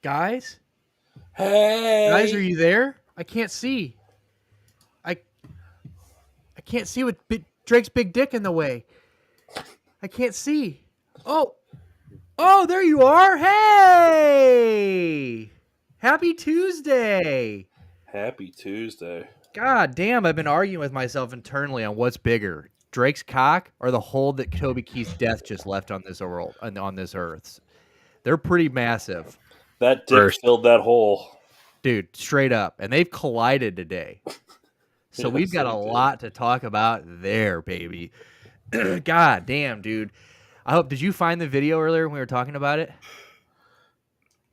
Guys? Guys, Hey, are you there? I can't see. I can't see with Drake's big dick in the way. I can't see. Oh, there you are. Hey, happy Tuesday. happy Tuesday. God damn, I've been arguing with myself internally on what's bigger, Drake's cock or the hole that Toby Keith's death just left on this world, on this earth. They're pretty massive, That dick First. filled that hole. dude, straight up, and they've collided today. So Yes, we've got a they did. lot to talk about there, baby. God damn, dude. I hope. Did you find the video earlier when we were talking about it?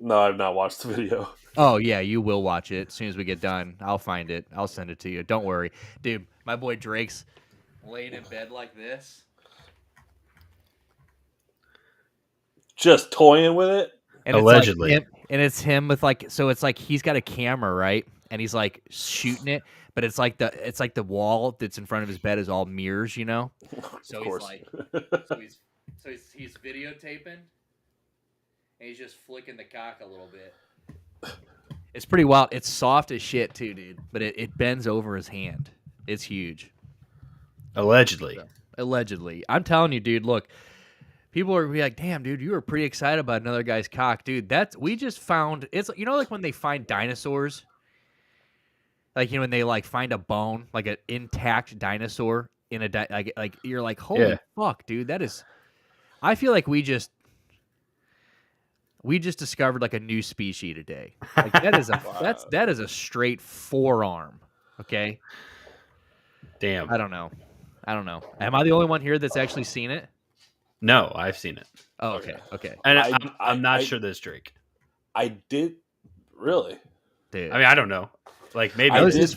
No, I've not watched the video. Oh yeah, you will watch it as soon as we get done. I'll find it. I'll send it to you. Don't worry, dude. My boy Drake's laying in bed like this, Just toying with it. and Allegedly. it's like him, and it's him with like. So it's like he's got a camera, right? And he's like shooting it, but it's like the wall that's in front of his bed is all mirrors, you know. So Of he's course. like, he's videotaping, and he's just flicking the cock a little bit. It's pretty wild. It's soft as shit too, dude. But it bends over his hand. It's huge. Allegedly. So, allegedly, I'm telling you, dude. Look, people are like, "Damn, dude, you were pretty excited about another guy's cock, dude." We just found it's like when they find dinosaurs. Like, when they like find a bone, like an intact dinosaur in a like you're like, holy fuck, dude, that is. I feel like we just discovered like a new species today. Like that is that is a straight forearm. Okay. Damn. I don't know. Am I the only one here that's actually seen it? No, I've seen it. Oh, okay. And I- I'm not I- sure this Drake. I did. Really? Dude. I mean, I don't know. Like, maybe that was did- his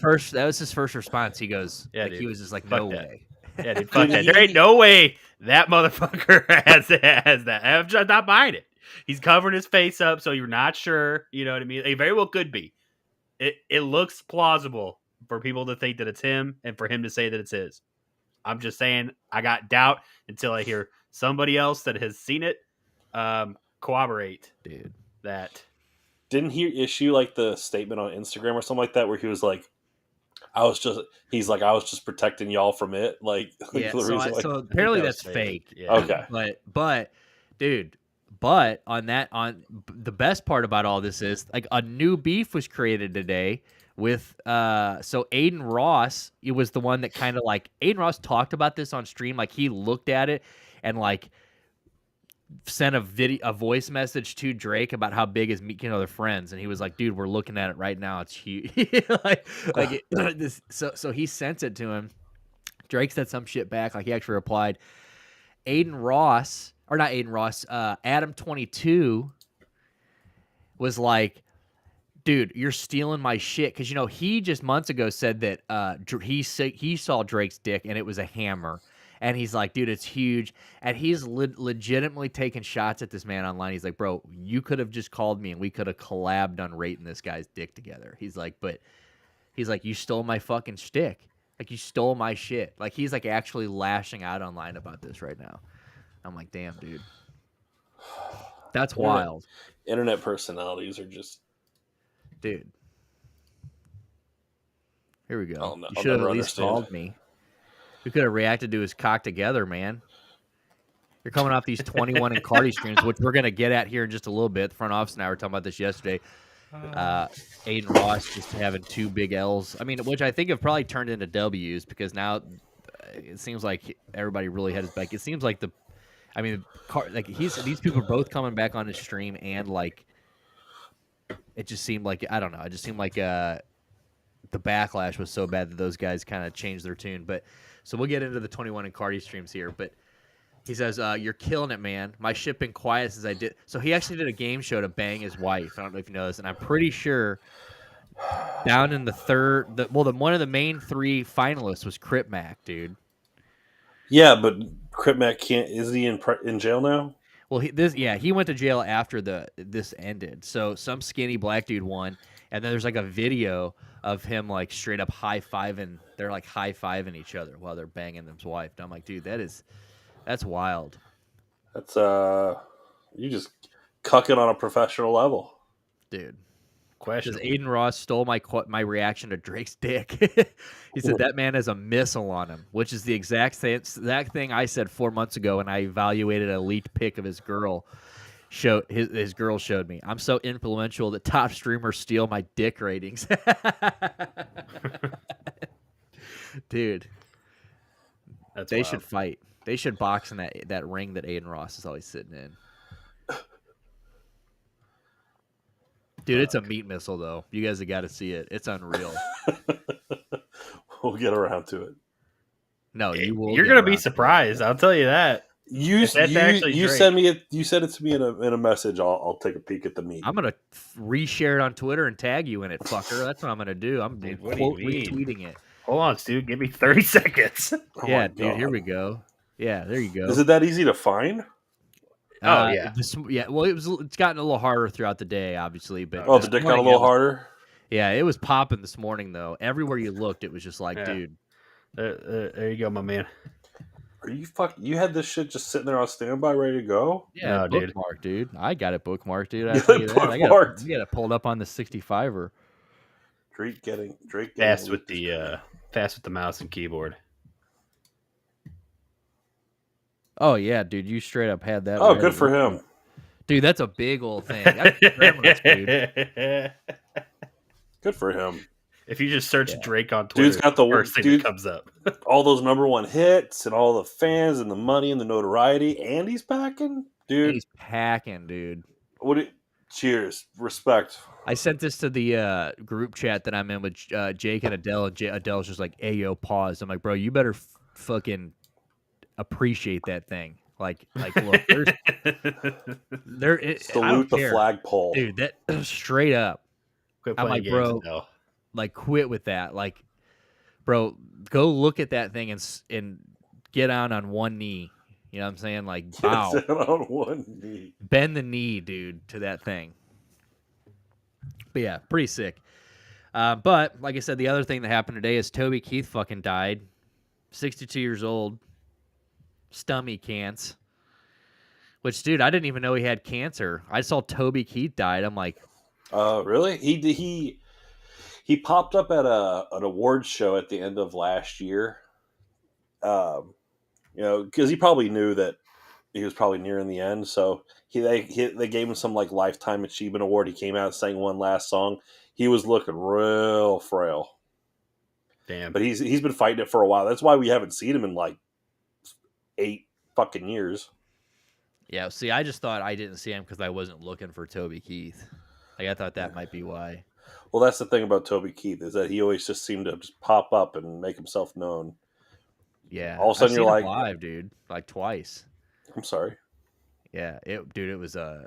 first response. He goes, Yeah, like, dude. he was just like, Fuck no that. way. Yeah, dude, fuck Did that. There ain't he- no way that motherfucker has that. I'm just not buying it. He's covering his face up, so you're not sure. You know what I mean? It very well could be. It looks plausible for people to think that it's him and for him to say that it's his. I'm just saying I got doubt until I hear somebody else that has seen it corroborate Dude. that. Didn't he issue like the statement on Instagram or something like that, where he was like, I was just protecting y'all from it. Like, Yeah, the reason, so apparently that was that's fake. Yeah. Okay. But dude, on the best part about all this is like a new beef was created today with so Adin Ross. It was the one that kind of like Adin Ross talked about this on stream. Like he looked at it and like sent a voice message to Drake about how big his they're friends, and he was like, dude, we're looking at it right now, it's huge. So he sent it to him. Drake said some shit back, like he actually replied. Adin Ross, or not Adin Ross, Adam 22 was like, dude, you're stealing my shit, because he just months ago said that he saw Drake's dick and it was a hammer. And he's like, dude, it's huge. And he's legitimately taking shots at this man online. He's like, bro, you could have just called me and we could have collabed on rating this guy's dick together. He's like, you stole my fucking shtick. Like, you stole my shit. Like, he's like actually lashing out online about this right now. I'm like, damn, dude. That's wild. Internet personalities are just. Dude. Here we go. I'll You should have never at least understand. called me. We could have reacted to his cock together, man. You're coming off these 21 and Carti streams, which we're going to get at here in just a little bit. The front office and I were talking about this yesterday. Adin Ross just having two big L's. I mean, which I think have probably turned into W's, because now it seems like everybody really had his back. It seems like these people are both coming back on his stream, and like it just seemed like, I don't know, it just seemed like the backlash was so bad that those guys kind of changed their tune. But so we'll get into the 21 and Carti streams here, but he says, you're killing it, man. My shit been quiet since I did. So he actually did a game show to bang his wife. I don't know if you know this, and I'm pretty sure down in the one of the main three finalists was Crip Mac, dude. Yeah, but Crip Mac can't. Is he in jail now? Well, he went to jail after this ended. So some skinny black dude won, and then there's like a video of him like straight up high-fiving. They're like high-fiving each other while they're banging his wife. And I'm like, dude, that's wild. That's you just cucking on a professional level. dude. Because Questionable. Adin Ross stole my reaction to Drake's dick. He said that man has a missile on him, which is the exact thing I said 4 months ago when I evaluated a leaked pic of his girl. His girl showed me. I'm so influential that top streamers steal my dick ratings. Dude, That's they wild. should fight. They should box in that ring that Adin Ross is always sitting in. Dude, it's a meat missile, though. You guys have got to see it. It's unreal. We'll get around to it. No, you will. You're gonna be surprised. I'll tell you that. You If that's actually Drake. send me it. You send it to me in a message. I'll take a peek at the meat. I'm gonna reshare it on Twitter and tag you in it, fucker. That's what I'm gonna do. I'm Dude, what do quote you mean? retweeting it. Hold on, Stu. Give me 30 seconds. Oh Yeah, my dude. God. Here we go. Yeah, there you go. Is it that easy to find? Oh, yeah. Yeah. Well, it's gotten a little harder throughout the day, obviously. But Oh, this the dick got a morning, little harder. Yeah, it was popping this morning though. Everywhere you looked, it was just like, Yeah. dude. There you go, my man. Are you You had this shit just sitting there on standby, ready to go? Yeah, No, dude. bookmarked, dude. I got it bookmarked, dude. I You tell got you it that. I bookmarked. got it pulled up on the 65er. Drake getting Fast with leaked is the mouse and keyboard. Oh yeah, dude. You straight up had that. Oh, ready. good for him. Dude, that's a big old thing. That's grandma's, dude. Good for him. If you just search Drake on Twitter, Dude's got the first thing dude- that comes up. All those #1 hits and all the fans and the money and the notoriety, and he's packing, dude. He's packing, dude. Cheers, respect. I sent this to the group chat that I'm in with Jake and Adele, and Adele's just like, "Hey, yo, pause." I'm like, "Bro, you better fucking appreciate that thing." Like, look, Salute the flagpole, dude. That straight up. Quit I'm playing like, games, bro, Adele. like, quit with that. Like, bro, go look at that thing and get on one knee. You know what I'm saying? Like, bow, Sit on one knee. bend the knee, dude, to that thing. But yeah, pretty sick. But like I said, the other thing that happened today is Toby Keith fucking died, 62 years old, stomach cancer. Which, dude, I didn't even know he had cancer. I saw Toby Keith died. I'm like, Really? He popped up at an awards show at the end of last year. Because he probably knew that he was probably nearing the end, so they gave him some like lifetime achievement award. He came out and sang one last song. He was looking real frail. Damn. But he's been fighting it for a while. That's why we haven't seen him in like 8 fucking years. yeah. See, I just thought I didn't see him because I wasn't looking for Toby Keith. Like, I thought that might be why. Well, that's the thing about Toby Keith is that he always just seemed to just pop up and make himself known. Yeah. All of a sudden I've you're seen him like- live, dude, like twice. I'm sorry. Yeah, it was I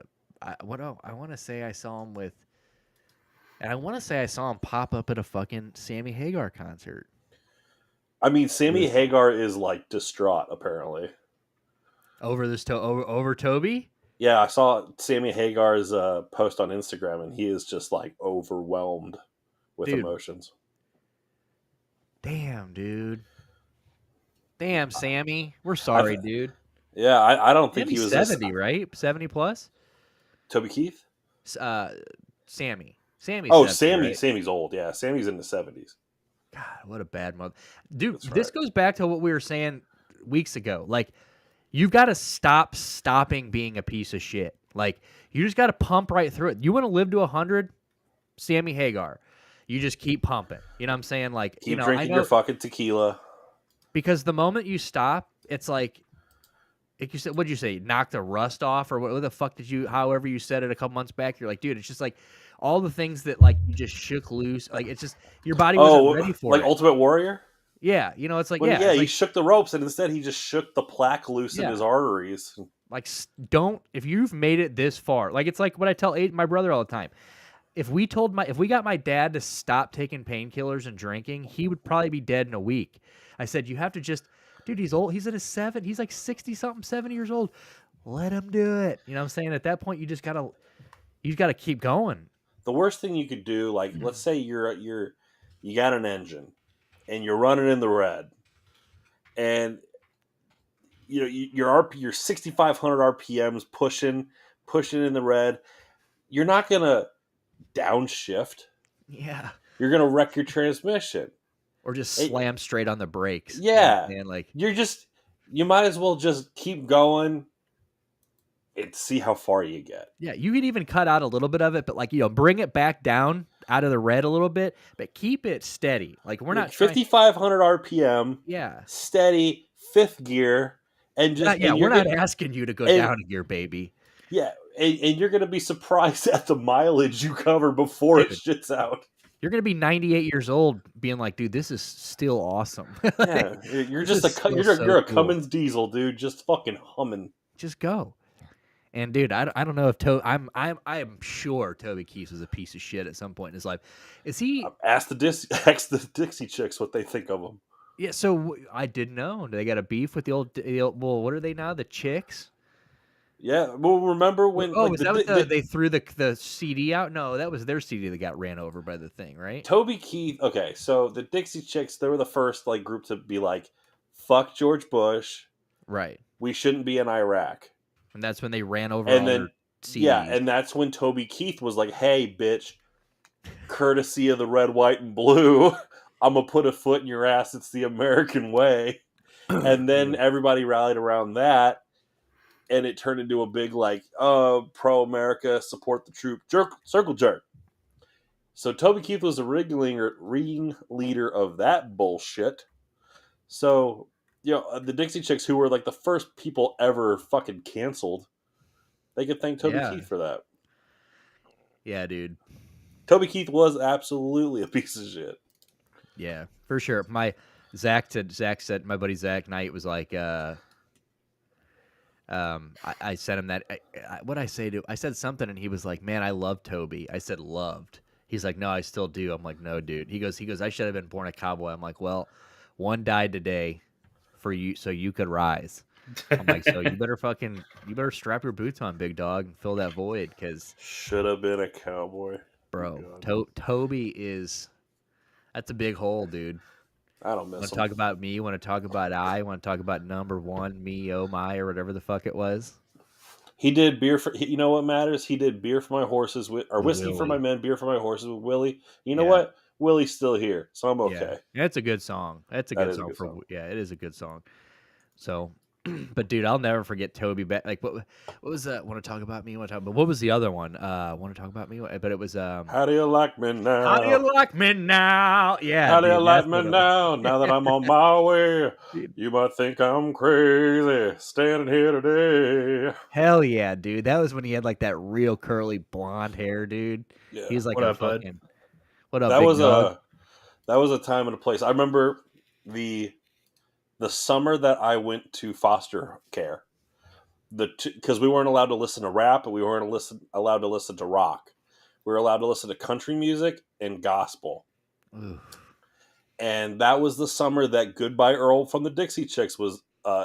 want to say I saw him with, and I want to say I saw him pop up at a fucking Sammy Hagar concert. I mean, Sammy Hagar is like distraught apparently. Over this over Toby? Yeah, I saw Sammy Hagar's post on Instagram, and he is just like overwhelmed with Dude. emotions. Damn, dude. Damn, Sammy. We're sorry, dude. Yeah, I don't think Sammy's he was 70, right? 70 plus? Toby Keith. Sammy. Sammy's Oh, 70, Sammy. right? Sammy's old. Yeah, Sammy's in the 70s. God, what a bad mother. Dude, That's this right. goes back to what we were saying weeks ago. Like, you've got to stopping being a piece of shit. Like, you just got to pump right through it. You want to live to 100? Sammy Hagar. You just keep pumping. You know what I'm saying? Like, Keep drinking your fucking tequila. because the moment you stop, it's like you said, what'd you say? Knock the rust off, or what the fuck did you? However you said it a couple months back, you're like, dude, it's just like all the things that like you just shook loose. Like, it's just your body wasn't ready for like it. Ultimate Warrior. Yeah, you know, it's like Well, yeah, yeah, it's he like, shook the ropes, and instead he just shook the plaque loose in Yeah. his arteries. like don't if you've made it this far, like it's like what I tell my brother all the time. If we got my dad to stop taking painkillers and drinking, he would probably be dead in a week. I said, you have to just, dude, he's old. He's in his 70s. He's like 60-something, 70 years old. Let him do it. You know what I'm saying? At that point, you gotta keep going. The worst thing you could do, like, let's say you got an engine, and you're running in the red, and you know your 6,500 RPMs pushing in the red. You're not gonna downshift. Yeah. You're gonna wreck your transmission. Or just It- slam straight on the brakes. yeah, And like, you might as well just keep going and see how far you get. yeah, you could even cut out a little bit of it, but like, bring it back down out of the red a little bit, but keep it steady. Like, we're not trying. 5,500 RPM, Yeah. steady, fifth gear, and We're not asking you to go and- down a gear, baby. yeah, and you're gonna be surprised at the mileage you cover before it shits out. You're gonna be 98 years old, being like, dude, this is still awesome. Yeah, you're This just is you're still so a cool. Cummins diesel, dude, just fucking humming. Just go. And dude, I don't know if I'm sure Toby Keith was a piece of shit at some point in his life. Is he? Ask the Dixie Chicks what they think of him. Yeah. So I didn't know. They got a beef with the old. Well, what are they now? The Chicks. Yeah, well, remember when? Oh, is that what they threw the CD out? No, that was their CD that got ran over by the thing, right? Toby Keith. Okay, so the Dixie Chicks, they were the first like group to be like, "Fuck George Bush, Right. we shouldn't be in Iraq." And that's when they ran over And all then their CDs. yeah, and that's when Toby Keith was like, "Hey, bitch, courtesy of the red, white, and blue, I'm gonna put a foot in your ass. It's the American way." And then everybody rallied around that. And it turned into a big, like, pro-America, support the troop, circle jerk. So Toby Keith was the ringleader of that bullshit. So, the Dixie Chicks, who were, like, the first people ever fucking canceled, they could thank Toby Keith for that. Yeah, dude. Toby Keith was absolutely a piece of shit. Yeah, for sure. Zach said, my buddy Zach Knight was like, I sent him that. What I say to? I said something, and he was like, "Man, I love Toby." I said, "Loved." He's like, "No, I still do." I'm like, "No, dude." He goes, "I should have been born a cowboy." I'm like, "Well, one died today for you, so you could rise." I'm like, "So you better strap your boots on, big dog, and fill that void, because should have been a cowboy, bro. Toby that's a big hole, dude." I don't miss him. Want to talk about me? Want to talk about Want to talk about number one, me, oh my, or whatever the fuck it was? He did beer for, you know what matters? He did beer for my horses, or whiskey Willie. for my men, beer for my horses with Willie. You know what? Willie's still here, so I'm okay. Yeah, it's a good song. That's a good song. Yeah, it is a good song. So, but dude, I'll never forget Toby. Like, what was that? Want to talk about me? Want to talk about? What was the other one? Want to talk about me? But it was How do you like me now? How do you like me now? Yeah. How do you like me now? Now that I'm on my way, you might think I'm crazy standing here today. Hell yeah, dude! That was when he had like that real curly blonde hair, dude. Yeah. He's like What a up, bud? fucking. What up? That big was dog? that was a time and a place. I remember the summer that I went to foster care. Because we weren't allowed to listen to rap, but we weren't allowed to listen to rock. We were allowed to listen to country music and gospel. Oof. And that was the summer that Goodbye Earl from the Dixie Chicks was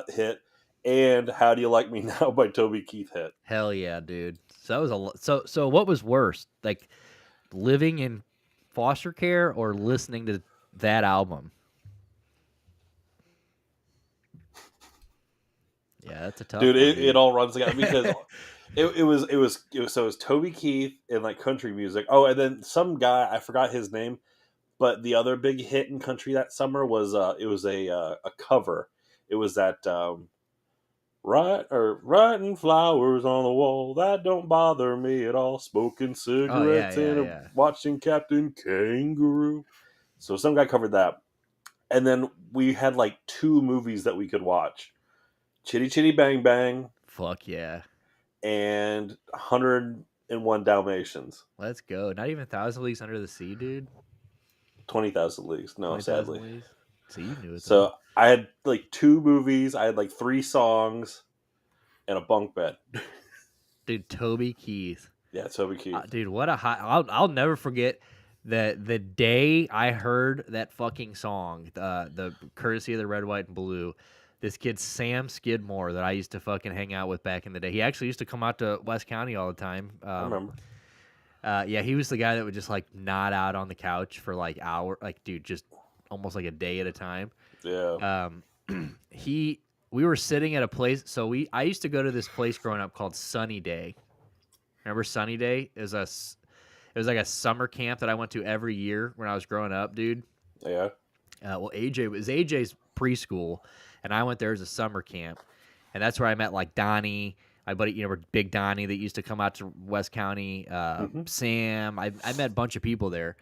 hit, and How Do You Like Me Now by Toby Keith hit. Hell yeah, dude! So that was so what was worse, like living in foster care or listening to that album? Yeah, that's a tough dude. one, It all runs together because it was Toby Keith and like country music. Oh, and then some guy, I forgot his name, but the other big hit in country that summer was it was a cover. It was that writing flowers on the wall, that don't bother me at all. Smoking cigarettes watching Captain Kangaroo. So some guy covered that, and then we had like 2 movies that we could watch: Chitty Chitty Bang Bang. Fuck yeah. And 101 Dalmatians. Let's go. Not even 1,000 Leagues Under the Sea, dude. 20,000 Leagues. No, 20,000 sadly. Leagues? So you knew it. So though. I had like 2 movies. I had like 3 songs and a bunk bed. Dude, Toby Keith. Yeah, Toby Keith. Dude, what a high. I'll never forget the day I heard that fucking song, the courtesy of the Red, White, and Blue. This kid, Sam Skidmore, that I used to fucking hang out with back in the day. He actually used to come out to West County all the time. I remember. Yeah, he was the guy that would just like nod out on the couch for like dude, just almost like a day at a time. Yeah. We were sitting at a place. So I used to go to this place growing up called Sunny Day. Remember Sunny Day? It was like a summer camp that I went to every year when I was growing up, dude. Yeah. Well, AJ's preschool, and I went there as a summer camp, and that's where I met like Donnie, my buddy, Big Donnie that used to come out to West County. Mm-hmm. Sam, I met a bunch of people there.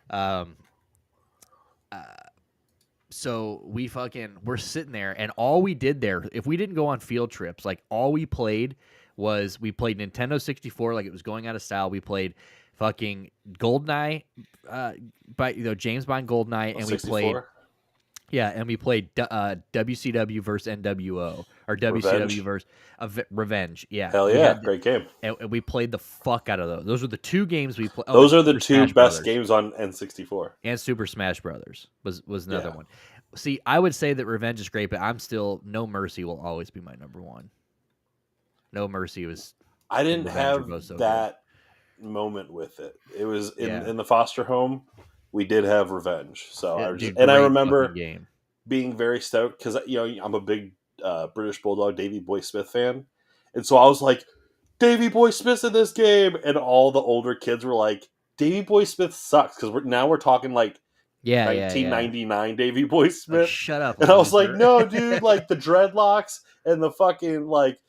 Um, so we're sitting there, and all we did there, if we didn't go on field trips, like all we played Nintendo 64, like it was going out of style. We played fucking GoldenEye, by James Bond GoldenEye, and 64? we played WCW versus NWO, or WCW Revenge. versus Revenge. Yeah, Hell we yeah, had great game. and we played the fuck out of those. Those were the two games we played. Those are the two Smash best Brothers. games on N64. And Super Smash Brothers was another Yeah. one. See, I would say that Revenge is great, but I'm still No Mercy will always be my number one. No Mercy was. I didn't Revenge are have both so that moment with it. It was Yeah. in the foster home. We did have Revenge, so Yeah, I was dude, and I great remember fucking game. being very stoked because I'm a big British Bulldog Davy Boy Smith fan, and so I was like, Davy Boy Smith's in this game, and all the older kids were like, Davy Boy Smith sucks because we're talking like Yeah, 1999 Davy Boy Like, Smith, shut up. and I was like, loser. no, dude, like the dreadlocks and the fucking like.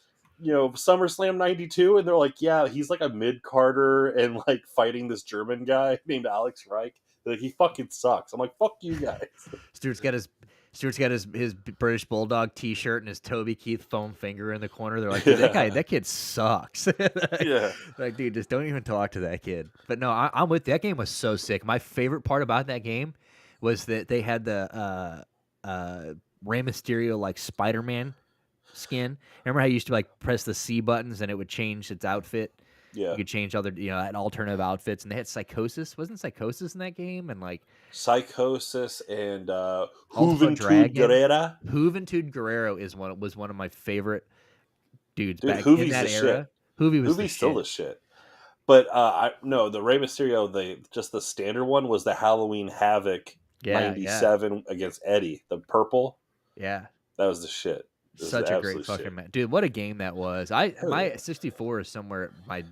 SummerSlam '92, and they're like, yeah, he's like a mid-carder and like fighting this German guy named Alex Reich. They're like, he fucking sucks. I'm like, fuck you guys. Stuart's got his British Bulldog T-shirt and his Toby Keith foam finger in the corner. They're like, dude, that kid sucks. Yeah. Like, dude, just don't even talk to that kid. But no, I'm with that game was so sick. My favorite part about that game was that they had the Rey Mysterio like Spider-Man skin. Remember how you used to like press the C buttons and it would change its outfit? Yeah. You could change other, alternative outfits, and they had Psychosis. Wasn't Psychosis in that game? And like Psychosis and Ultimate Juventud Dragon. Guerrera. Juventud Guerrero was one of my favorite dudes Dude, back Juvi's in that the era. shit. Juvi's still shit. the shit. But the Rey Mysterio, the standard one was the Halloween Havoc 97 against Eddie, the purple. Yeah. That was the shit. Such a great fucking man. Dude, what a game that was. My 64 is somewhere at my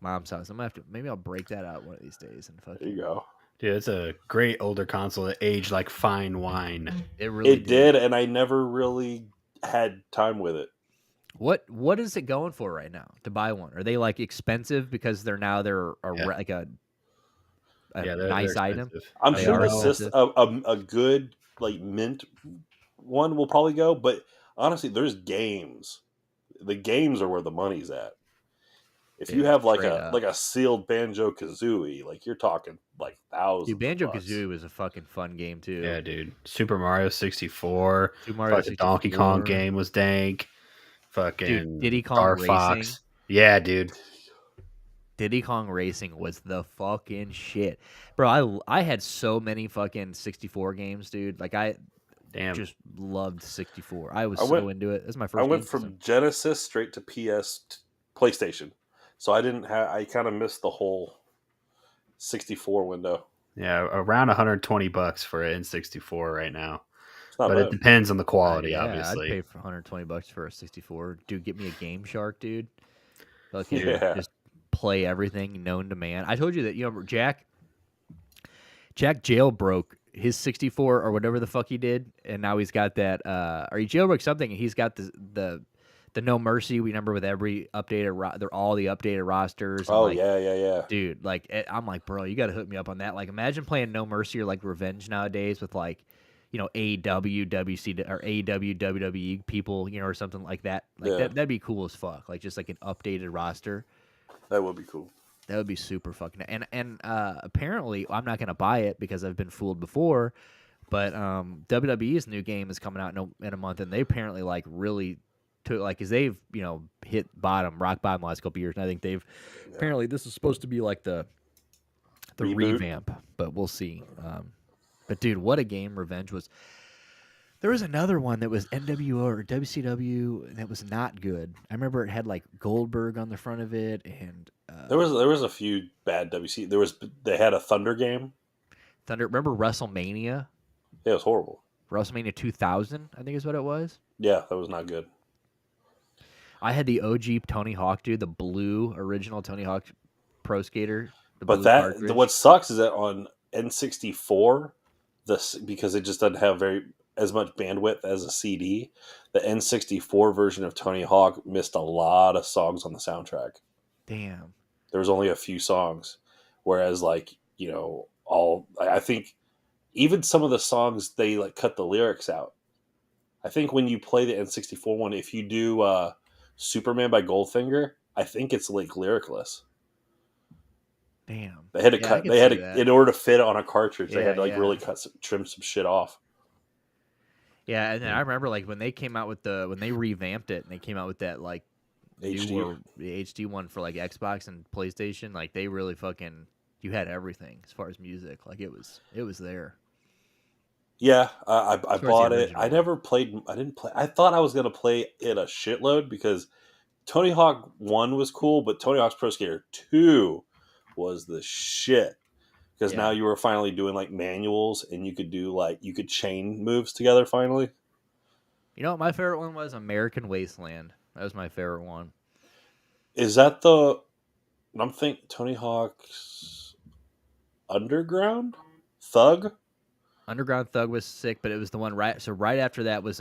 mom's house. I'm gonna have to, maybe I'll break that out one of these days and There you go. Dude, it's a great older console that aged like fine wine. It really did, and I never really had time with it. What is it going for right now to buy one? Are they like expensive because they're like a nice item? I'm They sure are a good like mint one will probably go, but honestly, there's games. The games are where the money's at. If you have like a sealed Banjo Kazooie, like you're talking like thousands. Dude, Banjo Kazooie was a fucking fun game too. Yeah, dude. Super Mario 64. Super Mario 64. Donkey Kong game was dank. Fucking dude, Diddy Kong Star Racing. Fox. Yeah, dude. Diddy Kong Racing was the fucking shit, bro. I had so many fucking 64 games, dude. Like just loved 64. I was into it. That's my first. I went from Genesis straight to PlayStation, so I kind of missed the whole 64 window. Yeah, around $120 for an N64 right now. But it depends on the quality, obviously. I'd pay for $120 for a 64. Dude, get me a Game Shark, dude. Just play everything known to man. I told you that, Jack jailbroke his 64 or whatever the fuck he did, and now he's got that or he jailbroke something, and he's got the No Mercy. We remember with every updated they're all the updated rosters. Oh, yeah. Dude, like I'm like, bro, you got to hook me up on that. Like, imagine playing No Mercy or like Revenge nowadays with like, AEW, WC or AEW, WWE people, or something like that. Like that'd be cool as fuck. Like just like an updated roster. That would be cool. That would be super fucking. And apparently, I'm not gonna buy it because I've been fooled before. But WWE's new game is coming out in a month, and they apparently like really took because they've hit rock bottom the last couple years, and I think they've apparently this is supposed to be like the revamp, but we'll see. But dude, what a game Revenge was. There was another one that was NWO or WCW that was not good. I remember it had like Goldberg on the front of it, and there was a few bad WC. They had a Thunder game. Remember WrestleMania? Yeah, it was horrible. WrestleMania 2000, I think is what it was. Yeah, that was not good. I had the OG Tony Hawk, dude, the blue original Tony Hawk Pro Skater. The But blue cartridge. what sucks is that on N64, because it just doesn't have as much bandwidth as a CD, the N64 version of Tony Hawk missed a lot of songs on the soundtrack. Damn. There was only a few songs, whereas I think even some of the songs they like cut the lyrics out. I think when you play the N64 one, if you do Superman by Goldfinger, I think it's like lyricless. Damn. They had to Yeah, I cut. could They had see to, that. in order to fit it on a cartridge. They had to Yeah. really trim some shit off. Yeah, and then I remember like when they came out with when they revamped it and they came out with that like HD. newer HD one for like Xbox and PlayStation, like they really fucking you had everything as far as music. Like it was there. Yeah, I As far as the bought it. original I one. never played. I didn't play. I thought I was gonna play it a shitload because Tony Hawk 1 was cool, but Tony Hawk's Pro Skater 2 was the shit. Because now Yeah. you were finally doing like manuals and you could do you could chain moves together finally. You know what my favorite one was? American Wasteland. That was my favorite one. Is that I'm thinking Tony Hawk's Underground Thug? Underground Thug was sick, but it was the one right after that was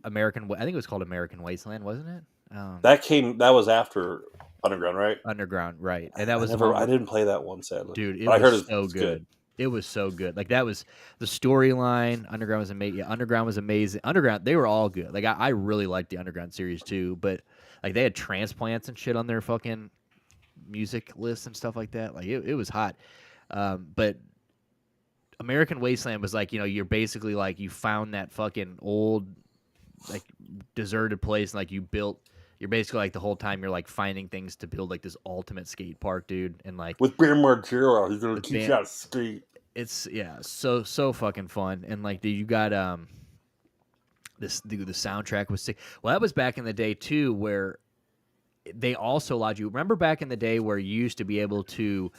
American. I think it was called American Wasteland, wasn't it? That was after Underground, right? Underground, right? And that was I didn't play that one, sadly. dude, it But I heard was so it's good. It was so good. Like that was the storyline. Underground was amazing. Yeah, Underground was amazing. Underground, they were all good. Like I really liked the Underground series too. But like they had transplants and shit on their fucking music list and stuff like that. Like it was hot. But American Wasteland was like, you're basically like you found that fucking old like deserted place and like you're basically like the whole time you're like finding things to build like this ultimate skate park, dude. And like with Bear Margera, he's gonna with teach you how to skate. it's so fucking fun. And like dude, you got the soundtrack was sick. Well, that was back in the day too where they also allowed you, remember back in the day where you used to be able to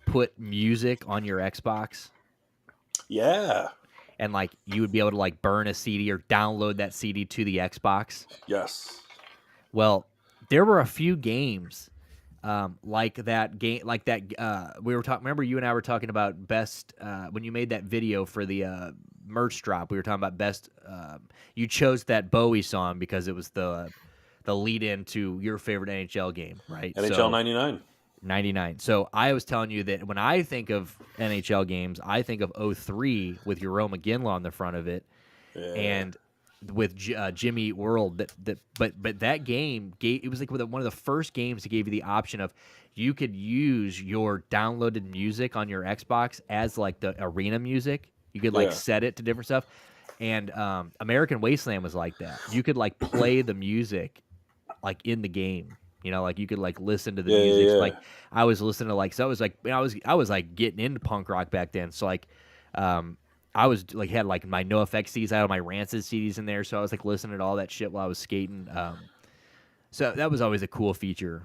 put music on your Xbox? Yeah. And like you would be able to like burn a CD or download that CD to the Xbox. Yes. Well, there were a few games like that game, like that. We were talking. Remember, you and I were talking about best when you made that video for the merch drop. We were talking about best. You chose that Bowie song because it was the lead in to your favorite NHL game, right? NHL 99. 99. So I was telling you that when I think of NHL games, I think of 03 with Jarome Iginla on the front of it, Yeah. and with Jimmy Eat World. But that game it was like one of the first games that gave you the option of you could use your downloaded music on your Xbox as like the arena music. You could like set it to different stuff. And American Wasteland was like that. You could like play the music like in the game. Like you could like listen to the music. Yeah. So, like I was listening to like, so I was like, I was like getting into punk rock back then. So like, I was like had like my NoFX CDs, I had my Rancid CDs in there. So I was like listening to all that shit while I was skating. So that was always a cool feature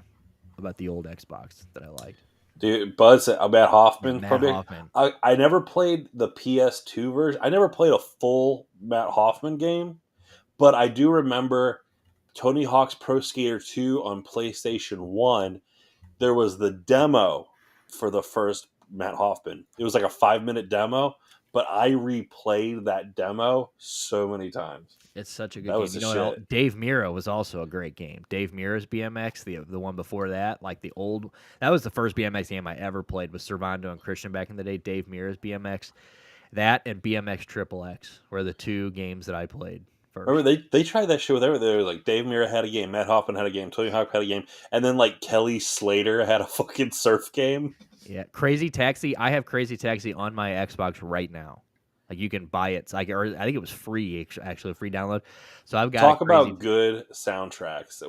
about the old Xbox that I liked. Dude, Buzz, Matt Hoffman. Matt Hoffman. I never played the PS2 version. I never played a full Matt Hoffman game, but I do remember Tony Hawk's Pro Skater 2 on PlayStation 1. There was the demo for the first Matt Hoffman. It was like a 5-minute demo, but I replayed that demo so many times. It's such a good That game. was the shit. Dave Mirra was also a great game. Dave Mirra's BMX, the one before that, like the old. That was the first BMX game I ever played with Servando and Christian back in the day. Dave Mirra's BMX, that and BMX Triple X were the two games that I played first. Remember they tried that shit with everything. They were like Dave Mirra had a game, Matt Hoffman had a game, Tony Hawk had a game, and then like Kelly Slater had a fucking surf game. Yeah, Crazy Taxi. I have Crazy Taxi on my Xbox right now. Like you can buy it. I think it was free, actually a free download. So I've got Talk about good soundtracks.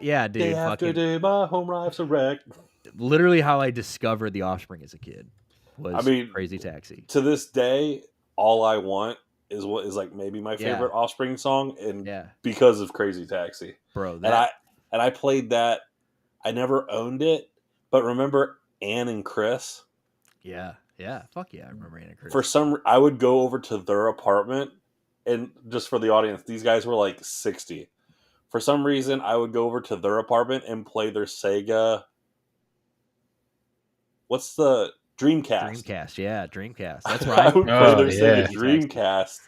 Yeah, dude. Day after day, my home life's a wreck. Literally, how I discovered The Offspring as a kid was Crazy Taxi. To this day, all I want is what is like maybe my favorite Offspring song, and because of Crazy Taxi, bro. And I played that. I never owned it, but remember Ann and Chris? Yeah, fuck yeah, I remember Ann and Chris. I would go over to their apartment, and just for the audience, these guys were like 60, For some reason, I would go over to their apartment and play their Sega. What's the Dreamcast? Dreamcast, yeah, Dreamcast. That's where I would play their Sega Crazy Dreamcast,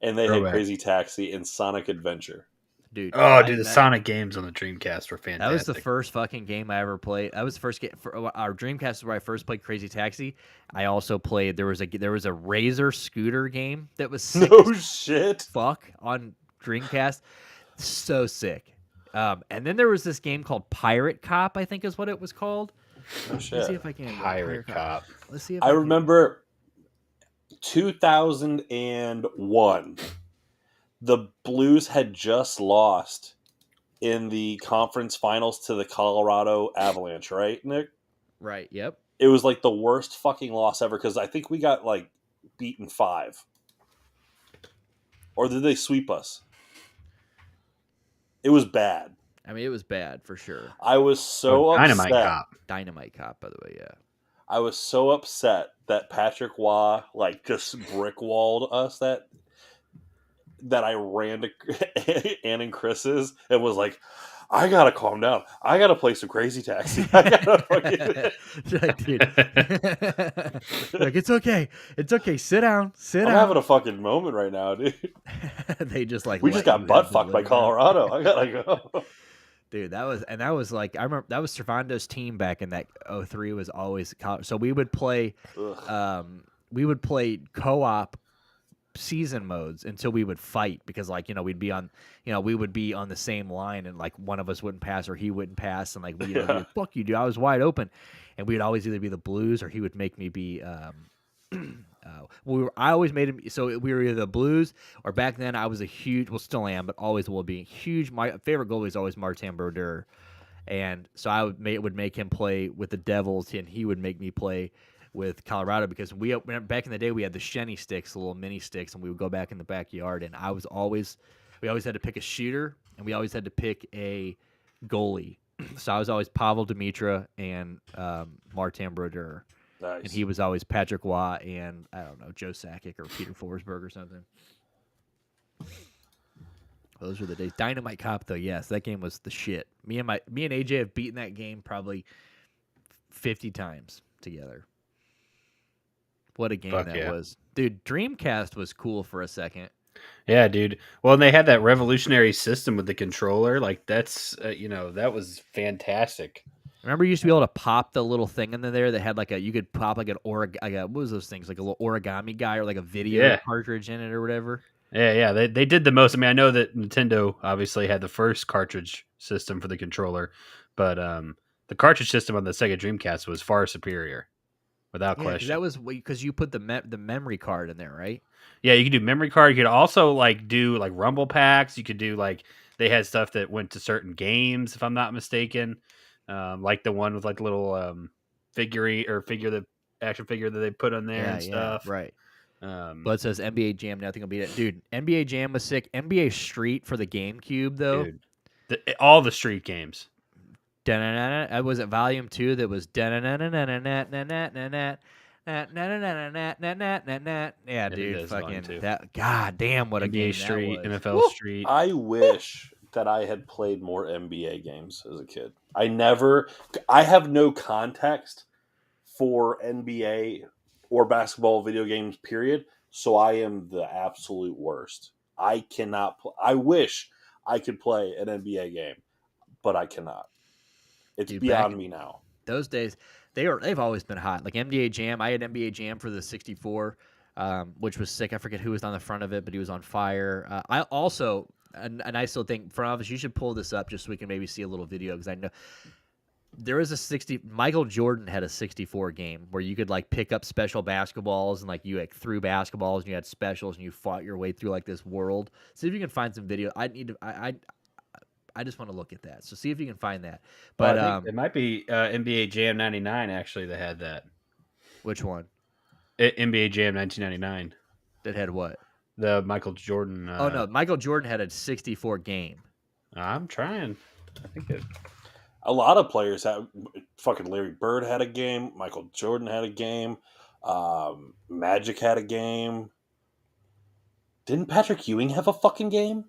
and they had Throwback. Crazy Taxi and Sonic Adventure. dude. The Sonic games on the Dreamcast were fantastic. That was the first fucking game I ever played. That was the first game for our Dreamcast is where I first played Crazy Taxi. I also played there was a Razor scooter game that was sick No as shit. fuck on Dreamcast. So sick. And then there was this game called Pirate Cop, I think is what it was called. No Let's see shit. if I can Pirate Cop. Let's see if I can- remember 2001. The Blues had just lost in the conference finals to the Colorado Avalanche, right, Nick? Right. Yep. It was like the worst fucking loss ever because I think we got like beaten 5. Or did they sweep us? It was bad. I mean, it was bad for sure. I was so Dynamite upset. Cop. Dynamite Cop, by the way. Yeah. I was so upset that Patrick Waugh like just brick walled us that I ran to Ann and Chris's and was like, I gotta calm down. I gotta play some Crazy Taxi. I gotta fucking... Dude. Like, it's okay. It's okay. Sit down. I'm having a fucking moment right now, dude. They just like We just got butt fucked by Colorado. I gotta go. Dude, that was like I remember that was Servando's team back in that 03 was always so we would play co-op season modes until we would fight because like we would be on the same line and like one of us wouldn't pass or he wouldn't pass and like we'd be like, fuck you dude, I was wide open, and we'd always either be the Blues or he would make me be I always made him so we were either the Blues or back then I was a huge still am but always will be huge. My favorite goalie is always Martin Brodeur, and so I would make him play with the Devils and he would make me play with Colorado because back in the day we had the Shenny sticks, the little mini sticks, and we would go back in the backyard and we always had to pick a shooter and we always had to pick a goalie. So I was always Pavel Dimitra and Martin Brodeur. Nice. And he was always Patrick Waugh and I don't know, Joe Sakic or Peter Forsberg or something. Those were the days. Dynamite Cop though, yes, that game was the shit. Me and AJ have beaten that game probably 50 times together. What a game that was. Dude, Dreamcast was cool for a second. Yeah, dude. Well, and they had that revolutionary system with the controller. Like that's that was fantastic. Remember, you used to be able to pop the little thing in there that had you could pop like what was those things? Like a little origami guy or like a video cartridge in it or whatever. Yeah. They did the most. I mean, I know that Nintendo obviously had the first cartridge system for the controller, but the cartridge system on the Sega Dreamcast was far superior, without question. That was because you put the memory card in there, right? Yeah, you could do memory card. You could also do Rumble packs. You could do they had stuff that went to certain games, if I'm not mistaken. Like the one with little action figure that they put on there and stuff. Right. But it says NBA Jam, nothing will beat it. Dude, NBA Jam was sick. NBA Street for the GameCube though. Dude, all the Street games. Was it Volume 2 that was yeah, dude, fucking that. God damn, what a game Street, that was. NFL Woo! Street. I wish that I had played more NBA games as a kid. I have no context for NBA or basketball video games, period. So I am the absolute worst. I cannot I wish I could play an NBA game, but I cannot. It's beyond me now. Those days, they've always been hot. Like NBA Jam, I had NBA Jam for the 64, which was sick. I forget who was on the front of it, but he was on fire. I also, and I still think, for office, you should pull this up just so we can maybe see a little video because I know there is Michael Jordan had a 64 game where you could pick up special basketballs and you threw basketballs and you had specials and you fought your way through this world. See if you can find some video. I just want to look at that. So see if you can find that. But I think it might be NBA Jam 99 actually that had that. Which one? NBA Jam 1999. That had what? The Michael Jordan. Oh no, Michael Jordan had a 64 game. I'm trying. I think it. A lot of players have. Fucking Larry Bird had a game. Michael Jordan had a game. Magic had a game. Didn't Patrick Ewing have a fucking game?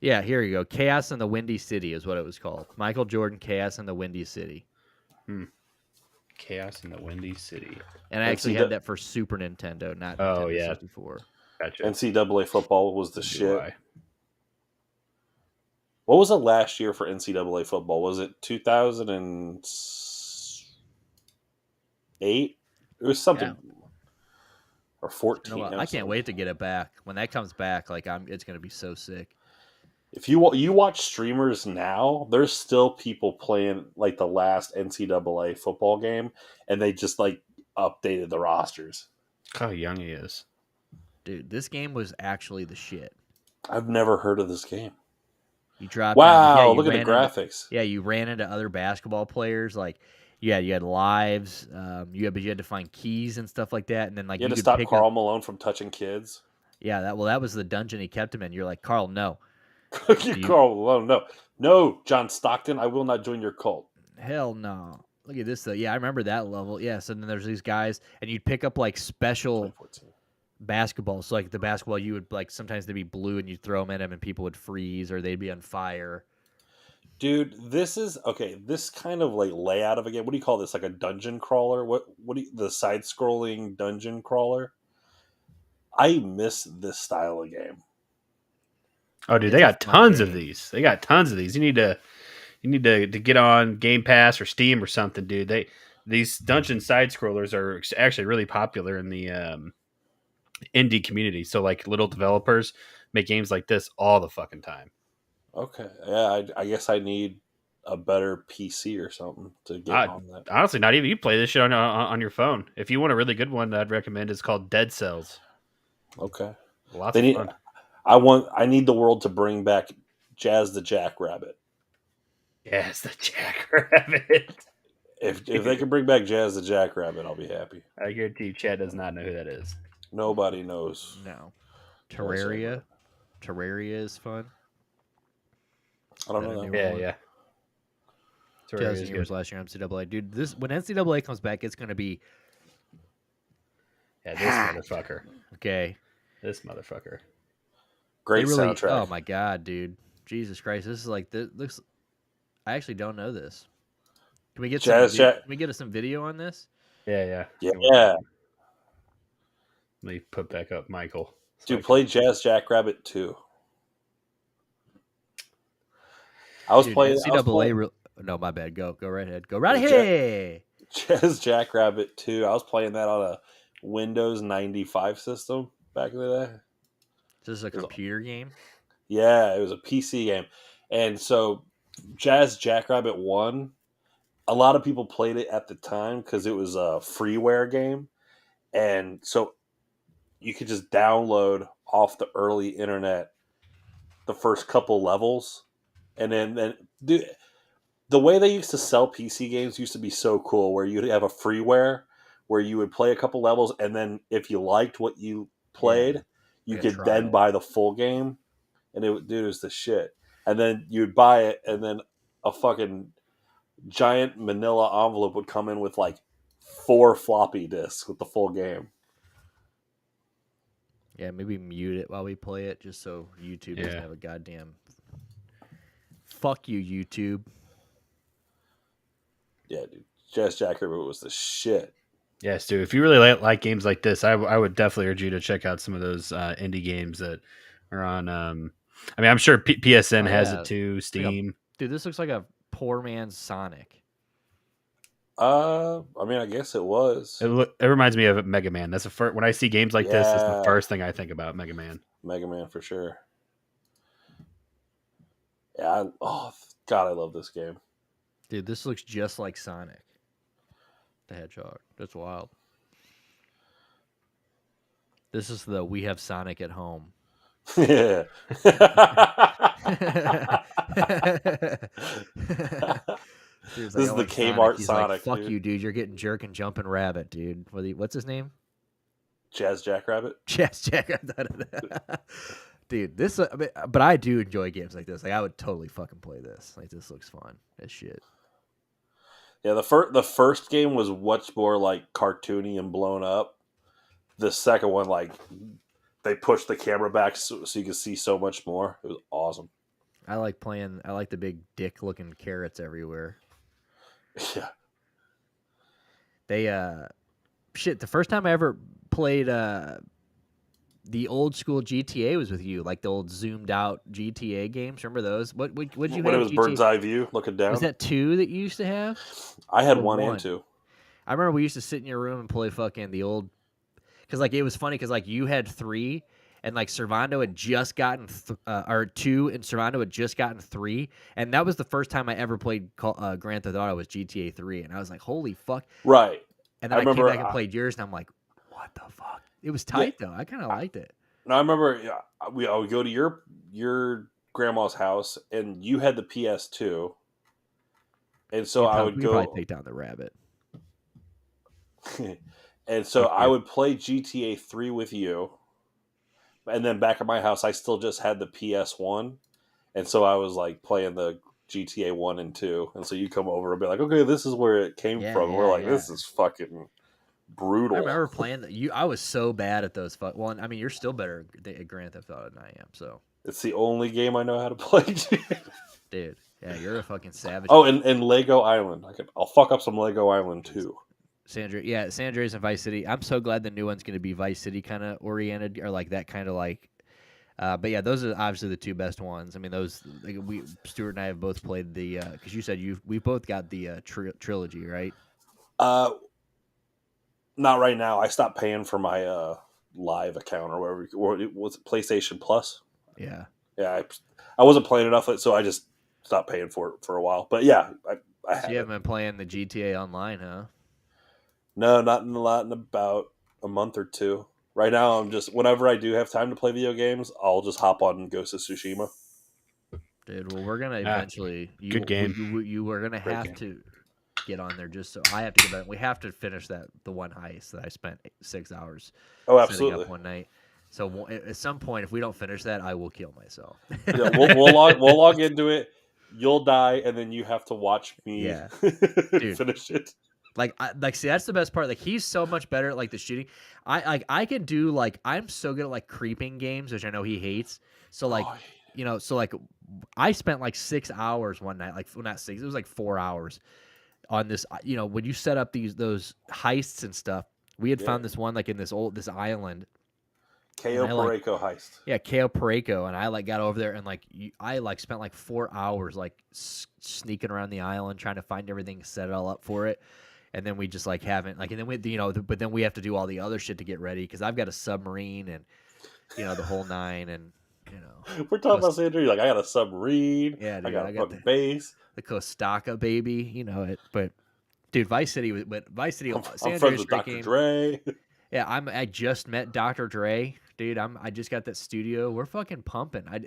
Yeah, here you go. Chaos in the Windy City is what it was called. Michael Jordan, Chaos in the Windy City. Chaos in the Windy City. And I actually had that for Super Nintendo, not Nintendo 64. Gotcha. NCAA football was the Do shit. I. What was the last year for NCAA football? Was it 2008? It was something. Or 14. I can't wait to get it back. When that comes back, like it's going to be so sick. If you watch streamers now, there's still people playing like the last NCAA football game, and they just like updated the rosters. Look how young he is. Dude, this game was actually the shit. I've never heard of this game. You dropped wow, look at the graphics. You ran into other basketball players. Like, you had lives. You had to find keys and stuff like that. And then like you had to stop Karl Malone from touching kids. Yeah, that was the dungeon he kept him in. You're like, Karl, no. Karl Malone, no, John Stockton, I will not join your cult. Hell no. Look at this though. Yeah, I remember that level. Yeah, so then there's these guys, and you'd pick up like special basketballs. So like the basketball, you would like sometimes they'd be blue, and you'd throw them at them, and people would freeze or they'd be on fire. Dude, this is okay. This kind of like layout of a game. What do you call this? Like a dungeon crawler? What do you, the side-scrolling dungeon crawler? I miss this style of game. Oh, dude, they got tons of these. They got tons of these. You need to get on Game Pass or Steam or something, dude. These dungeon side scrollers are actually really popular in the indie community. So like little developers make games like this all the fucking time. Okay, yeah, I guess I need a better PC or something to get on that. Honestly, not even. You play this shit on your phone. If you want a really good one, I'd recommend it's called Dead Cells. Okay, lots of fun. I need the world to bring back Jazz the Jackrabbit. Jazz the Jackrabbit. If they can bring back Jazz the Jackrabbit, I'll be happy. I guarantee you, Chad does not know who that is. Nobody knows. No. Terraria. Terraria is fun. I don't know that. Yeah. 2000 years last year NCAA. Dude, when NCAA comes back, it's going to be... Yeah, this motherfucker. Okay. This motherfucker. Great soundtrack. Oh my god, dude! Jesus Christ, this is like this looks. I actually don't know this. Can we get can we get some video on this? Yeah. Let me put back up Michael. Dude, play Jazz Jackrabbit 2. I was playing NCAA. No, my bad. Go right ahead. Go right ahead. Jazz Jackrabbit 2. I was playing that on a Windows 95 system back in the day. Is this a computer game? Yeah, it was a PC game. And so Jazz Jackrabbit 1, a lot of people played it at the time because it was a freeware game. And so you could just download off the early internet the first couple levels. And then dude, the way they used to sell PC games used to be so cool, where you'd have a freeware where you would play a couple levels, and then if you liked what you played, you could then buy the full game, and it was the shit. And then you'd buy it, and then a fucking giant manila envelope would come in with like 4 floppy disks with the full game. Yeah, maybe mute it while we play it, just so YouTube doesn't have a goddamn... Fuck you, YouTube. Yeah, dude. Jazz Jackrabbit was the shit. Yes, dude. If you really like games like this, I would definitely urge you to check out some of those indie games that are on. I mean, I'm sure PSN has it too. Steam. Dude, this looks like a poor man's Sonic. I mean, I guess it was. It reminds me of Mega Man. That's when I see games like this, it's the first thing I think about. Mega Man. Mega Man for sure. Yeah. God, I love this game. Dude, this looks just like Sonic the Hedgehog. That's wild. This is the We Have Sonic at Home. Yeah. This is the Kmart Sonic. Like, fuck you, dude. You're getting Jerk and Jumping Rabbit, dude. What's his name? Jazz Jackrabbit. Jazz Jackrabbit. Dude, this. But I do enjoy games like this. Like, I would totally fucking play this. Like, this looks fun as shit. Yeah, the first game was much more like cartoony and blown up. The second one, like, they pushed the camera back so you could see so much more. It was awesome. I like playing. I like the big dick looking carrots everywhere. Yeah. They shit. The first time I ever played the old school GTA was with you, like the old zoomed out GTA games. Remember those? What did you When it have? was GTA? bird's eye view, looking down. Was that 2 that you used to have? I had Or 1 and one? 2. I remember we used to sit in your room and play fucking the old. Because like it was funny because like you had 3 and like Servando had just gotten or 2 and Servando had just gotten 3, and that was the first time I ever played Grand Theft Auto was GTA 3, and I was like, holy fuck! Right. And then I came back and played yours, and I'm like, what the fuck? It was tight though. I kind of liked it. No, I remember I would go to your grandma's house, and you had the PS2, and so I would we go. Probably take down the rabbit. And so I would play GTA 3 with you, and then back at my house, I still just had the PS1, and so I was like playing the GTA 1 and 2, and so you come over and be like, okay, this is where it came from. And we're like, this is fucking brutal. I remember playing I was so bad at those. Well, I mean, you're still better at Grand Theft Auto than I am. So it's the only game I know how to play. Dude, yeah, you're a fucking savage. Oh, and Lego Island. I'll fuck up some Lego Island too. San Andreas and Vice City. I'm so glad the new one's going to be Vice City kind of oriented, or like that kind of like. But yeah, those are obviously the 2 best ones. I mean, those Stuart and I have both played the because you said we both got the trilogy, right? Not right now. I stopped paying for my live account or whatever. Or was it PlayStation Plus? Yeah. Yeah, I wasn't playing enough, so I just stopped paying for it for a while. But yeah, I So you haven't been playing the GTA Online, huh? No, not in about a month or 2. Right now, I'm just whenever I do have time to play video games, I'll just hop on Ghost of Tsushima. Dude, well, we're gonna eventually. Good game. You are gonna have to get on there just so I have to get back. We have to finish the one heist that I spent 6 hours. Setting up one night. So at some point, if we don't finish that, I will kill myself. Yeah, we'll log into it. You'll die, and then you have to watch me finish it. See, that's the best part. Like, he's so much better at like the shooting. I can do like I'm so good at like creeping games, which I know he hates. So like I spent like 6 hours one night. Like, well, not 6. It was like 4 hours on this. When you set up those heists and stuff, we had found this one like in this island. Cayo Perico heist. Yeah, Cayo Perico, and I like got over there and I spent like 4 hours like sneaking around the island trying to find everything, set it all up for it, and then we just like haven't like, and then we but then we have to do all the other shit to get ready because I've got a submarine and the whole nine and we're talking about Sandra. You're like, I got a submarine. Yeah, dude, I got a fucking base. The Costaca baby, but dude, Vice City. I'm friends with Dr. Dre. Yeah, I just met Dr. Dre, dude. I just got that studio. We're fucking pumping. I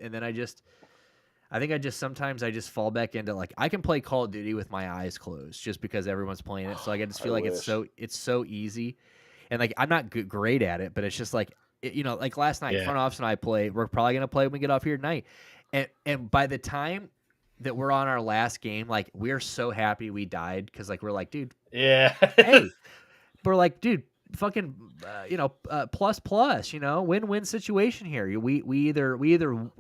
think sometimes I just fall back into like I can play Call of Duty with my eyes closed just because everyone's playing it. So I just feel like it's so easy, and like I'm not great at it, but it's just like like last night, Front Office and I play. We're probably gonna play when we get off here tonight, and by the time that we're on our last game, like we're so happy we died because like we're like, dude, hey, we're like, dude. Fucking plus win-win situation here. We either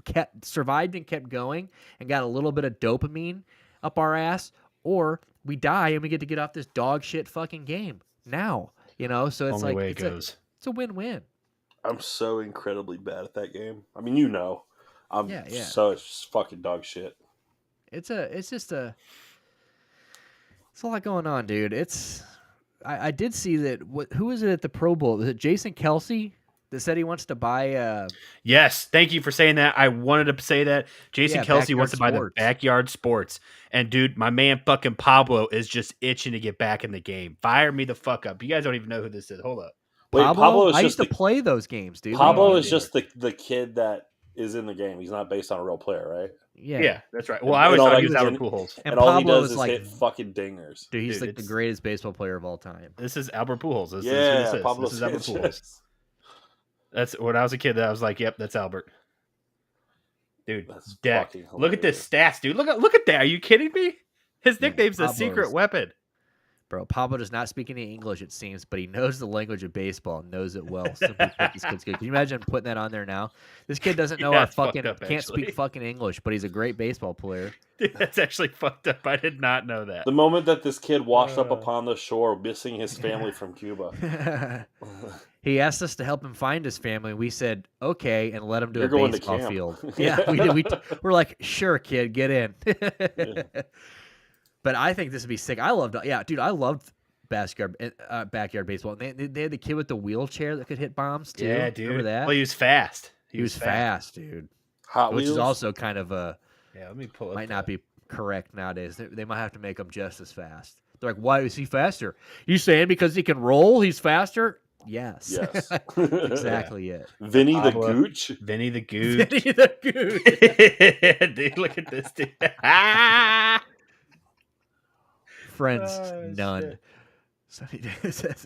survived and kept going and got a little bit of dopamine up our ass, or we die and we get to get off this dog shit fucking game now. So it's only way it goes. It's a win-win. I'm so incredibly bad at that game. I mean, I'm so it's fucking dog shit. It's a lot going on, dude. I did see that. Who is it at the Pro Bowl? Was it Jason Kelsey that said he wants to buy? Yes, thank you for saying that. I wanted to say that. Jason Kelsey wants to buy the Backyard Sports. And dude, my man fucking Pablo is just itching to get back in the game. Fire me the fuck up. You guys don't even know who this is. Hold up. Wait, Pablo I used to play those games, dude. Pablo is just the kid that is in the game. He's not based on a real player, right? Yeah, that's right. Well, I always thought he was Albert Pujols. And all he does is hit fucking dingers. Dude, he's like the greatest baseball player of all time. This is Albert Pujols. This is Pablo. This is Albert Pujols. That's when I was a kid. I was like, "Yep, that's Albert." Dude, look at this stats, dude. Look at that. Are you kidding me? His nickname's the Secret Weapon. Bro, Pablo does not speak any English, it seems, but he knows the language of baseball, knows it well. Simply put, this kid's good. Can you imagine putting that on there now? This kid doesn't know Yeah, our it's fucked fucking up, can't speak actually. fucking English, but he's a great baseball player. Dude, that's actually fucked up. I did not know that. The moment that this kid washed up upon the shore, missing his family from Cuba. He asked us to help him find his family. We said okay and let him to You're a going to baseball camp. field. Yeah, we did. We're like, sure, kid, get in. But I think this would be sick. I loved backyard baseball. They had the kid with the wheelchair that could hit bombs too. Yeah, dude. Remember that? Well, he was fast. He was fast, dude. Hot Which Wheels. is also kind of a Yeah, let me pull up. might not be correct nowadays. They might have to make him just as fast. They're like, why is he faster? You saying because he can roll, he's faster? Yes. Yes. Exactly it. Vinny the Pablo. Gooch. Vinny the Goose. Vinny the Goose. Dude, look at this dude. Friends, Oh, none. shit. Sunny Day says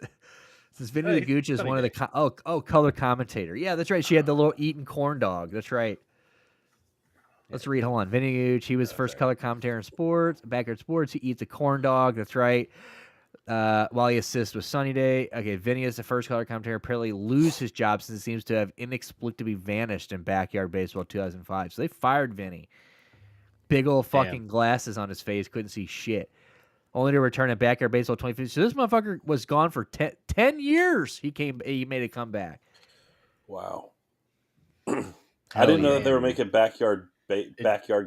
Vinny Hey, the Gooch is Sunny one of the color commentator. Yeah, that's right. She had the little eating corn dog. That's right. Let's read. Hold on. Vinny Gooch. He was first color commentator in sports, backyard sports. He eats a corn dog. That's right. While he assists with Sunny Day. Okay, Vinny is the first color commentator. Apparently lose his job since he seems to have inexplicably vanished in backyard baseball 2005. So they fired Vinny. Big old fucking glasses on his face. Couldn't see shit. Only to return at backyard baseball 2015. So this motherfucker was gone for 10 years. He made a comeback. Wow. I didn't know that they were making backyard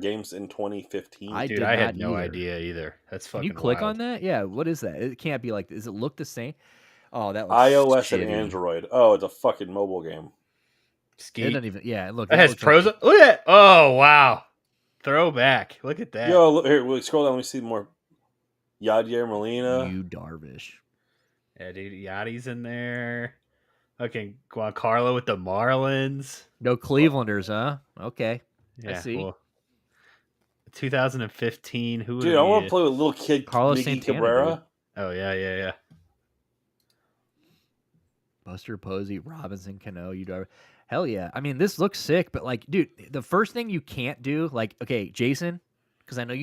games in 2015. Dude, I had no idea either. That's fucking Can you click wild. on that? Yeah, what is that? It can't be like, does it look the same? Oh, that looks iOS and shitty. Android. Oh, it's a fucking mobile game. It Skeet. doesn't even, yeah, look. That has looks pros. like- Look at that. Oh, wow. Throwback. Look at that. Yo, look, here, scroll down. Let me see more. Yadier Molina. You Darvish. Yeah, dude. Yachty's in there. Okay, Giancarlo with the Marlins. No Clevelanders, huh? Okay. Yeah, see. Well, 2015. Who? Dude, I want to play with little kid Carlos Miggy Santana, Cabrera. dude. Oh yeah. Buster Posey, Robinson, Cano, you Darvish. Hell yeah. I mean, this looks sick, but like, dude, the first thing you can't do, like, okay, Jason, because I know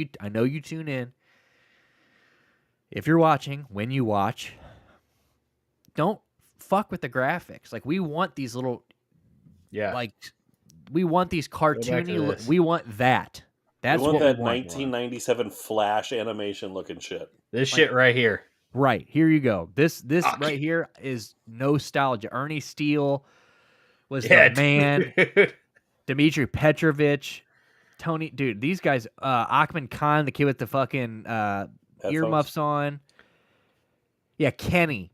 you tune in. If you're watching, when you watch, don't fuck with the graphics. Like, we want these little, like, we want these cartoony. We want that. That's we want what that we want. 1997 Flash animation looking shit. This shit right here. Right here you go. This right here is nostalgia. Ernie Steele was the man. Dude. Dmitry Petrovich, Tony, dude, these guys. Achman Khan, the kid with the fucking earmuffs on. Yeah, Kenny.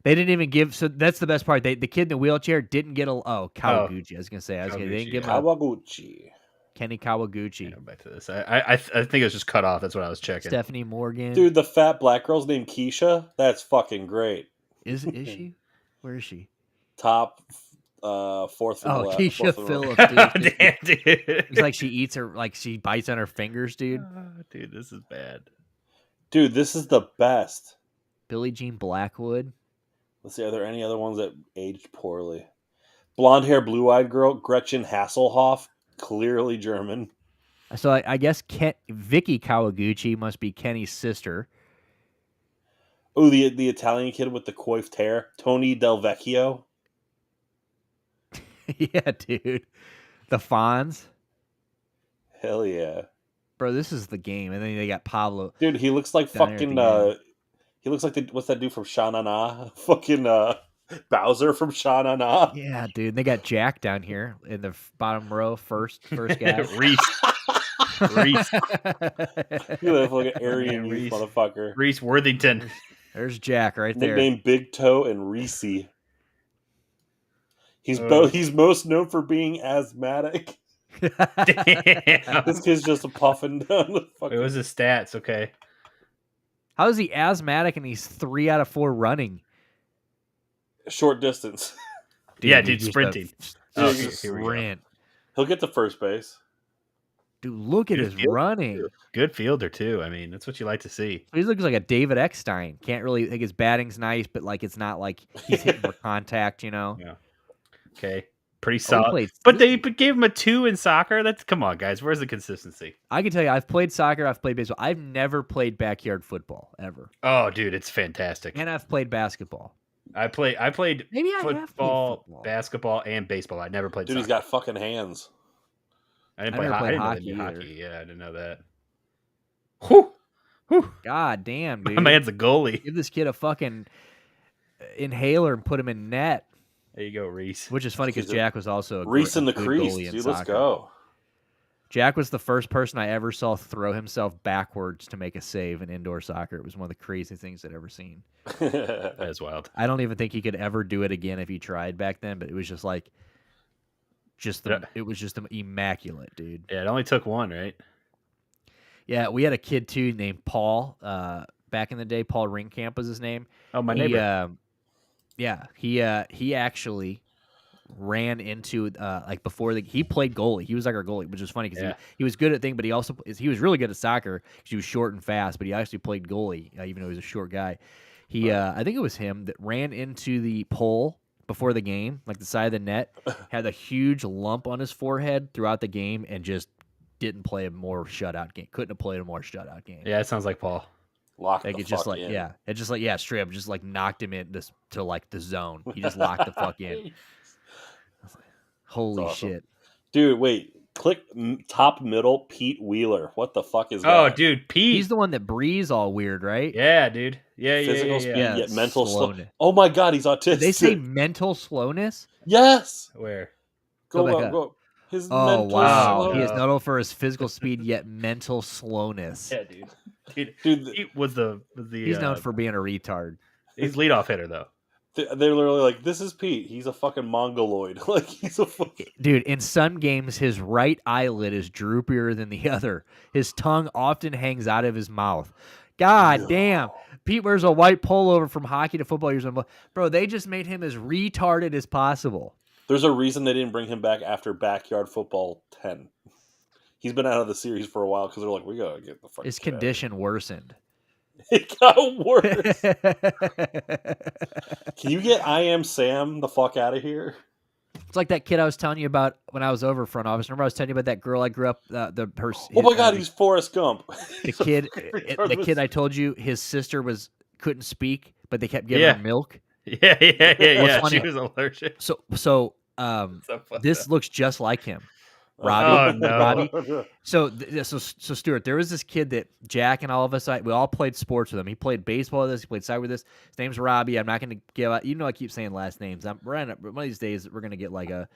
They didn't even give. So that's the best part. The kid in the wheelchair didn't get a. Oh, Kawaguchi. I was gonna say. They didn't give him Kawaguchi. Kenny Kawaguchi. Yeah, back to this. I think it was just cut off. That's what I was checking. Stephanie Morgan. Dude, the fat black girl's named Keisha. That's fucking great. Is she? Where is she? Top fourth. Oh, left, Keisha fourth Phillips. Dude. Damn, dude. It's like she eats her, like she bites on her fingers, dude. Dude, this is bad. Dude, this is the best. Billie Jean Blackwood. Let's see, are there any other ones that aged poorly? Blonde hair, blue eyed girl, Gretchen Hasselhoff, clearly German. So I guess Vicky Kawaguchi must be Kenny's sister. Oh, the Italian kid with the coiffed hair, Tony Del Vecchio. Yeah, dude. The Fonz. Hell yeah. Bro, this is the game. And then they got Pablo. Dude, he looks like Down there at fucking the end. he looks like what's that dude from Sha Na Na? Fucking Bowser from Sha Na Na. Yeah, dude. They got Jack down here in the bottom row, first guy. Reese. Reese. You look like an Aryan Reese. motherfucker. Reese Worthington. There's Jack right there. Nicknamed Big Toe and Reese. He's most known for being asthmatic. Damn. This kid's just a puffing down the fucking. It was his stats, okay. How is he asthmatic and he's 3 out of 4 running? Short distance. Yeah, he's dude, just sprinting. a Oh, here we go. sprint. He'll get to first base. Dude, look at Good his field. running. Good fielder, too. I mean, that's what you like to see. He looks like a David Eckstein. Can't really think his batting's nice, but like it's not like he's hitting for contact, you know. Yeah. Okay. pretty solid. played But they sneaky. gave him a 2 in soccer. That's come on, guys. Where's the consistency? I can tell you, I've played soccer, I've played baseball. I've never played backyard football ever, Oh, dude, it's fantastic. and I've played basketball. I played Maybe I have played football, football. basketball, and baseball. I never played Dude, soccer. he's got fucking hands. I didn't I play never hockey. I played didn't know they hockey knew either. hockey. Yeah, I didn't know that. Whew. Whew. God damn, dude! My man's a goalie. Give this kid a fucking inhaler and put him in net. There you go, Reese. Which is funny because He's a- Jack was also a Reese in the good crease, goalie in dude. Let's soccer. go. Jack was the first person I ever saw throw himself backwards to make a save in indoor soccer. It was one of the craziest things I'd ever seen. That is wild. I don't even think he could ever do it again if he tried back then, but it was just like, it was just immaculate, dude. Yeah, it only took one, right? Yeah, we had a kid too named Paul. Back in the day, Paul Ringkamp was his name. Oh, my neighbor. He actually ran into like before he played goalie. He was like our goalie, which is funny because he was good at things, but he was really good at soccer because he was short and fast. But he actually played goalie, even though he was a short guy. I think it was him that ran into the pole before the game, like the side of the net, had a huge lump on his forehead throughout the game, and just didn't play a more shutout game. Couldn't have played a more shutout game. Yeah, it sounds like Paul. Lock Like the it just fuck like in. it just like straight up just like knocked him in this to like the zone. He just locked the fuck in. Holy awesome. shit. Dude, wait. Click top middle, Pete Wheeler. What the fuck is that? Oh, dude, Pete. He's the one that breathes all weird, right? Yeah, dude. Yeah, Physical speed, yeah. yet mental Slowness. slowness. Oh my god, he's autistic. Did they say mental slowness? yes. Where? Go Go, back go, up. go. His Oh mental wow. slowness. He is not only for his physical speed yet mental slowness. Yeah, dude. Dude, Pete was the He's known for being a retard. he's leadoff hitter though. they're literally like, this is Pete. He's a fucking mongoloid. Like, he's a fucking... Dude, in some games, his right eyelid is droopier than the other. His tongue often hangs out of his mouth. God damn. Pete wears a white pullover from hockey to football years. Bro, they just made him as retarded as possible. There's a reason they didn't bring him back after Backyard Football 10. He's been out of the series for a while because they're like, we gotta get the fuck. His condition worsened. It got worse. Can you get I Am Sam the fuck out of here? It's like that kid I was telling you about when I was over front office. Remember I was telling you about that girl I grew up Oh my god, he's Forrest Gump. the kid I told you his sister couldn't speak, but they kept giving her milk. Yeah. funny? She was allergic. So So this up. looks just like him. Robbie. Oh, no. Robbie. So Stuart, there was this kid that Jack and all of us, we all played sports with him. He played baseball with us. He played soccer with us. His name's Robbie. I'm not going to give out. I keep saying last names. One of these days we're going to get we're going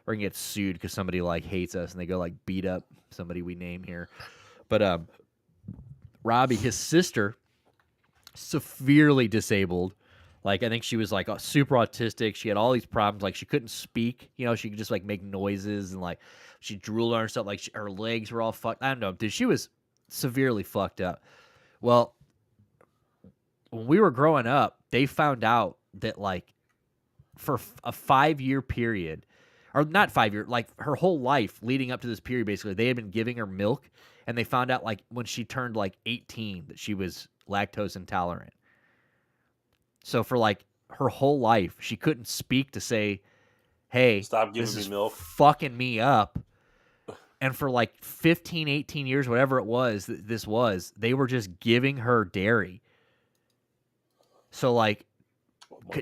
to get sued because somebody like hates us and they go like beat up somebody we name here. But Robbie, his sister, severely disabled. Like, I think she was like super autistic. She had all these problems. Like, she couldn't speak. She could just like make noises and like she drooled on herself. Like, her legs were all fucked. I don't know, dude. She was severely fucked up. Well, when we were growing up, they found out that like for a 5-year period, or not 5 year, like her whole life leading up to this period, basically, they had been giving her milk, and they found out like when she turned like 18 that she was lactose intolerant. So for like her whole life, she couldn't speak to say, hey, Stop giving this me is milk. fucking me up. And for like 15, 18 years, whatever it was, they were just giving her dairy. So like,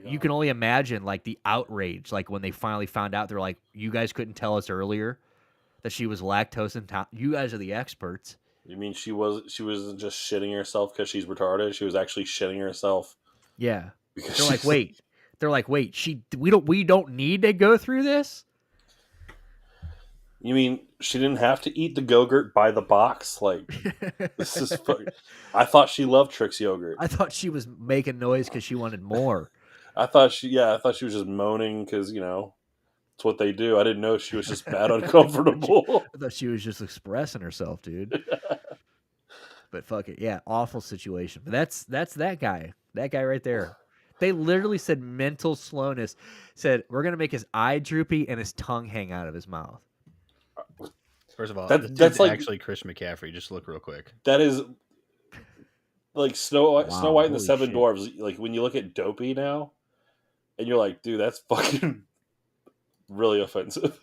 you can only imagine like the outrage, like when they finally found out, they're like, you guys couldn't tell us earlier that she was lactose intolerant. You guys are the experts. You mean she wasn't just shitting herself because she's retarded? She was actually shitting herself. Yeah. Because They're like, wait, we don't need to go through this? You mean she didn't have to eat the Go-Gurt by the box? Like, this is I thought she loved Trix yogurt. I thought she was making noise because she wanted more. I thought she was just moaning because, it's what they do. I didn't know she was just mad uncomfortable. I thought she was just expressing herself, dude. But fuck it. Yeah, awful situation. But that's that guy. That guy right there. They literally said mental slowness. Said, we're going to make his eye droopy and his tongue hang out of his mouth. First of all, that's like actually Chris McCaffrey. Just look real quick. That is like Snow White and the Seven shit. Dwarfs. Like when you look at Dopey now, and you're like, dude, that's fucking really offensive.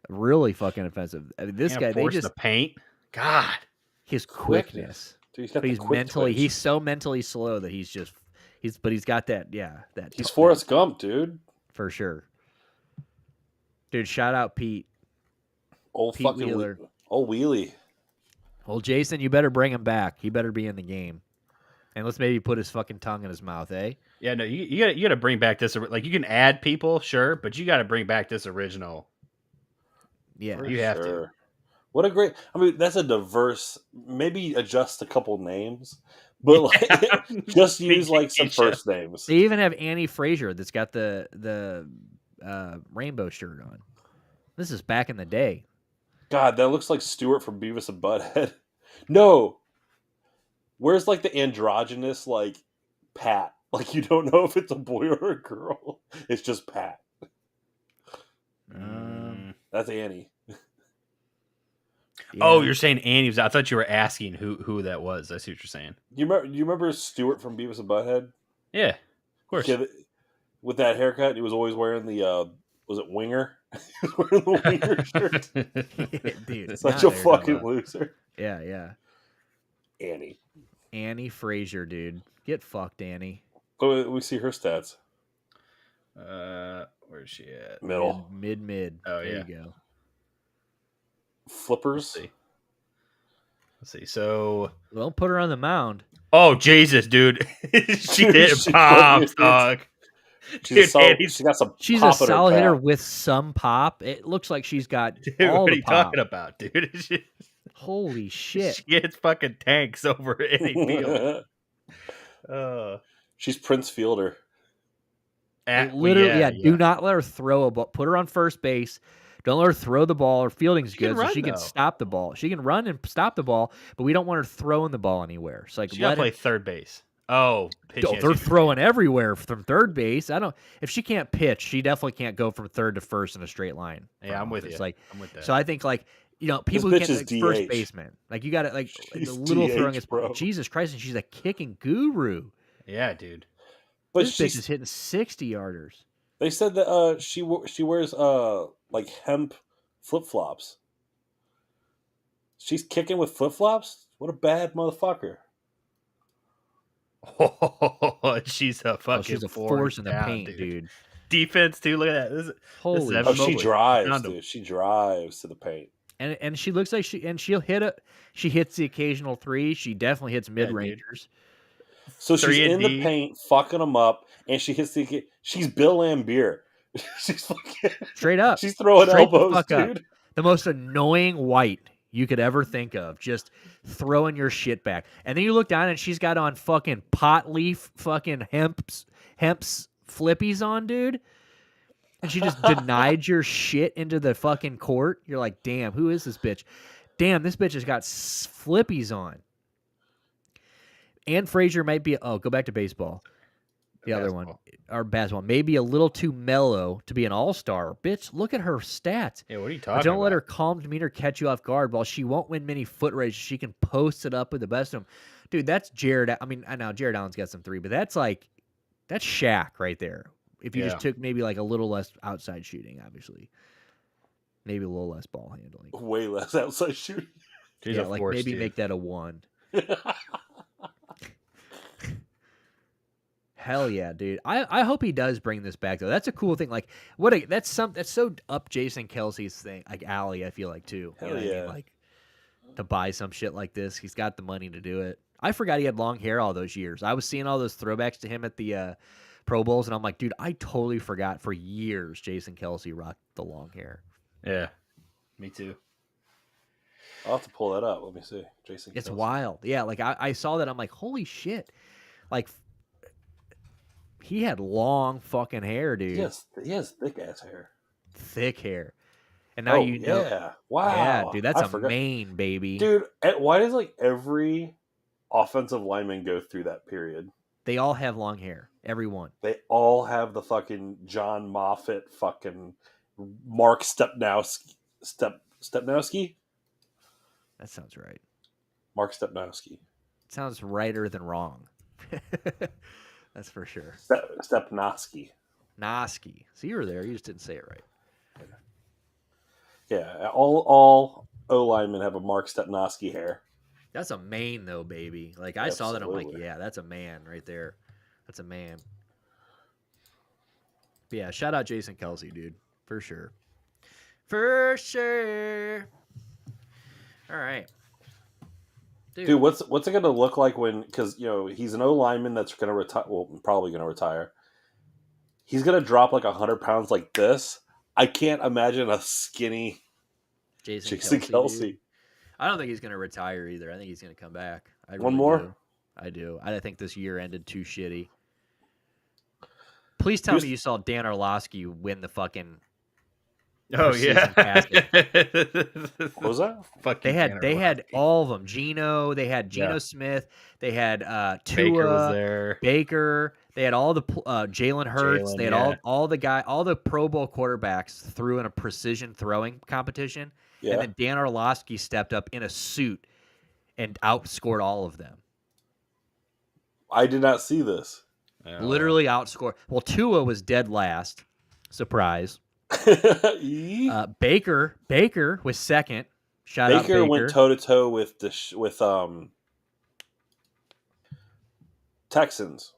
Really fucking offensive. I mean, this Can't guy, they force just the paint. God. his quickness. Dude, he's got But the he's quick mentally, twitch. he's so mentally slow that he's got that, that. He's Forrest Gump, dude. For sure. Dude, shout out Pete. Old Pete fucking Wheeler. Old Wheelie. Well, Jason, you better bring him back. He better be in the game. And let's maybe put his fucking tongue in his mouth, eh? Yeah, no, you gotta bring back this. Like, you can add people, sure, but you gotta bring back this original. Yeah. You have to. What a great. I mean, that's a diverse. Maybe adjust a couple names, but like just use like some first names. They even have Annie Frazier that's got the rainbow shirt on. This is back in the day. God, that looks like Stuart from Beavis and Butthead. No, where's like the androgynous like Pat? Like you don't know if it's a boy or a girl. It's just Pat. That's Annie. Yeah. Oh, you're saying Annie was. I thought you were asking who that was. I see what you're saying. You remember Stuart from Beavis and Butthead? Yeah, of course. Yeah, with that haircut, he was always wearing the was it Winger? He was wearing the Winger shirt. Dude, Such a fucking loser. Yeah. Annie Frazier, dude. Get fucked, Annie. Oh, we see her stats. Where's she at? Middle. Mid. Oh, there yeah. you go. Flippers. Let's see. So, Well, put her on the mound. oh Jesus, dude, she hit bombs, dog. She's got some. She's pop a in her solid hitter bat. with some pop. It looks like she's got Dude, all what are the you pop. talking about, dude? Holy shit! She gets fucking tanks over any field. She's Prince Fielder. Literally, do not let her throw a ball. Put her on first base. Don't let her throw the ball. Her fielding's good, so she can stop the ball. She can run and stop the ball, but we don't want her throwing the ball anywhere. So like, she gotta play third base. Oh, they're throwing everywhere from third base. If she can't pitch, she definitely can't go from third to first in a straight line. Yeah, I'm with you. Like, I'm with that. So I think people who can't first baseman, like you got to the little DH, throwing is bro. Jesus Christ, and she's a kicking guru. Yeah, dude. But this bitch is hitting 60-yarders. They said that she wears like hemp flip flops. She's kicking with flip flops. What a bad motherfucker! Oh, she's a fucking she's a force in the paint, dude. Defense too. Look at that. Holy! She drives, dude. She drives to the paint, and she looks like she'll hit it. She hits the occasional three. She definitely hits mid rangers. So she's in the paint, fucking them up, and she hits the. She's Bill Lambier. She's fucking straight up. She's throwing elbows, dude. Up. The most annoying white you could ever think of, just throwing your shit back. And then you look down and she's got on fucking pot leaf, fucking hemp's flippies on, dude. And she just denied your shit into the fucking court. You're like, damn, who is this bitch? Damn, this bitch has got flippies on. Ann Frazier might be. Oh, go back to baseball. The other one, or basketball, maybe a little too mellow to be an all-star. Bitch, look at her stats. Yeah, what are you talking about? Don't let her calm demeanor catch you off guard. While she won't win many foot races, she can post it up with the best of them. Dude, that's Jared. I mean, I know Jared Allen's got some three, but that's Shaq right there. If you just took maybe like a little less outside shooting, obviously. Maybe a little less ball handling. Way less outside shooting. She's yeah, like maybe make that a 1. Hell yeah, dude! I hope he does bring this back though. That's a cool thing. Like that's so up Jason Kelsey's thing. Like Allie, I feel like too. Hell yeah! I mean? Like to buy some shit like this, he's got the money to do it. I forgot he had long hair all those years. I was seeing all those throwbacks to him at the Pro Bowls, and I'm like, dude, I totally forgot for years Jason Kelsey rocked the long hair. Yeah, me too. I'll have to pull that up. Let me see. Jason. It's Kelsey. wild. Yeah, like I saw that. I'm like, holy shit! Like. He had long fucking hair, dude. He has thick ass hair. Thick hair. And now you know. Yeah. Wow. Yeah, dude, that's Maine, baby. Dude, why does like every offensive lineman go through that period? They all have long hair. Everyone. They all have the fucking John Moffitt fucking Mark Stepnowski. Stepnowski? That sounds right. Mark Stepnowski. Sounds righter than wrong. That's for sure. Stepnowski. Noski. So you were there. You just didn't say it right. Yeah, all O linemen have a Mark Stepnoski hair. That's a man, though, baby. Like, I saw that. I'm like, Absolutely. yeah, that's a man right there. That's a man. But yeah, shout out Jason Kelsey, dude. For sure. For sure. All right. Dude, what's it going to look like when, because, he's an O lineman that's going to retire, well, probably going to retire. He's going to drop like 100 pounds like this. I can't imagine a skinny Jason Kelsey. I don't think he's going to retire either. I think he's going to come back. I One really more? do. I do. I think this year ended too shitty. Please tell me you saw Dan Orlovsky win the fucking yeah. What was that? They had all of them. Geno. They had Geno Smith. They had Tua. Baker was there. Baker. They had all the Jalen Hurts. They had all the Pro Bowl quarterbacks threw in a precision throwing competition. Yeah. And then Dan Orlovsky stepped up in a suit and outscored all of them. I did not see this. Literally outscored. Well, Tua was dead last. Surprise. Baker was second. Shout out Baker. Baker went toe to toe with Texans.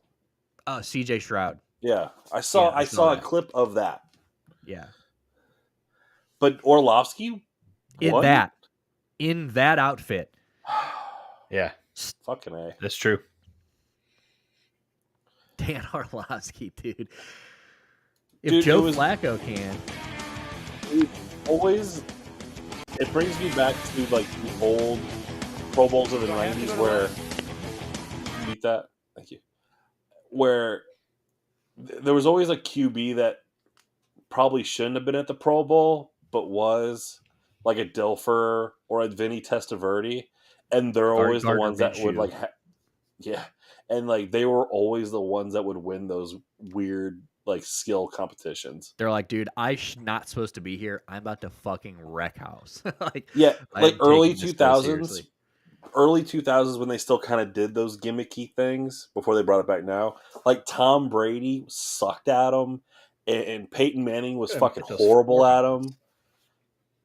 CJ Stroud. Yeah, I saw a clip of that. Yeah, but Orlovsky in that outfit. Yeah, fucking A. That's true. Dan Orlovsky, dude. If Joe Flacco can. It brings me back to like the old Pro Bowls of the 90s where beat that. Thank you. Where there was always a QB that probably shouldn't have been at the Pro Bowl, but was, like a Dilfer or a Vinny Testaverde, and they're always the ones that would like, and like they were always the ones that would win those weird like skill competitions. They're like, dude, I'm not supposed to be here. I'm about to fucking wreck house. like early 2000s. Early 2000s when they still kind of did those gimmicky things before they brought it back now. Like Tom Brady sucked at them, and Peyton Manning was fucking horrible at them.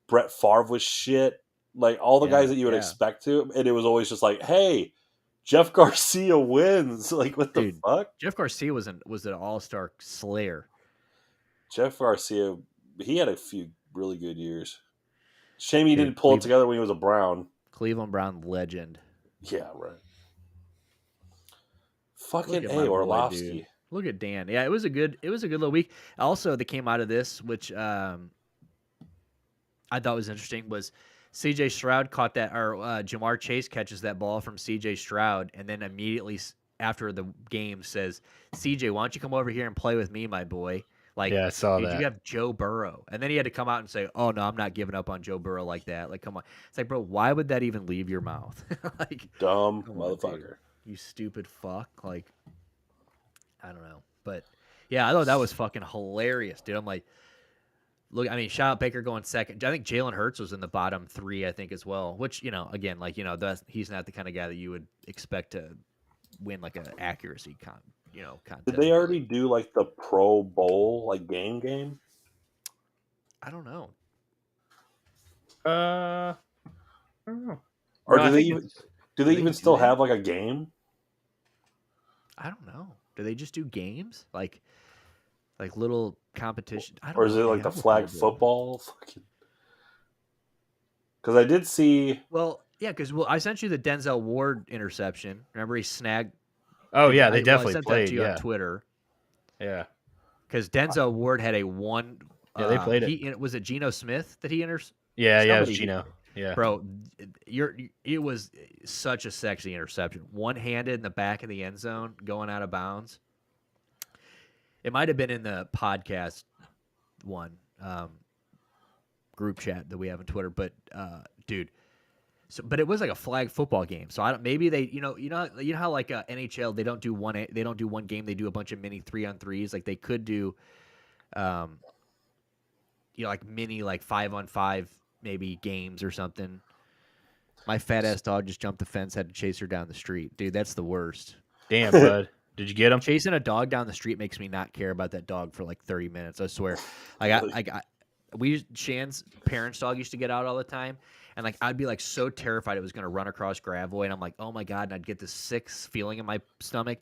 Brett Favre was shit. Like all the guys that you would expect to, and it was always just like, hey, Jeff Garcia wins. Like what the fuck? Jeff Garcia was an all-star slayer. Jeff Garcia, he had a few really good years. Shame he didn't pull it together when he was a Brown. Cleveland Brown legend. Yeah, right. Fucking A, Orlovsky. Look at Dan. Yeah, it was a good little week. Also, that came out of this, which I thought was interesting, was CJ Stroud caught that, or Jamar Chase catches that ball from CJ Stroud, and then immediately after the game says, CJ, why don't you come over here and play with me, my boy? Like, I saw that. You have Joe Burrow. And then he had to come out and say, oh, no, I'm not giving up on Joe Burrow like that. Like, come on. It's like, bro, why would that even leave your mouth? like, dumb motherfucker. Dude, you stupid fuck. Like, I don't know. But, yeah, I thought that was fucking hilarious, dude. I'm like, look, I mean, shout out Baker going second. I think Jalen Hurts was in the bottom three, I think, as well. Which, again, like, he's not the kind of guy that you would expect to win, like, an accuracy contest. Did they already do like the Pro Bowl like game? I don't know. I don't know. Or do they even still have like a game? I don't know. Do they just do games like little competition? Or is it like the flag football? Because I did see. Well, yeah, because I sent you the Denzel Ward interception. Remember he snagged. Oh yeah, they definitely I sent played. That to you on Twitter. Yeah, because Denzel Ward had a one. Yeah, they played it. Was it Geno Smith that he intercepted? Yeah, it was Geno. Yeah, bro, it was such a sexy interception. One-handed in the back of the end zone, going out of bounds. It might have been in the podcast one group chat that we have on Twitter, but dude. So, but it was like a flag football game. So I don't. Maybe they, you know how like NHL they don't do one game. They do a bunch of mini 3-on-3s. Like they could do, like mini like 5-on-5 maybe games or something. My fat ass dog just jumped the fence, had to chase her down the street. Dude, that's the worst. Damn, bud. Did you get him? Chasing a dog down the street makes me not care about that dog for like 30 minutes. I swear. Shan's parents' dog used to get out all the time, and like I'd be like so terrified it was gonna run across gravel, and I'm like, oh my god, and I'd get this sick feeling in my stomach.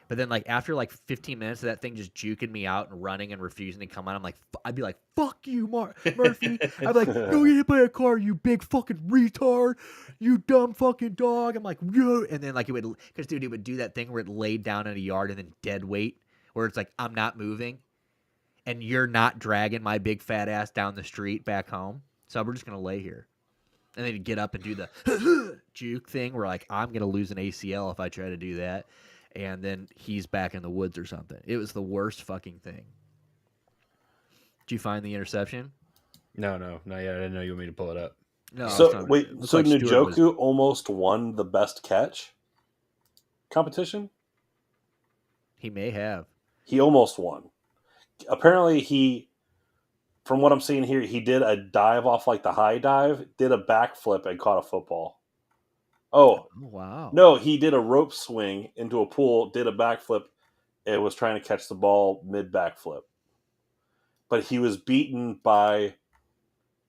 But then, like, after, like, 15 minutes of that thing just juking me out and running and refusing to come out, I'd be like, fuck you, Murphy. I'd be like, go get hit by a car, you big fucking retard, you dumb fucking dog. I'm like, yo. And then, like, because, dude, it would do that thing where it laid down in a yard and then dead weight, where it's like, I'm not moving, and you're not dragging my big fat ass down the street back home. So we're just going to lay here. And then he'd get up and do the juke thing where, like, I'm going to lose an ACL if I try to do that. And then he's back in the woods or something. It was the worst fucking thing. Did you find the interception? No, not yet. I didn't know you want me to pull it up. No. So Njoku almost won the best catch competition? He may have. He almost won. Apparently from what I'm seeing here, he did a dive off like the high dive, did a backflip and caught a football. Oh, wow. No, he did a rope swing into a pool, did a backflip, and was trying to catch the ball mid-backflip. But he was beaten by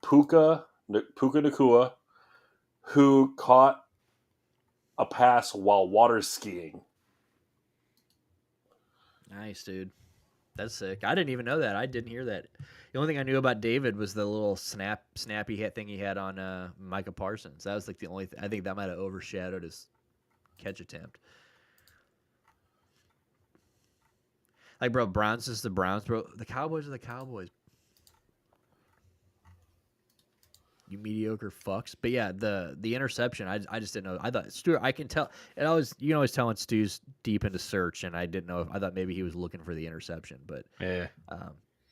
Puka Nakua, who caught a pass while water skiing. Nice, dude. That's sick. I didn't even know that. I didn't hear that. The only thing I knew about David was the little snappy hit thing he had on Micah Parsons. That was like the only I think that might have overshadowed his catch attempt. Like, bro, Browns is the Browns, bro. The Cowboys are the Cowboys. You mediocre fucks. But yeah, the interception, I just didn't know. I thought Stuart, I can tell. And you can always tell when Stu's deep into search, and I didn't know. I thought maybe he was looking for the interception, but yeah.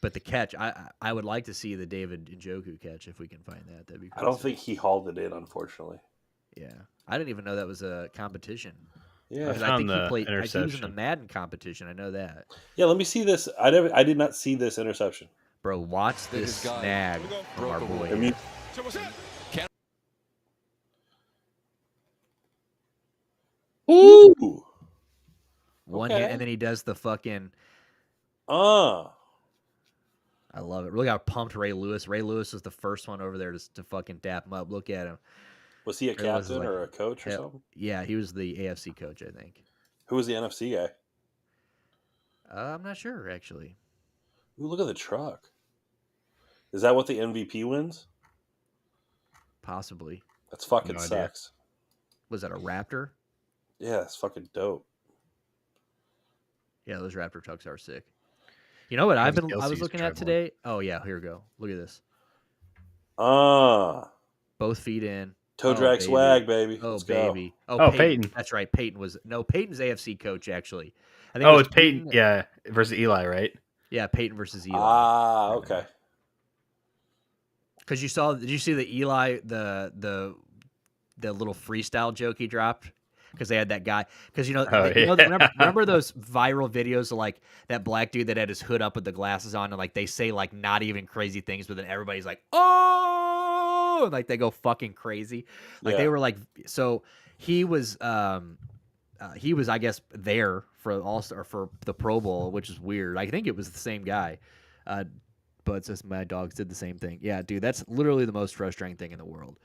But the catch, I would like to see the David Njoku catch if we can find that. That'd be crazy. I don't think he hauled it in, unfortunately. Yeah, I didn't even know that was a competition. Yeah, because I think he played. He was in the Madden competition. I know that. Yeah, let me see this. I did not see this interception. Bro, watch this snag from our boy. Ooh. One hit, and then he does the fucking. I love it. Look how pumped Ray Lewis. Ray Lewis was the first one over there to fucking dap him up. Look at him. Was he a captain or a coach or something? Yeah, he was the AFC coach, I think. Who was the NFC guy? I'm not sure, actually. Ooh, look at the truck. Is that what the MVP wins? Possibly. That's fucking sucks. Was that a Raptor? Yeah, that's fucking dope. Yeah, those Raptor trucks are sick. You know what I was looking at today? Oh yeah, here we go. Look at this. Both feet in. Toe drag swag, baby. Oh, Let's baby. Go. Oh, Peyton. That's right. Peyton's AFC coach, actually. I think it's Peyton. Yeah, versus Eli, right? Yeah, Peyton versus Eli. Okay. Because did you see the Eli, the little freestyle joke he dropped? Because they had that guy. Because remember those viral videos of like that black dude that had his hood up with the glasses on, and like they say like not even crazy things, but then everybody's like, oh, and like they go fucking crazy. Like they were like, so he was I guess there for All-Star for the Pro Bowl, which is weird. I think it was the same guy. But it's just my dogs did the same thing. Yeah, dude, that's literally the most frustrating thing in the world.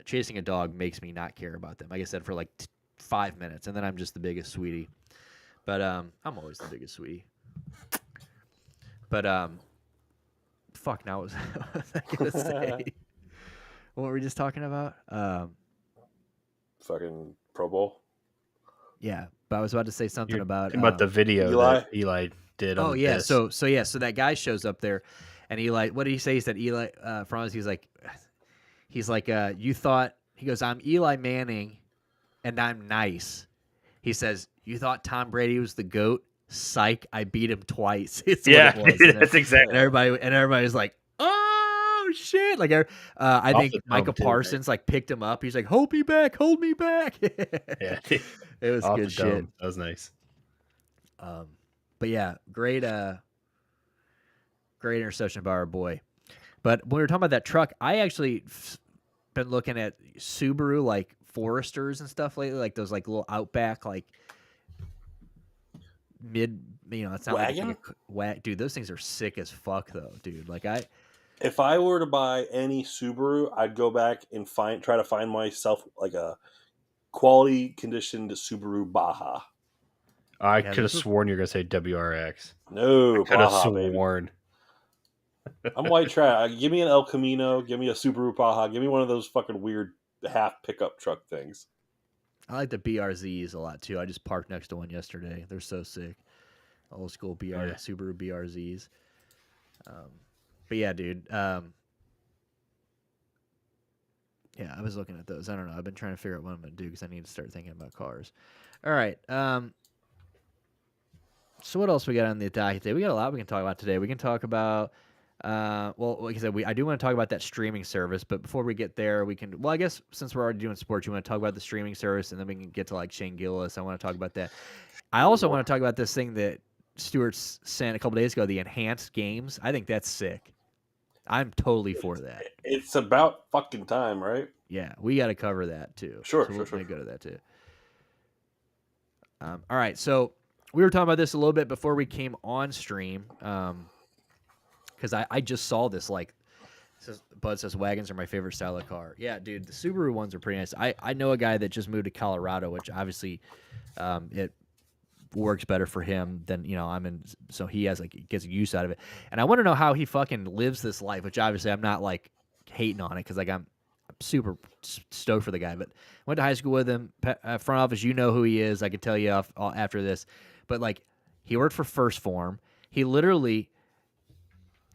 Chasing a dog makes me not care about them. Like I said, for like 5 minutes, and then I'm just the biggest sweetie. But I'm always the biggest sweetie. But fuck. Now what was I gonna say? What were we just talking about? Fucking Pro Bowl. Yeah, but I was about to say something about the video that Eli did. Oh yeah, so that guy shows up there, and Eli. What did he say? He said Eli. He's like, you thought. He goes, I'm Eli Manning, and I'm nice. He says, you thought Tom Brady was the GOAT? Psych! I beat him twice. It's yeah, what it was. That's exactly. And everybody's like, oh shit! Like, I think Micah Parsons like picked him up. He's like, hold me back. Yeah, it was good shit. That was nice. But yeah, great interception by our boy. But when we were talking about that truck, I actually been looking at Subaru like Foresters and stuff lately, like those like little Outback like mid. It's not Wagon? like wag. Dude, those things are sick as fuck though, dude. Like If I were to buy any Subaru, I'd go back and try to find myself like a quality conditioned Subaru Baja. I could have sworn you were gonna say WRX. No, Could have Baja, baby. sworn. I'm white trash. Give me an El Camino. Give me a Subaru Baja. Give me one of those fucking weird half pickup truck things. I like the BRZs a lot too. I just parked next to one yesterday. They're so sick. Old school Subaru BRZs. But yeah, dude. Yeah, I was looking at those. I don't know. I've been trying to figure out what I'm going to do because I need to start thinking about cars. All right. So what else we got on the docket today? We got a lot we can talk about today. We can talk about, well, like I said, I do want to talk about that streaming service. But before we get there, I guess since we're already doing sports, you want to talk about the streaming service, and then we can get to like Shane Gillis. I want to talk about that. I also want to talk about this thing that Stuart sent a couple days ago, the Enhanced Games. I think that's sick. I'm totally for that. It's about fucking time, right? Yeah, we got to cover that too. Sure, so sure. We'll go to that too. All right, so we were talking about this a little bit before we came on stream, because I just saw this. Like, Bud says wagons are my favorite style of car. Yeah, dude, the Subaru ones are pretty nice. I know a guy that just moved to Colorado, which obviously, it works better for him than I'm in, so he gets use out of it. And I want to know how he fucking lives this life, which obviously I'm not like hating on it because like I'm super stoked for the guy. But went to high school with him, front office. You know who he is. I could tell you after this, but like he worked for First Form. He literally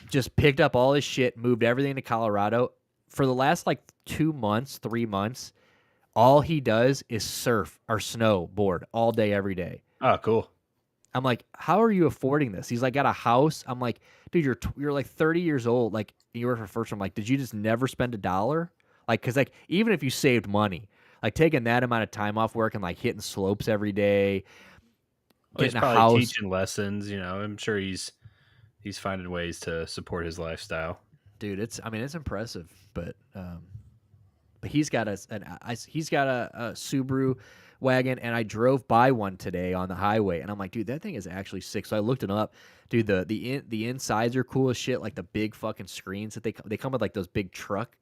just picked up all his shit, moved everything to Colorado for the last like 3 months. All he does is surf or snowboard all day, every day. Oh, cool. I'm like, how are you affording this? He's like, got a house. I'm like, dude, you're like 30 years old. Like, you work for First. I'm like, did you just never spend $1? Like, because like even if you saved money, like taking that amount of time off work and like hitting slopes every day, he's getting a probably house, teaching lessons. I'm sure he's finding ways to support his lifestyle. Dude, it's impressive, but he's got a Subaru wagon, and I drove by one today on the highway, and I'm like, dude, that thing is actually sick. So I looked it up, dude. The insides are cool as shit, like the big fucking screens that they come with, like those big truck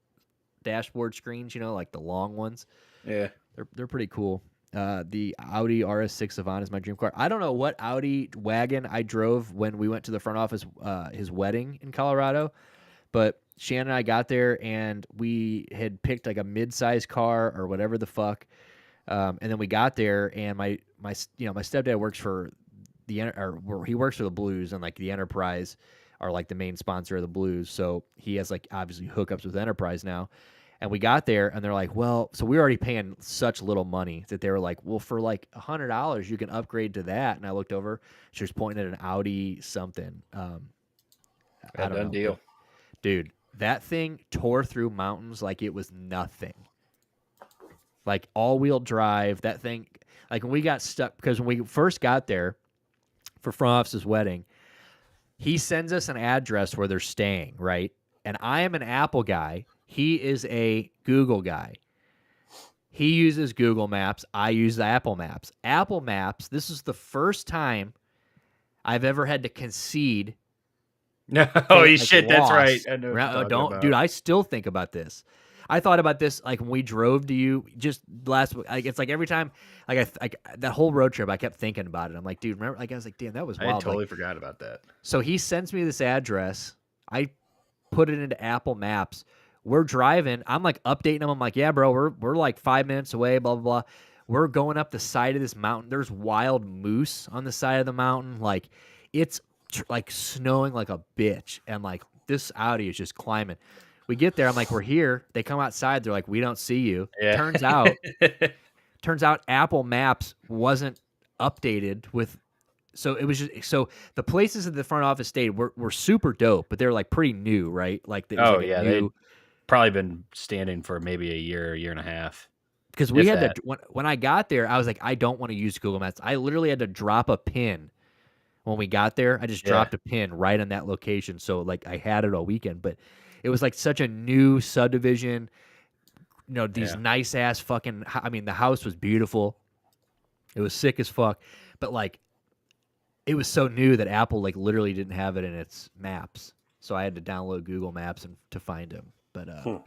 dashboard screens, like the long ones. Yeah, they're pretty cool. The Audi RS6 Avant is my dream car. I don't know what Audi wagon I drove when we went to the front office his wedding in Colorado, but Shannon and I got there and we had picked like a mid-size car or whatever the fuck. And then we got there, and my stepdad works for he works for the Blues, and like the Enterprise are like the main sponsor of the Blues. So he has like obviously hookups with Enterprise now. And we got there, and they're like, well, so we were already paying such little money that they were like, well, for like $100, you can upgrade to that. And I looked over, she was pointing at an Audi something. I don't know. Deal, dude. That thing tore through mountains like it was nothing. Like all-wheel drive, that thing. Like when we got stuck, because when we first got there for front office's wedding, he sends us an address where they're staying, right? And I am an Apple guy. He is a Google guy. He uses Google Maps. I use the Apple Maps. Apple Maps, this is the first time I've ever had to concede. Holy shit, that's right. I know what you're dude, I still think about this. I thought about this like when we drove to you just last week. Like, it's like every time, like that whole road trip, I kept thinking about it. I'm like, dude, remember? Like I was like, damn, that was wild. I totally forgot about that. So he sends me this address. I put it into Apple Maps. We're driving. I'm like updating him. I'm like, yeah, bro, we're like 5 minutes away. Blah blah blah. We're going up the side of this mountain. There's wild moose on the side of the mountain. Like it's like snowing like a bitch, and like this Audi is just climbing. We get there. I'm like, we're here. They come outside. They're like, we don't see you. Yeah. Turns out Apple Maps wasn't updated with. So it was just so the places that the front office stayed were super dope, but they're like pretty new, right? Like they'd probably been standing for maybe a year and a half. Because we had to when I got there, I was like, I don't want to use Google Maps. I literally had to drop a pin when we got there. I just dropped a pin right on that location, so like I had it all weekend, but. It was like such a new subdivision, these nice ass fucking. I mean, the house was beautiful. It was sick as fuck, but like, it was so new that Apple like literally didn't have it in its maps, so I had to download Google Maps and to find him. But and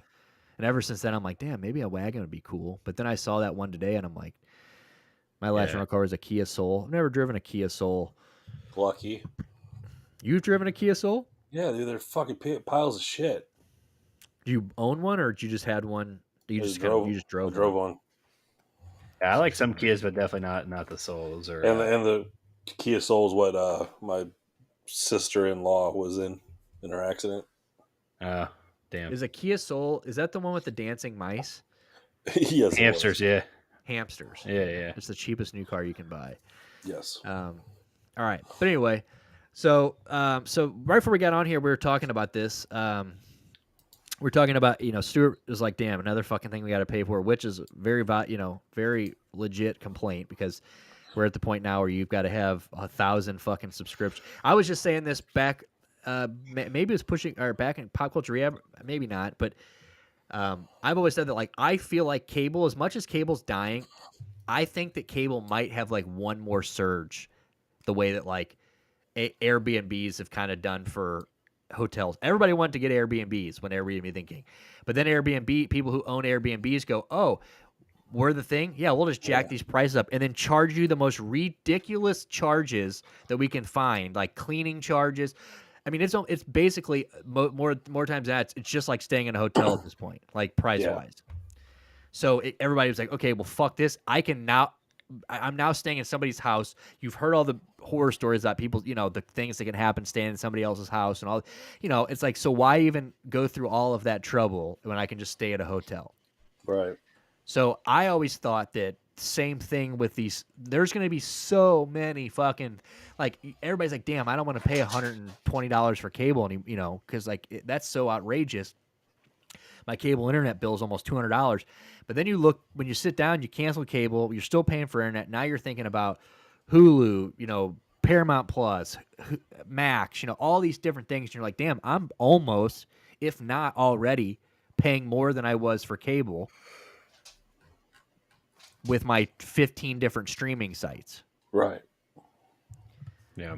ever since then, I'm like, damn, maybe a wagon would be cool. But then I saw that one today, and I'm like, my last rental car was a Kia Soul. I've never driven a Kia Soul. Lucky. You've driven a Kia Soul? Yeah, dude, they're fucking piles of shit. Do you own one, or did you just had one? You just drove one. Yeah, I like some Kias, but definitely not the Souls. Or and the Kia Soul is what my sister-in-law was in her accident. Damn. Is a Kia Soul? Is that the one with the dancing mice? Yes, hamsters. Yeah, hamsters. Yeah. It's the cheapest new car you can buy. Yes. All right, but anyway, so right before we got on here, we were talking about this. We're talking about, Stuart was like, damn, another fucking thing we got to pay for, which is very legit complaint, because we're at the point now where you've got to have 1,000 fucking subscriptions. I was just saying this back, maybe it was pushing, or back in Pop Culture Rehab, maybe not, but I've always said that, like, I feel like cable, as much as cable's dying, I think that cable might have like one more surge, the way that like Airbnbs have kind of done for hotels. Everybody wanted to get Airbnbs when Airbnb thinking, but then Airbnb people who own Airbnbs go, oh, we're the thing. Yeah, we'll just jack these prices up and then charge you the most ridiculous charges that we can find, like cleaning charges. I mean, it's basically more times than that. It's just like staying in a hotel at this point, like price wise. So everybody was like, okay, well, fuck this. I'm now staying in somebody's house. You've heard all the horror stories that people, the things that can happen staying in somebody else's house and all, it's like, so why even go through all of that trouble when I can just stay at a hotel? Right. So I always thought that same thing with these, there's going to be so many fucking, like, everybody's like, damn, I don't want to pay $120 for cable, because like that's so outrageous. My cable internet bill is almost $200. But then you look, when you sit down, you cancel cable, you're still paying for internet. Now you're thinking about Hulu, Paramount Plus, Max, all these different things. And you're like, damn, I'm almost, if not already, paying more than I was for cable with my 15 different streaming sites. Right. Yeah.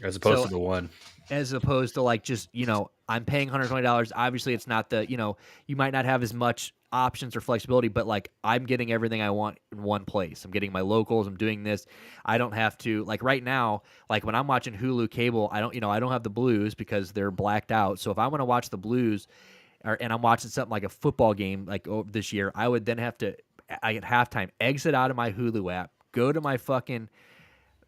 As opposed to the one. As opposed to like just, I'm paying $120. Obviously, it's not the, you might not have as much options or flexibility, but like I'm getting everything I want in one place. I'm getting my locals. I'm doing this. I don't have to, like right now, like when I'm watching Hulu cable, I don't have the Blues because they're blacked out. So if I want to watch the Blues and I'm watching something like a football game, like this year, I would then have to, at halftime, exit out of my Hulu app, go to my fucking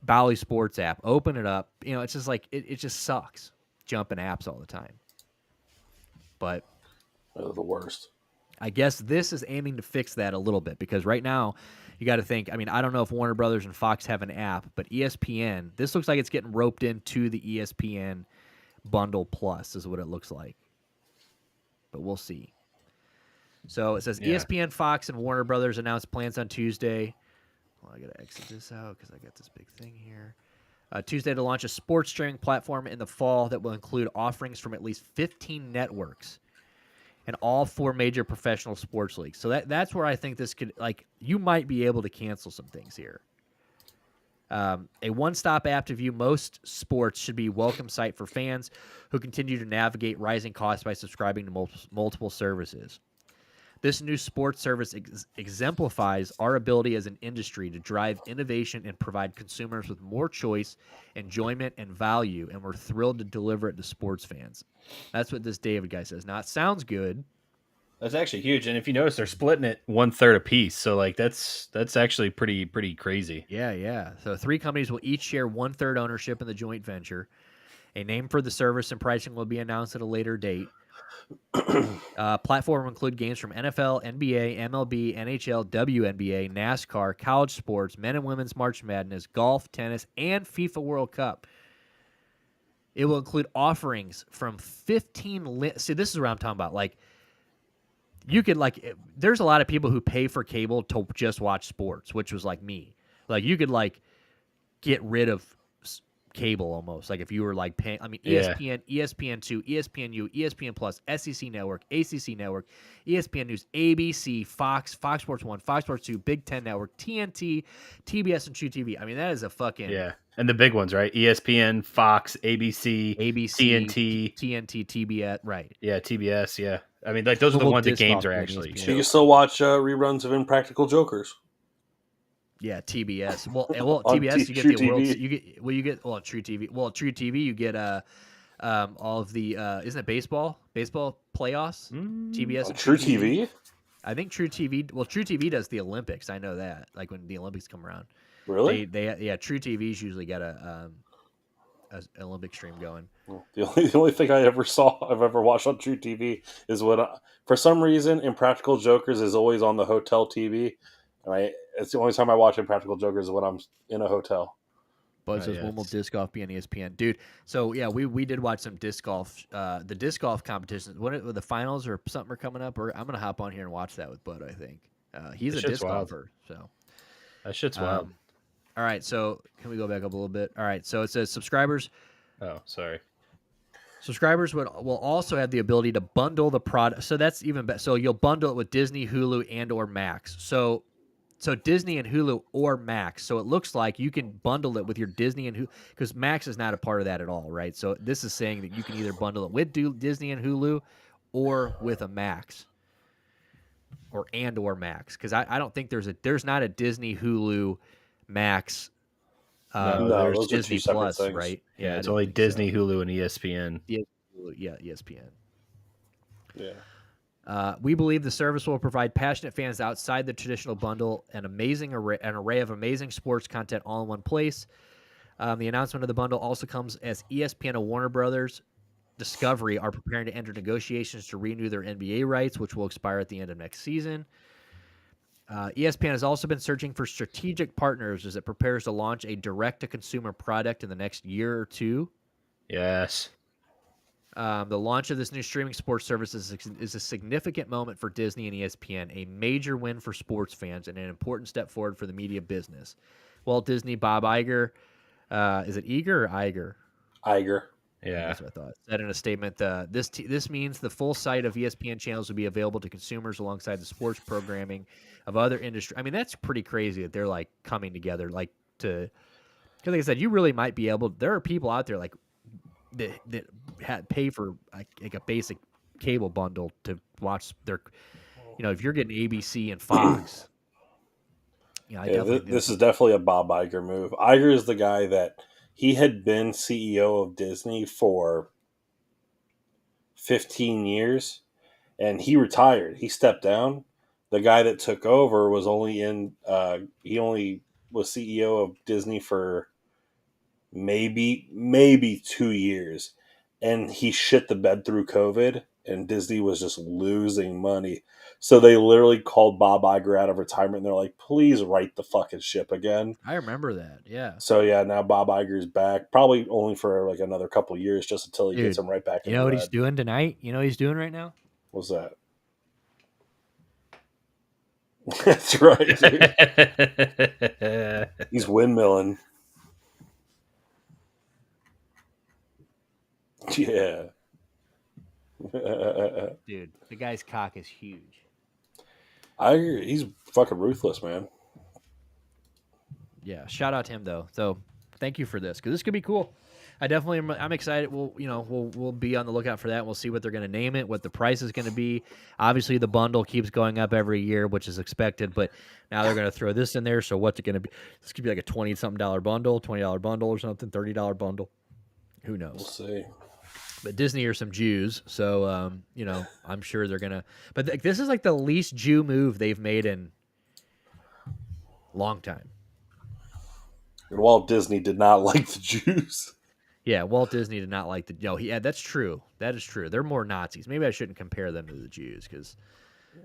Bally Sports app, open it up. It's just like, it just sucks jumping apps all the time. But they're the worst. I guess this is aiming to fix that a little bit, because right now you got to think, I mean, I don't know if Warner Brothers and Fox have an app, but ESPN, this looks like it's getting roped into the ESPN Bundle Plus is what it looks like. But we'll see. So it says ESPN, Fox, and Warner Brothers announced plans on Tuesday. Well, I got to exit this out because I got this big thing here. Tuesday to launch a sports streaming platform in the fall that will include offerings from at least 15 networks and all 4 major professional sports leagues. So that's where I think this could, like, you might be able to cancel some things here. A one-stop app to view most sports should be a welcome sight for fans who continue to navigate rising costs by subscribing to multiple services. This new sports service exemplifies our ability as an industry to drive innovation and provide consumers with more choice, enjoyment, and value, and we're thrilled to deliver it to sports fans. That's what this David guy says. Now, it sounds good. That's actually huge, and if you notice, they're splitting it 1/3 apiece. So, like, that's actually pretty crazy. Yeah. So 3 companies will each share 1/3 ownership in the joint venture. A name for the service and pricing will be announced at a later date. Platform will include games from NFL, NBA, MLB, NHL, WNBA, NASCAR, college sports, men and women's March Madness, golf, tennis, and FIFA World Cup. It will include offerings from 15... See, this is what I'm talking about. Like, you could, like... There's a lot of people who pay for cable to just watch sports, which was like me. Like, you could, like, get rid of cable almost. Like if you were like paying, I mean, Yeah. ESPN, ESPN2, ESPNU, ESPN Plus, SEC Network, ACC Network, ESPN News, ABC, Fox, Fox Sports 1, Fox Sports 2, Big Ten Network, TNT, TBS, and True TV. I mean, that is a fucking Yeah. And the big ones, right? ESPN, Fox, ABC, ABC, TNT. TNT, TBS, right. Yeah, TBS. Yeah. I mean, like those are the Louisville ones that Disc games Golf are on actually ESPN. So you shown. can still watch reruns of Impractical Jokers. Yeah, TBS. Well, On TBS you get True the World. TV. You get True TV. Well, True TV you get all of the isn't it baseball playoffs? TBS On and True TV? I think True TV. Well, True TV does the Olympics. I know that. Like when the Olympics come around, Really? they True TV's usually got a Olympic stream going. The only thing I've ever watched on True TV is when, for some reason, Impractical Jokers is always on the hotel TV, and it's the only time I watch Impractical Jokers is when I'm in a hotel. But says when will disc golf be on ESPN, dude? So yeah, we did watch some disc golf. The disc golf competitions. When the finals or something are coming up, I'm gonna hop on here and watch that with Bud. I think he's a disc golfer. So that shit's wild. All right, so can we go back up a little bit? All right, so it says subscribers. Oh, sorry. Subscribers will also have the ability to bundle the product. So that's even better. So you'll bundle it with Disney, Hulu, and or Max. So Disney and Hulu or Max. So it looks like you can bundle it with your Disney and Hulu because Max is not a part of that at all, right? So this is saying that you can either bundle it with Disney and Hulu or with a Max or Max because I don't think there's not a Disney, Hulu, Max. No, there's those are Disney two separate Plus, things. right? Yeah, it's only Disney, Hulu, and ESPN. Yeah, ESPN. Yeah. We believe the service will provide passionate fans outside the traditional bundle an array of amazing sports content all in one place. The announcement of the bundle also comes as ESPN and Warner Brothers Discovery are preparing to enter negotiations to renew their NBA rights, which will expire at the end of next season. ESPN has also been searching for strategic partners as it prepares to launch a direct-to-consumer product in the next year or two. Yes. The launch of this new streaming sports service is a significant moment for Disney and ESPN, a major win for sports fans, and an important step forward for the media business. Walt Disney, Bob Iger, is it Iger or Iger? Iger. Yeah. That's what I thought. Said in a statement, this means the full site of ESPN channels will be available to consumers alongside the sports programming of other industry. I mean, that's pretty crazy that they're like coming together, like because like I said, you really might be able. There are people out there like that pay for like a basic cable bundle to watch their. If you're getting ABC and Fox. This is definitely a Bob Iger move. Iger is the guy that he had been CEO of Disney for 15 years, and he retired. He stepped down. The guy that took over was only was CEO of Disney for maybe 2 years, and he shit the bed through COVID, and Disney was just losing money. So they literally called Bob Iger out of retirement, and they're like, please right the fucking ship again. I remember that, yeah. So, yeah, now Bob Iger's back, probably only for like another couple of years just until he gets him right back in the You know what red. he's doing tonight? You know what he's doing right now? What's that? That's right, dude. He's windmilling. Yeah. Dude, the guy's cock is huge. I agree. He's fucking ruthless, man. Yeah, shout out to him though. So thank you for this because this could be cool. I'm excited. We'll be on the lookout for that. We'll see what they're going to name it, what the price is going to be. Obviously, the bundle keeps going up every year, which is expected. But now they're going to throw this in there. So what's it going to be? This could be like a $20-something bundle, $20 bundle or something, $30 bundle. Who knows? We'll see. But Disney are some Jews, so I'm sure they're gonna. But this is like the least Jew move they've made in a long time. And Walt Disney did not like the Jews. Yeah, Walt Disney did not like the. Yeah, that's true. That is true. They're more Nazis. Maybe I shouldn't compare them to the Jews because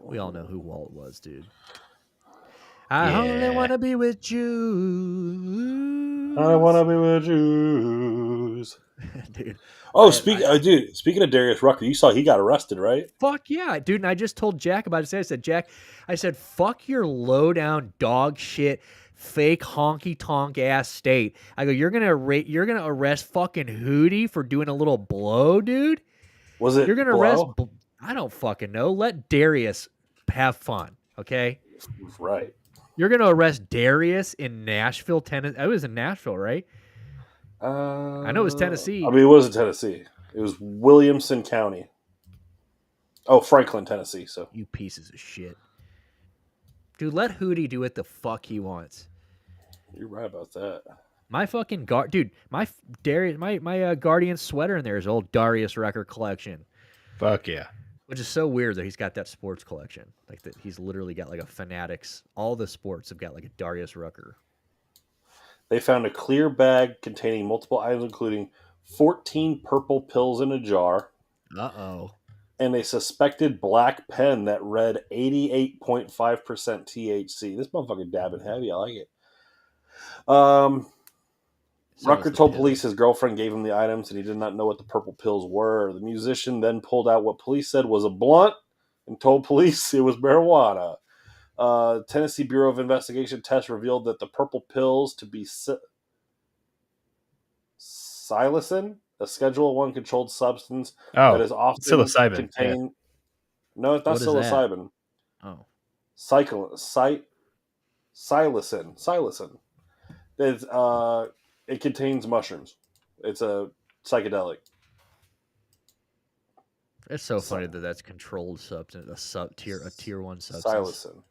we all know who Walt was, dude. I only want to be with Jews. I want to be with Jews. Dude. Oh, speaking of Darius Rucker, you saw he got arrested, right? Fuck yeah, dude. And I just told Jack about it. I said, Jack, fuck your low down dog shit fake honky tonk ass state. I go, you're gonna arrest fucking Hootie for doing a little blow, dude. Was it You're gonna arrest. blow? I don't fucking know. Let Darius have fun, okay? Right. You're gonna arrest Darius in Nashville, Tennessee. I was in Nashville, right? I know it was Tennessee. I mean, it was in Tennessee. It was Williamson County. Oh, Franklin, Tennessee. So You pieces of shit, dude. Let Hootie do what the fuck he wants. you're right about that. My fucking dude. My Darius, my Guardian sweater in there is old Darius record collection. Fuck yeah. Which is so weird that he's got that sports collection. Like that he's literally got like a Fanatics. All the sports have got like a Darius Rucker. They found a clear bag containing multiple items, including 14 purple pills in a jar. Uh-oh. And a suspected black pen that read 88.5% THC. This motherfucker dabbing heavy. I like it. Rucker told police his girlfriend gave him the items and he did not know what the purple pills were. The musician then pulled out what police said was a blunt and told police it was marijuana. Tennessee Bureau of Investigation tests revealed that the purple pills to be psilocin, a Schedule 1 controlled substance that is often psilocybin. contained. Yeah. No, it's not psilocybin. Oh. Psilocin. It contains mushrooms. It's a psychedelic. It's so funny that that's controlled substance, a tier 1 substance. Psilocin.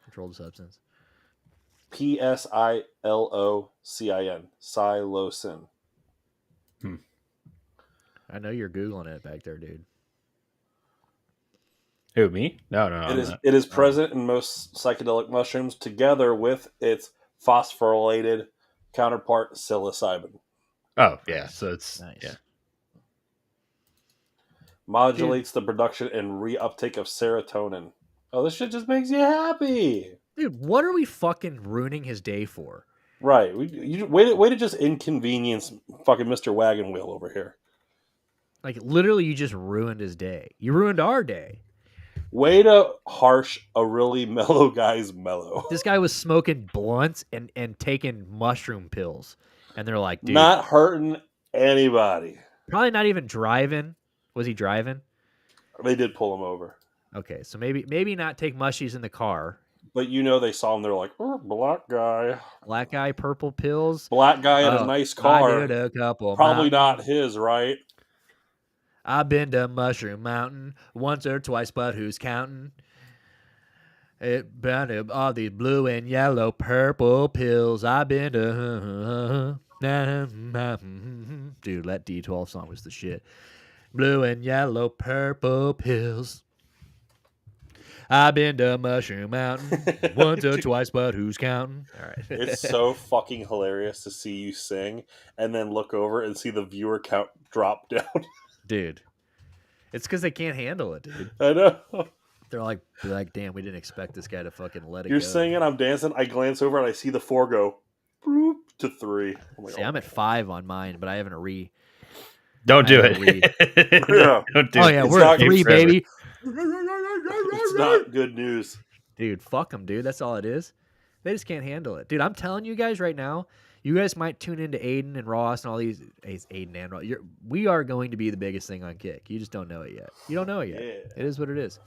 Controlled substance. Psilocin. Psilocin. I know you're Googling it back there, dude. Who, me? No. It is present in most psychedelic mushrooms together with its phosphorylated counterpart psilocybin. Oh, yeah. So it's nice. Yeah. Modulates the production and reuptake of serotonin. Oh, this shit just makes you happy. Dude, what are we fucking ruining his day for? Right. Way to just inconvenience fucking Mr. Wagon Wheel over here. Like, literally, you just ruined his day. You ruined our day. Way to harsh a really mellow guy's mellow. This guy was smoking blunts and taking mushroom pills. And they're like, dude. Not hurting anybody. Probably not even driving. Was he driving? They did pull him over. Okay, so maybe not take mushies in the car. But you know they saw him, they're like, oh, black guy. Black guy, purple pills. Black guy in a nice car. I did a couple. Probably not his, right? I've been to Mushroom Mountain once or twice, but who's counting? It been all these blue and yellow, purple pills. I've been to. Dude, that D12 song was the shit. Blue and yellow, purple pills. I've been to Mushroom Mountain once or twice, but who's counting? All right. It's so fucking hilarious to see you sing and then look over and see the viewer count drop down. Dude, it's because they can't handle it, dude. I know. They're like, damn, we didn't expect this guy to fucking let it You're go. singing, I'm dancing. I glance over and I see the 4 go bloop to 3. I'm like, See, I'm at 5 on mine, but I haven't Don't do it. Yeah. Don't do Oh it. yeah, It's we're at 3, baby. It's not good news. Dude, fuck them, dude. That's all it is. They just can't handle it, dude. I'm telling you guys right now. You guys might tune into Adin and Ross and all these. Adin and Ross. We are going to be the biggest thing on Kick. You just don't know it yet. You don't know it yet. Yeah. It is what it is.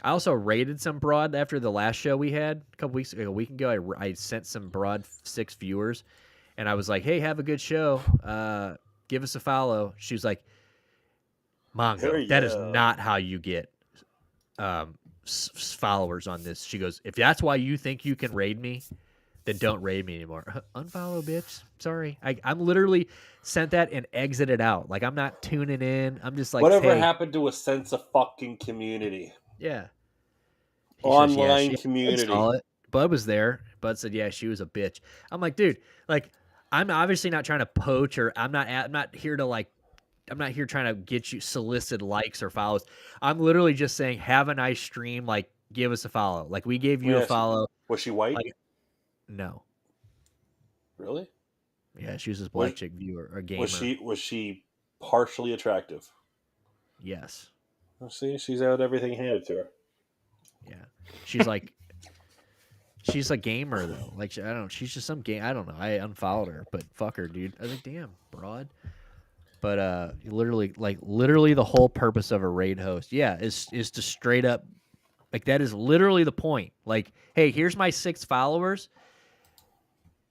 I also rated some broad after the last show we had a couple weeks ago. A week ago, I sent some broad 6 viewers, and I was like, "Hey, have a good show. Give us a follow." She was like, "Mongo, that is not how you get followers on this." She goes, "If that's why you think you can raid me, then don't raid me anymore." Unfollow, bitch. Sorry. I'm literally sent that and exited out. Like, I'm not tuning in. I'm just like, whatever hey. happened to a sense of fucking community? Yeah. Online community. Saw it. Bud was there. Bud said, yeah, she was a bitch. I'm like, dude, like, I'm obviously not trying to poach or I'm not here trying to get you solicit likes or follows. I'm literally just saying, have a nice stream. Like, give us a follow. Like, we gave you a follow. Was she white? Like, no. Really? Yeah, she was this black chick viewer or gamer. Was she partially attractive? Yes. Well, see, she's out everything handed to her. Yeah. She's like she's a gamer though. Like I don't know, she's just some game. I don't know. I unfollowed her, but fuck her, dude. I was like, damn, broad. But literally the whole purpose of a raid host, is to straight up, like that is literally the point. Like, hey, here's my 6 followers.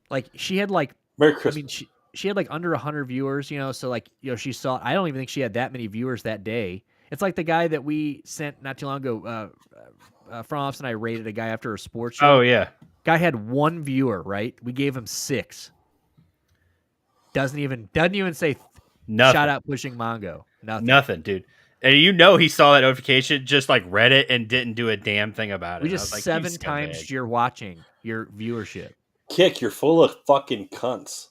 Like she had like, Merry I mean, Christmas. she had like under 100 viewers, so like, she saw. I don't even think she had that many viewers that day. It's like the guy that we sent not too long ago. Frost and I rated a guy after a sports show. Oh yeah, Guy had 1 viewer, right? We gave him 6. Doesn't even say nothing. shout out Pushing Mongo. Nothing, dude. And he saw that notification, just like read it and didn't do a damn thing about it. We I just was like, 7 you times scumbag. your watching, your viewership. Kick, you're full of fucking cunts.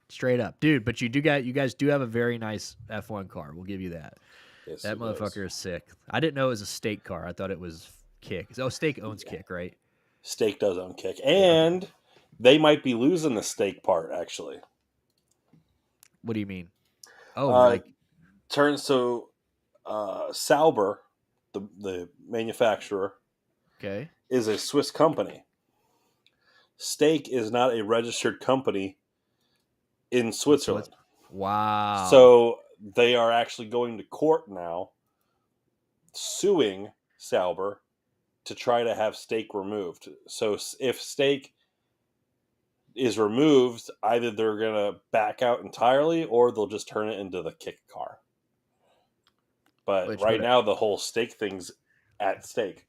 Straight up. Dude, but you guys do have a very nice F1 car. We'll give you that. Yes, That he motherfucker does. is sick. I didn't know it was a Stake car. I thought it was Kick. Oh, Stake owns Kick, right? Stake does own Kick. And they might be losing the Stake part, actually. What do you mean? Oh, Sauber, the manufacturer, okay. is a Swiss company. Stake is not a registered company in Switzerland. Wow. So they are actually going to court now, suing Sauber to try to have Stake removed. So if Stake is removed, either they're going to back out entirely or they'll just turn it into the Kick car. But right now, the whole Stake thing's at stake.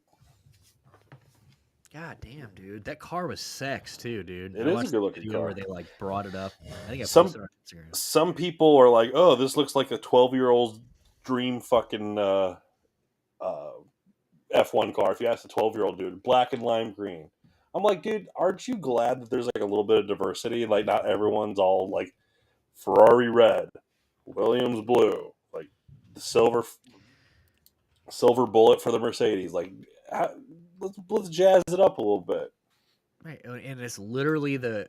God damn, dude. That car was sex too, dude. It is a good looking car. Where they like brought it up. I think I Some posted it on Instagram. some people are like, "Oh, this looks like a 12-year-old's dream fucking F1 car." If you ask a 12-year-old dude, black and lime green. I'm like, dude, aren't you glad that there's like a little bit of diversity? Like, not everyone's all like Ferrari red, Williams blue, like the silver bullet for the Mercedes. Like, let's jazz it up a little bit. Right, and it's literally the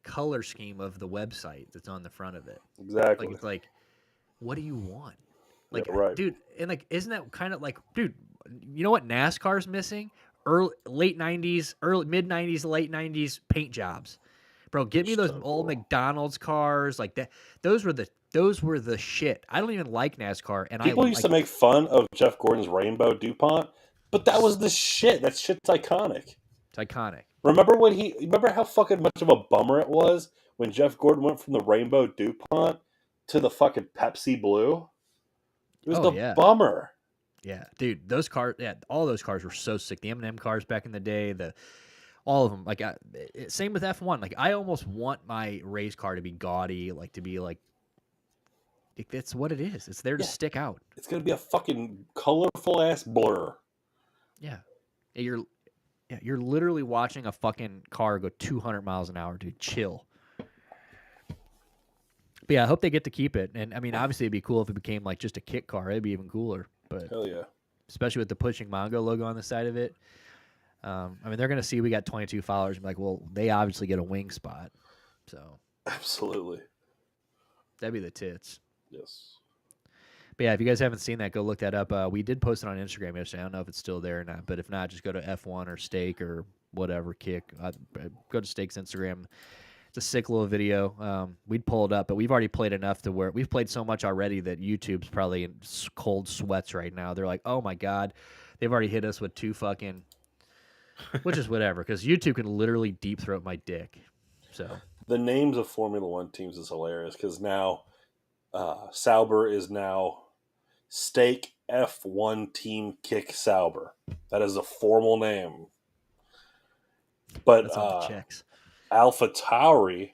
color scheme of the website that's on the front of it. Exactly. Like, it's like, what do you want? Like, yeah, right. Dude, and like, isn't that kind of like, dude, you know what NASCAR's missing? Late 90s, mid 90s, late 90s paint jobs. Bro, get me those old McDonald's cars like that. Those were the shit. I don't even like NASCAR, and people used to make fun of Jeff Gordon's Rainbow DuPont, but that was the shit. That shit's iconic. It's iconic. Remember how fucking much of a bummer it was when Jeff Gordon went from the Rainbow DuPont to the fucking Pepsi Blue? It was bummer. Yeah, dude, those cars. Yeah, all those cars were so sick. The M&M cars back in the day, all of them. Like, same with F1. Like, I almost want my race car to be gaudy, like to be like. It's what it is. It's there to stick out. It's gonna be a fucking colorful ass blur. Yeah, you're literally watching a fucking car go 200 miles an hour, dude. Chill. But yeah, I hope they get to keep it. And I mean, obviously, it'd be cool if it became like just a kit car. It'd be even cooler. But hell yeah, especially with the Pushing Mongo logo on the side of it. I mean, they're gonna see we got 22 followers and be like, well, they obviously get a wing spot. So absolutely, that'd be the tits. Yes. But yeah, if you guys haven't seen that, go look that up. We did post it on Instagram yesterday. I don't know if it's still there or not, but if not, just go to F1 or Stake or whatever, Kick. Go to Stake's Instagram. It's a sick little video. We'd pull it up, but we've already played enough to where we've played so much already that YouTube's probably in cold sweats right now. They're like, oh my God, they've already hit us with 2 fucking, which is whatever, because YouTube can literally deep throat my dick. So the names of Formula One teams is hilarious because now Sauber is now Stake F1 Team Kick Sauber. That is a formal name. But that's on the checks. AlphaTauri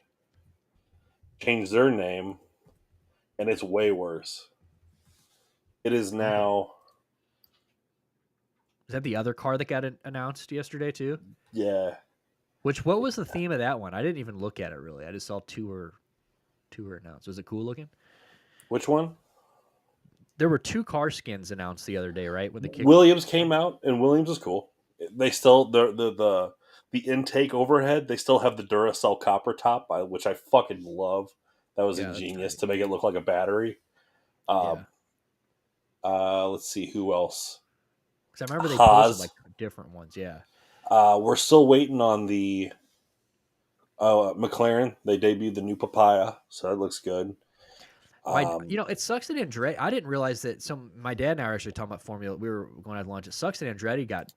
changed their name, and it's way worse. It is now. Is that the other car that got announced yesterday too? Yeah. What was the theme of that one? I didn't even look at it really. I just saw two were announced. Was it cool looking? Which one? There were 2 car skins announced the other day, right? When the Williams came out, and Williams was cool. They still the intake overhead. They still have the Duracell copper top, which I fucking love. That was ingenious to make it look like a battery. Let's see who else. Because I remember they posted like different ones. Yeah. We're still waiting on the McLaren. They debuted the new Papaya, so that looks good. It sucks that Andretti. I didn't realize that. My dad and I were actually talking about Formula. We were going out to lunch. It sucks that Andretti got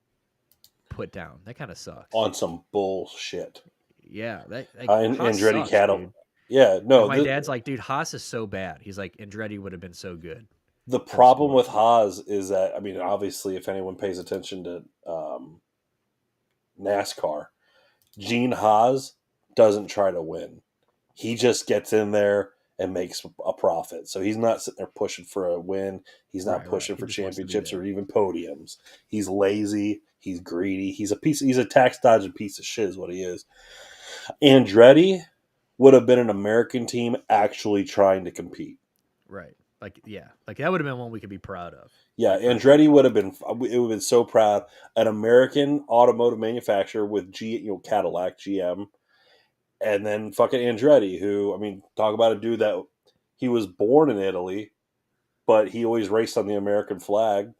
put down. That kind of sucks. On some bullshit. Yeah, that And Haas Andretti sucks, cattle. dude. Yeah, no. And my dad's like, dude, Haas is so bad. He's like, Andretti would have been so good. The problem with Haas is that, I mean, obviously, if anyone pays attention to NASCAR, Gene Haas doesn't try to win. He just gets in there and makes a profit. So he's not sitting there pushing for a win. He's not pushing for championships or even podiums. He's lazy. He's greedy. He's a tax dodging piece of shit is what he is. Andretti would have been an American team actually trying to compete. Right. Like that would have been one we could be proud of. Yeah, Andretti would have been so proud. An American automotive manufacturer with Cadillac, GM, and then fucking Andretti, who, I mean, talk about a dude that he was born in Italy, but he always raced on the American flag.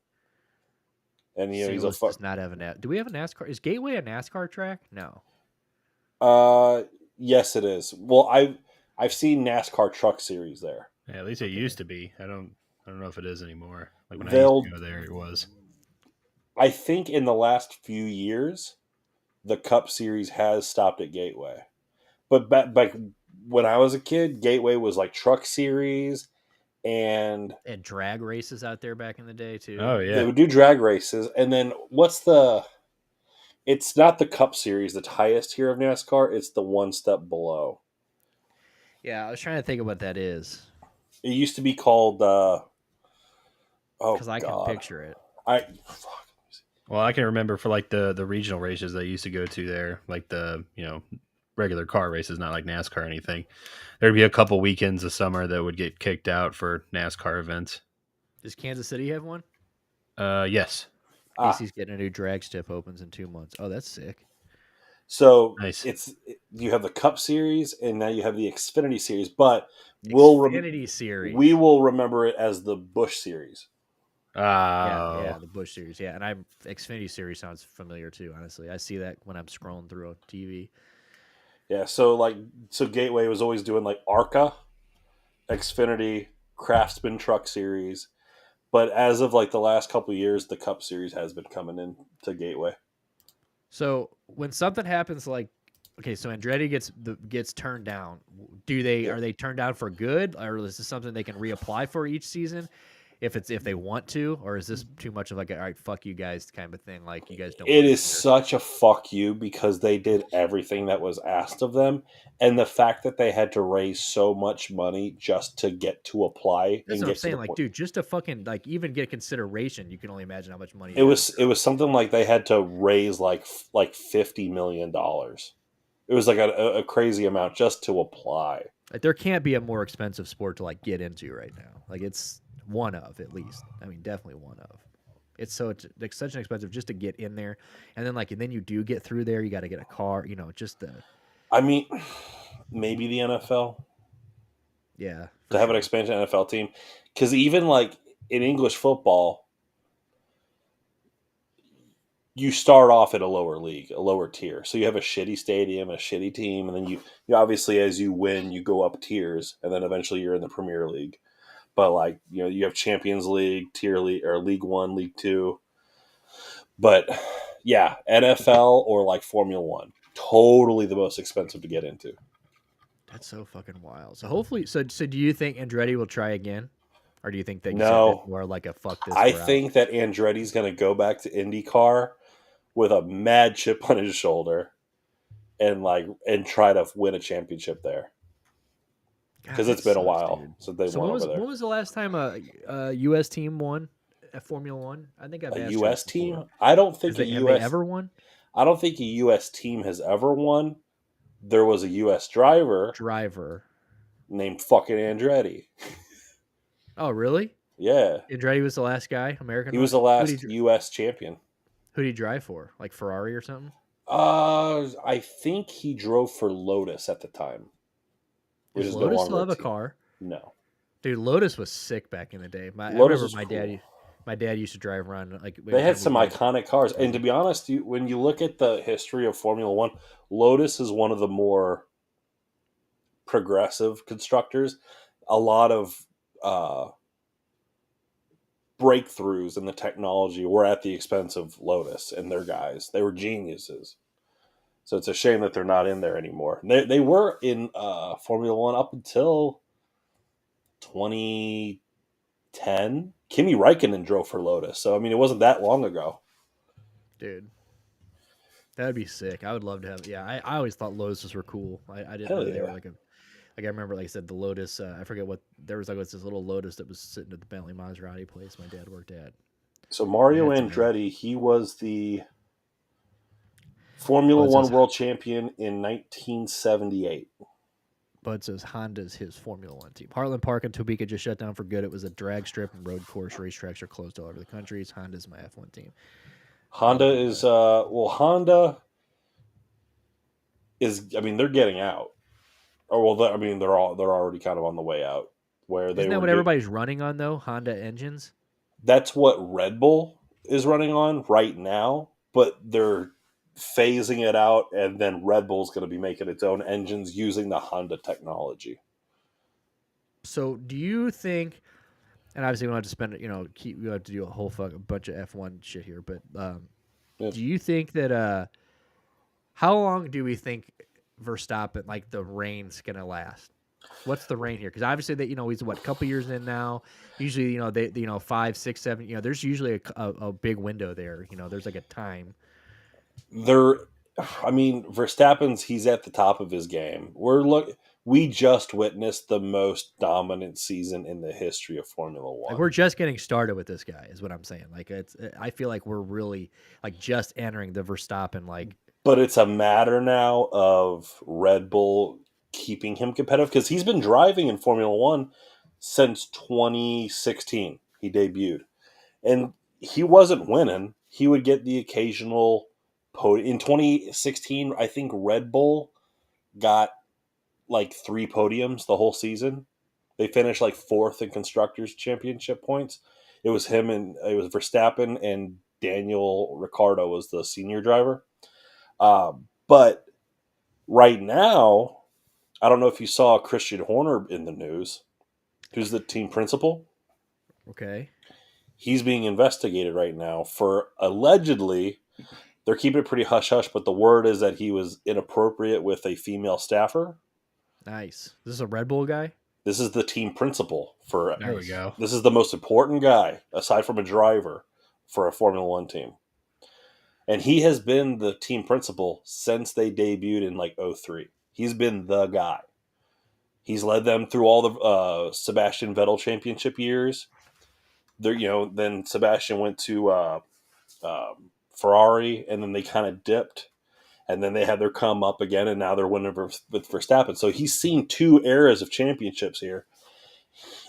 And he's does not have a Do we have a NASCAR? Is Gateway a NASCAR track? No. Yes, it is. Well, I've seen NASCAR Truck Series there. Yeah, at least it used to be. I don't know if it is anymore. Like when I They'll- used to go there, it was. I think in the last few years, the Cup Series has stopped at Gateway. But back when I was a kid, Gateway was like Truck Series and drag races out there back in the day too. Oh yeah, they would do drag races. And then it's not the Cup Series, the highest tier of NASCAR. It's the one step below. Yeah, I was trying to think of what that is. It used to be called. Because I can picture it. Well, I can remember for like the regional races that I used to go to there, like the regular car races, not like NASCAR or anything. There'd be a couple weekends of summer that would get kicked out for NASCAR events. Does Kansas City have one? Yes. Casey's getting a new drag strip, opens in 2 months. Oh, that's sick. So nice. You have the Cup Series and now you have the Xfinity Series, but Series. We will remember it as the Busch Series. Yeah, the Busch Series. Yeah, and Xfinity Series sounds familiar too. Honestly, I see that when I'm scrolling through a TV. Yeah, so Gateway was always doing like ARCA, Xfinity, Craftsman Truck Series, but as of like the last couple of years, the Cup Series has been coming in to Gateway. So when something happens, like so Andretti gets turned down. Are they turned down for good, or is this something they can reapply for each season? If they want to, or is this too much of like all right, fuck you guys kind of thing? Like you guys don't. It is such a fuck you because they did everything that was asked of them, and the fact that they had to raise so much money just to get to apply. That's what I'm saying. Like, dude, just to fucking even get consideration, you can only imagine how much money. It was something like they had to raise like $50 million. It was like a crazy amount just to apply. Like there can't be a more expensive sport to like get into right now. Like it's one of, at least. I mean, definitely one of. It's such an expensive just to get in there, and then you do get through there. You got to get a car, just the. I mean, maybe the NFL. Yeah, to have an expansion NFL team, because even like in English football, you start off at a lower league, a lower tier. So you have a shitty stadium, a shitty team, and then you obviously as you win, you go up tiers, and then eventually you're in the Premier League. But like you have Champions League, Tier League, or League One, League Two. But yeah, NFL or like Formula One, totally the most expensive to get into. That's so fucking wild. So hopefully, so do you think Andretti will try again, or do you think they no more like a fuck this? I think that Andretti's going to go back to IndyCar with a mad chip on his shoulder, and try to win a championship there. Because it's been a while since they won over there. When was the last time a U.S. team won at Formula One? I think I've asked a U.S. team. I don't think have they ever won. I don't think a U.S. team has ever won. There was a U.S. driver named fucking Andretti. Oh, really? Yeah. Andretti was the last guy, American. He was the last U.S. champion. Who did he drive for? Like Ferrari or something? I think he drove for Lotus at the time. Does Lotus still have a car? No. Dude, Lotus was sick back in the day. I remember my My dad used to drive around like They every had time we some go. iconic cars, and to be honest, when you look at the history of Formula One, Lotus is one of the more progressive constructors. A lot of breakthroughs in the technology were at the expense of Lotus and their guys. They were geniuses. So it's a shame that they're not in there anymore. They were in Formula One up until 2010. Kimi Räikkönen drove for Lotus. So, I mean, it wasn't that long ago. Dude, that would be sick. I would love to have. Yeah, I always thought Lotuses were cool. I didn't Hell know they were yeah. like a. Like I remember, like I said, the Lotus. I forget what there was. Like this little Lotus that was sitting at the Bentley Maserati place my dad worked at. So Mario They had some Andretti, he was the Formula Bud One says world champion in 1978. Bud says Honda's his Formula One team. Heartland Park in Topeka just shut down for good. It was a drag strip and road course. Racetracks are closed all over the country. Honda's my F1 team. Honda is Honda is. I mean, they're getting out. Or well, I mean, they're already kind of on the way out. Where they Isn't that were what doing. everybody's running on though? Honda engines. That's what Red Bull is running on right now, but they're phasing it out, and then Red Bull's going to be making its own engines using the Honda technology. So do you think? And obviously, we don't have to spend we have to do a whole bunch of F1 shit here. But Yeah. do you think that? How long do we think Verstappen, like the reign's gonna last? What's the reign here? Because obviously that he's a couple years in now. Usually they 5, 6, 7. There's usually a big window there. There's like a time. I mean, Verstappen's he's at the top of his game. We just witnessed the most dominant season in the history of Formula One. Like we're just getting started with this guy, is what I'm saying. Like I feel like we're really like just entering the Verstappen like. But it's a matter now of Red Bull keeping him competitive because he's been driving in Formula One since 2016. He debuted, and he wasn't winning. He would get the occasional podium. In 2016, I think Red Bull got like 3 podiums the whole season. They finished like 4th in constructors championship points. It was Verstappen, and Daniel Ricciardo was the senior driver. But right now, I don't know if you saw Christian Horner in the news, who's the team principal. Okay. He's being investigated right now for allegedly, they're keeping it pretty hush-hush, but the word is that he was inappropriate with a female staffer. Nice. This is a Red Bull guy? This is the team principal for. There we go. This is the most important guy, aside from a driver, for a Formula One team. And he has been the team principal since they debuted in like 2003. He's been the guy. He's led them through all the Sebastian Vettel championship years. Then Sebastian went to Ferrari, and then they kind of dipped, and then they had their come up again, and now they're winning with Verstappen. So he's seen 2 eras of championships here.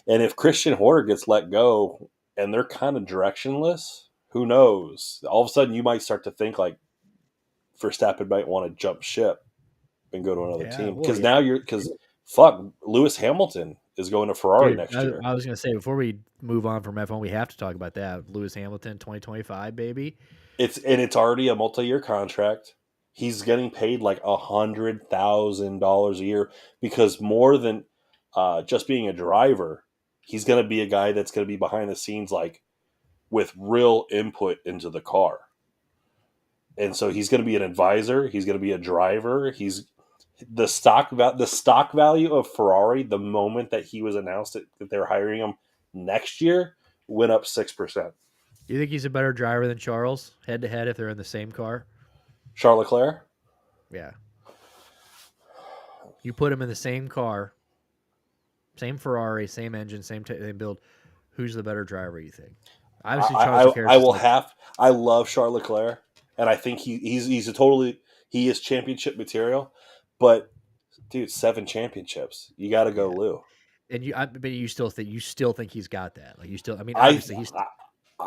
And if Christian Horner gets let go, and they're kind of directionless, who knows? All of a sudden, you might start to think like Verstappen might want to jump ship and go to another team because now Lewis Hamilton is going to Ferrari next year. I was going to say before we move on from F1, we have to talk about that. Lewis Hamilton, 2025, baby. It's already a multi-year contract. He's getting paid like $100,000 a year because more than just being a driver, he's going to be a guy that's going to be behind the scenes, like with real input into the car. And so he's going to be an advisor. He's going to be a driver. He's the stock value of Ferrari. The moment that he was announced that they're hiring him next year, went up 6%. Do you think he's a better driver than Charles head to head if they're in the same car? Charles Leclerc? Yeah. You put him in the same car, same Ferrari, same engine, same build. Who's the better driver? You think? Obviously, Charles Leclerc. I love Charles Leclerc, and I think he is championship material. But dude, 7 championships. You got to go, Lou. And but you still think he's got that? Like obviously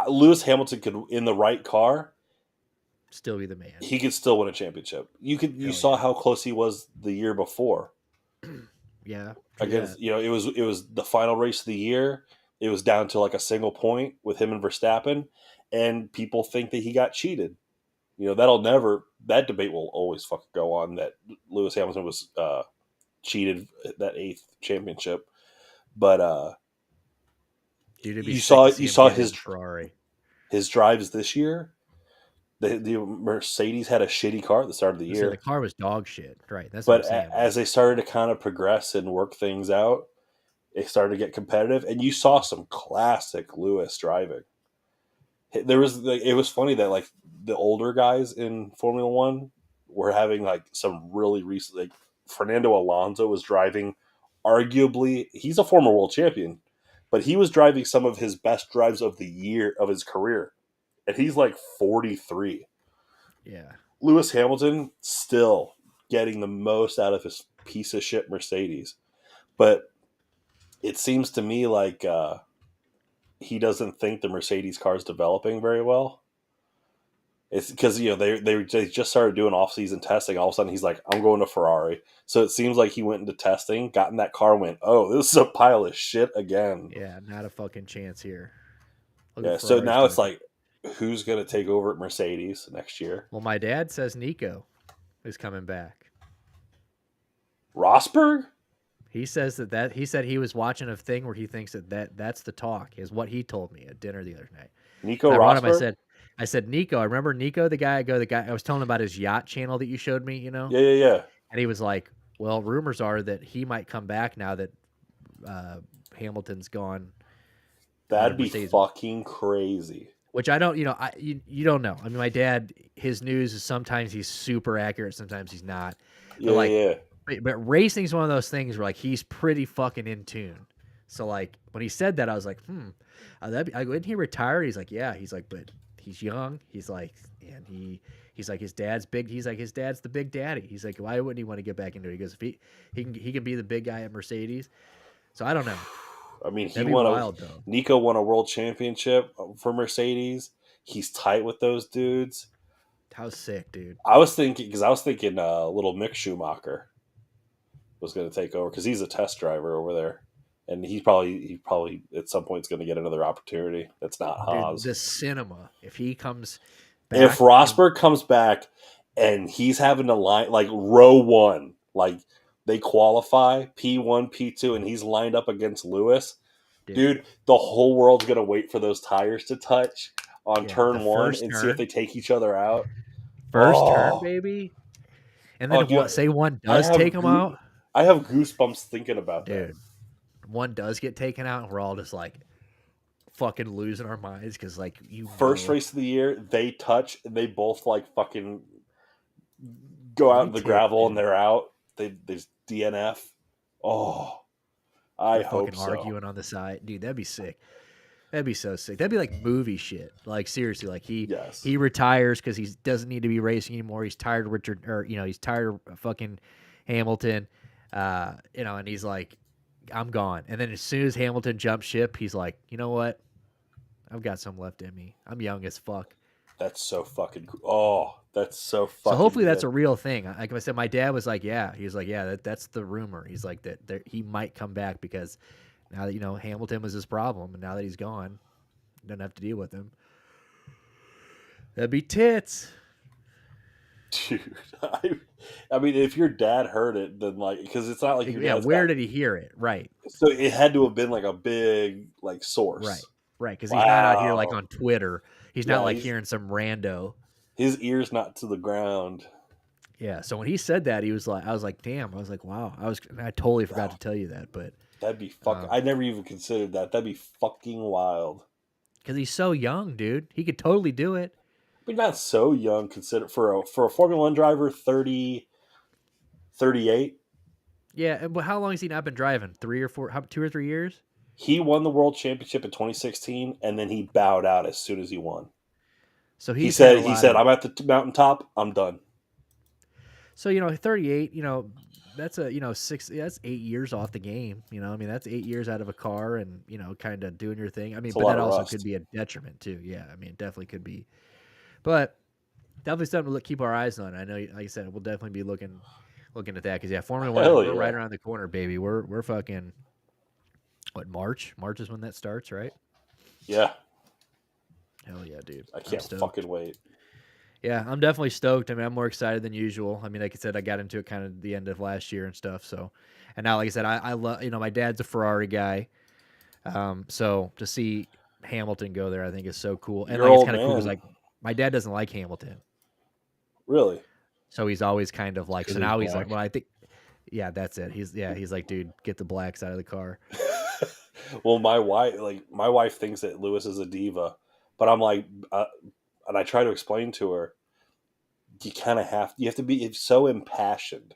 Lewis Hamilton could, in the right car, still be the man. He could still win a championship. You saw how close he was the year before. Yeah. Against it was the final race of the year. it was down to like a single point with him and Verstappen, and people think that he got cheated. That debate will always fucking go on that Lewis Hamilton was cheated at that 8th championship. But Dude, it'd be you sick saw to see you him saw get in Ferrari. his drives this year. The Mercedes had a shitty car at the start of the So the year, car was dog shit, right? That's what but I'm saying. as they started to kind of progress and work things out, it started to get competitive, and you saw some classic Lewis driving. There was it was funny that like the older guys in Formula One were having like some really recent, like Fernando Alonso was driving, arguably he's a former world champion, but he was driving some of his best drives of the year of his career, and he's like 43. Yeah. Lewis Hamilton still getting the most out of his piece of shit Mercedes, but it seems to me like he doesn't think the Mercedes car is developing very well. It's because they just started doing off-season testing. All of a sudden, he's like, "I'm going to Ferrari." So it seems like he went into testing, got in that car, and went, "Oh, this is a pile of shit again." Yeah, not a fucking chance here. Look Yeah. what So Ferrari's now it's doing. like, who's going to take over at Mercedes next year? Well, my dad says Nico is coming back. Rosberg? He says that he said he was watching a thing where he thinks that's the talk, is what he told me at dinner the other night. Nico So I brought him. Rosberg? I said Nico. I remember Nico, the guy I was telling him about his yacht channel that you showed me. Yeah. And he was like, "Well, rumors are that he might come back now that Hamilton's gone." That'd be Mercedes. fucking crazy. Which I don't, you don't know. I mean, my dad, his news is sometimes he's super accurate, sometimes he's not. But Yeah. But racing's one of those things where like he's pretty fucking in tune. So like when he said that, I was like, when he retired, he's like, yeah, he's like, but he's young. He's like, and he's like his dad's big. He's like his dad's the big daddy. He's like, why wouldn't he want to get back into it? He goes, if he can be the big guy at Mercedes. So I don't know. I mean, Nico won a world championship for Mercedes. He's tight with those dudes. How sick, dude. I was thinking little Mick Schumacher was going to take over because he's a test driver over there, and he probably at some point is going to get another opportunity. That's not Haas. Dude, the cinema. If he comes back, if Rosberg comes back and he's having to line like row one, like they qualify P1, P2, and he's lined up against Lewis, dude, the whole world's going to wait for those tires to touch on turn one and see if they take each other out. First turn, baby. And then one does take him out. I have goosebumps thinking about that. Dude, one does get taken out, and we're all just like fucking losing our minds because like first race of the year, they touch, and they both like fucking go out in the gravel, and they're out. There's DNF. Oh, I hope so. Arguing on the side, dude. That'd be sick. That'd be so sick. That'd be like movie shit. Like seriously, like he retires because he doesn't need to be racing anymore. He's tired of he's tired of fucking Hamilton. And he's like, I'm gone. And then as soon as Hamilton jumps ship, he's like, you know what? I've got some left in me. I'm young as fuck. That's so fucking cool. Oh, that's so fucking So hopefully that's a real thing. Like I said, my dad was like, yeah. He was like, yeah, that's the rumor. He's like that he might come back because now that, Hamilton was his problem, and now that he's gone, you don't have to deal with him. That'd be tits. Dude, I mean, if your dad heard it, then like, because it's not like your dad's where did he hear it? Right. So it had to have been like a big like source. Right, because he's not out here like on Twitter. He's not like hearing some rando. His ear's not to the ground. Yeah, so when he said that, I was like, damn. I was like, wow. I totally forgot to tell you that, but that'd be fucking. I never even considered that. That'd be fucking wild. Because he's so young, dude. He could totally do it. But not so young. Consider for a Formula One driver, 38. Yeah, but how long has he not been driving? 2 or 3 years? He won the world championship in 2016, and then he bowed out as soon as he won. So he said, "I'm at the mountaintop. I'm done." So 38. That's that's 8 years off the game. I mean, that's 8 years out of a car, and kind of doing your thing. I mean, but that also could be a detriment too. Yeah, I mean, it definitely could be. But definitely something to keep our eyes on. I know, like I said, we'll definitely be looking at that because Formula One, we're right around the corner, baby. We're fucking. What, March? March is when that starts, right? Yeah, Hell yeah, dude. I I'm can't stoked. fucking wait. Yeah, I'm definitely stoked. I mean, I'm more excited than usual. I mean, like I said, I got into it kind of the end of last year and stuff. So, and now, like I said, I love, my dad's a Ferrari guy. So to see Hamilton go there, I think is so cool. And Your like, it's old kind of cool because man, like my dad doesn't like Hamilton. really? So he's always kind of like, because so he's now he's like, black. well, I think, yeah, that's it. He's like, dude, get the blacks out of the car. Well, my wife thinks that Lewis is a diva, but I'm like, and I try to explain to her, you have to be so impassioned,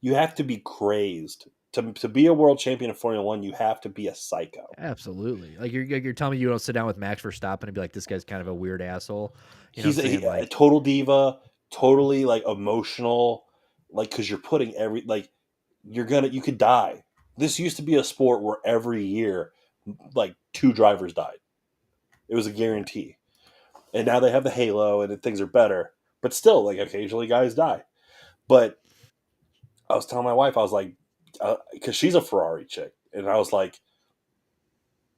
you have to be crazed to be a world champion in Formula One. You have to be a psycho. Absolutely. Like you're telling me you don't sit down with Max Verstappen and be like, this guy's kind of a weird asshole. You know what I'm He's saying? a Like, total diva, totally like emotional, like because you're putting you could die. This used to be a sport where every year, like 2 drivers died. It was a yeah, guarantee. And now they have the halo and things are better, but still, like occasionally guys die. But I was telling my wife, I was like, because she's a Ferrari chick, and I was like,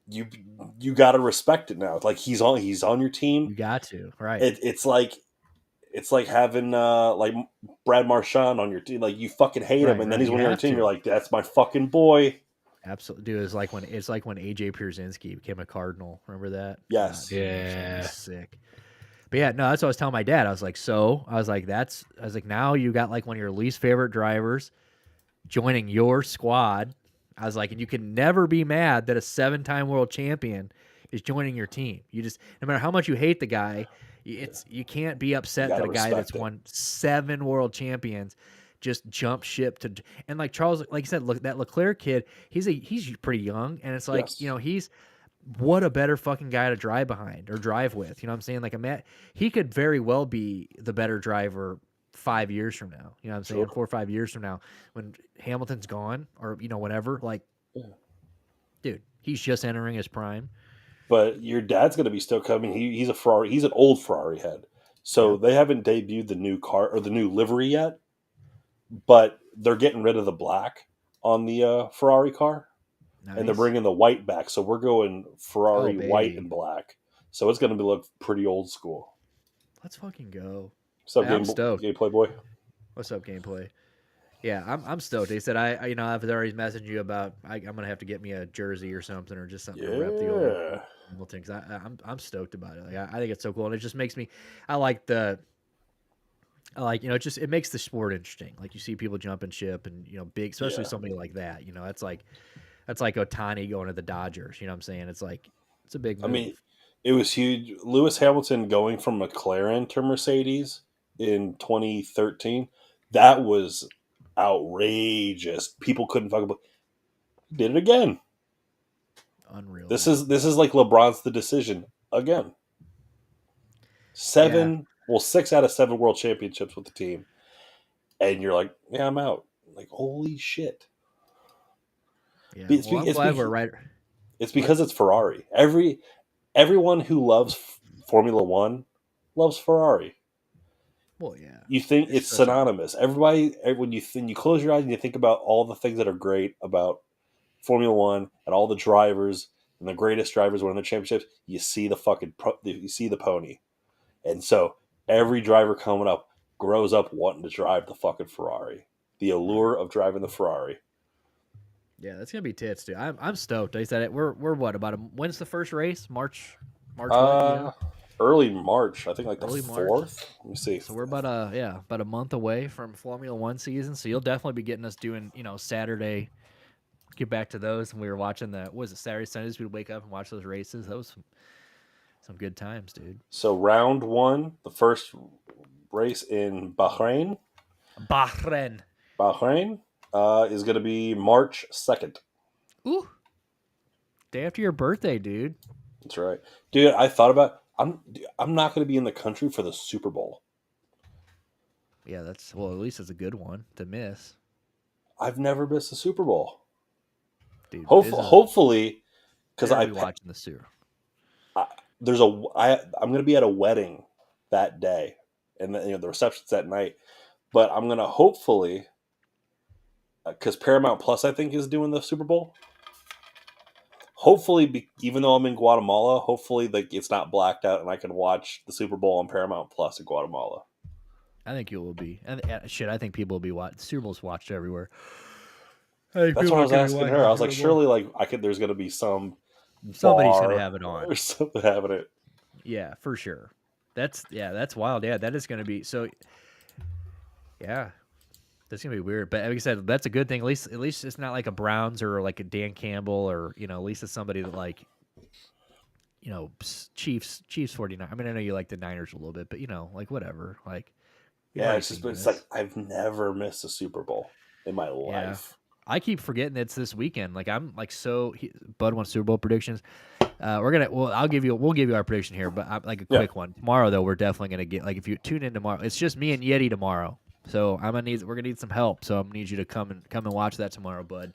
you you got to respect it now. Like he's on your team. you got to, right. It's like having like Brad Marchand on your team. Like you fucking hate him, Right, and then right. he's You on your have team. You're to. like, that's my fucking boy. Absolutely, dude. It's like when AJ Pierzynski became a Cardinal. Remember that? God, Yes. dude, that was Yeah. sick. But yeah, no, that's what I was telling my dad. I was like, now you got like one of your least favorite drivers joining your squad. I was like, and you can never be mad that a 7-time world champion is joining your team. You just, no matter how much you hate the guy, you can't be You upset got that to a guy that's respect it. won 7 world champions just jumped ship to. And like Charles, like you said, look, that Leclerc kid, he's pretty young, and it's like, Yes. he's what a better fucking guy to drive behind or drive with. You know what I'm saying? Like he could very well be the better driver 5 years from now. You know what I'm saying? Sure. 4 or 5 years from now when Hamilton's gone or whatever. Like, Yeah. dude, he's just entering his prime. But your dad's going to be stoked. I mean, he's a Ferrari. He's an old Ferrari head. So Yep. they haven't debuted the new car or the new livery yet, but they're getting rid of the black on the Ferrari car, and they're Nice. bringing the white back. So we're going Oh Ferrari white baby, and black. So it's going to look pretty old school. let's fucking go. What's up, Hey, I'm stoked. Game Playboy? What's up, gameplay? Yeah, I'm stoked. They said I've already messaged you about I'm gonna have to get me a jersey or something or just something to rep the old Yeah, Hamilton because I'm stoked about it. Like I think it's so cool and it just makes me I like the I like it makes the sport interesting. Like you see people jumping ship and big, especially yeah. somebody like that. That's like Otani going to the Dodgers. You know what I'm saying? It's like it's a big I mean, move. it was huge. Lewis Hamilton going from McLaren to Mercedes in 2013. That was outrageous. People couldn't fucking believe. Did it again. Unreal, This dude. is this is like LeBron's the decision again. Yeah, 6 out of 7 world championships with the team, and you're like, yeah, I'm out. Like, holy shit! yeah. It's, Well, I'm glad we're right. it's What? because it's Ferrari. Everyone who loves Formula One loves Ferrari. Well, yeah. You think It's it's such a synonymous. When you close your eyes and you think about all the things that are great about Formula One and all the drivers and the greatest drivers winning the championships, you see you see the pony. And so every driver coming up grows up wanting to drive the fucking Ferrari. The right. allure of driving the Ferrari. Yeah, that's gonna be tits, dude. I'm stoked. They said it. We're what about when's the first race? March what? Uh, Early March, I think like the Early March. 4th. Let me see. So we're about a month away from Formula One season. So you'll definitely be getting us doing Saturday. Get back to those, and we were watching what was it, Saturday Sundays? We'd wake up and watch those races. That was some good times, dude. So round 1, the first race in Bahrain. Bahrain. Bahrain is going to be March 2nd. Ooh, day after your birthday, dude. That's right, dude. I thought about I'm not going to be in the country for the Super Bowl. Yeah, at least it's a good one to miss, I've never missed a Super Bowl. dude. Hopefully, because Better be watching the Super. I'm going to be at a wedding that day, and the reception's that night. But I'm going to hopefully, because Paramount Plus I think is doing the Super Bowl. hopefully, even though I'm in Guatemala, hopefully like it's not blacked out and I can watch the Super Bowl on Paramount Plus in Guatemala. I think you will be. And shit, I think people will be watching. Super Bowl's watched everywhere. I think That's people what I are was gonna be asking watching her. the I was like, Super Bowl. surely, like there's gonna be some Somebody's gonna bar have it on. or something having it. Yeah, for sure. That's wild. Yeah, that is gonna be so. Yeah, that's gonna be weird. But like I said, that's a good thing. At least it's not like a Browns or like a Dan Campbell or at least it's somebody that like Chiefs 49. I mean, I know you like the Niners a little bit, but like whatever. Like Yeah, it's like I've never missed a Super Bowl in my life. I keep forgetting it's this weekend. Like I'm like Bud wants Super Bowl predictions. We'll give you our prediction here, but like a quick one. Tomorrow though, we're definitely gonna get like if you tune in tomorrow, it's just me and Yeti tomorrow. So we're gonna need some help. So I'm gonna need you to come and watch that tomorrow, Bud.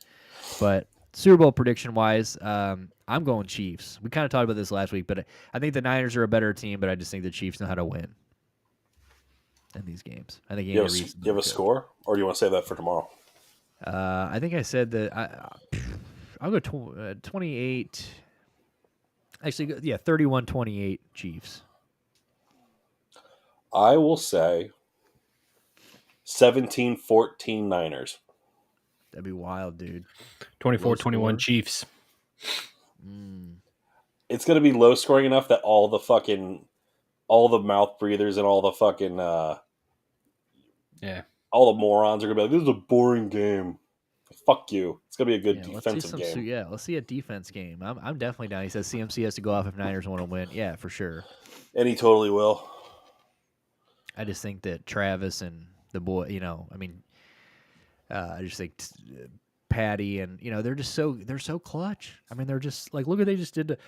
But Super Bowl prediction wise, I'm going Chiefs. We kind of talked about this last week, but I think the Niners are a better team, but I just think the Chiefs know how to win in these games. I think you have a score, or do you want to save that for tomorrow? I think I said that I'll go 28. Actually, yeah, 31-28 Chiefs. I will say 17-14 Niners. That'd be wild, dude. 24-21 Chiefs. It's going to be low scoring enough that all the mouth breathers and all the fucking all the morons are going to be like, this is a boring game. Fuck you. It's going to be a good defensive game. Let's see a defense game. I'm definitely down. He says CMC has to go off if Niners want to win. Yeah, for sure. And he totally will. I just think that Travis and the boy, I just think Patty and they're so clutch. I mean, they're just like look what they just did.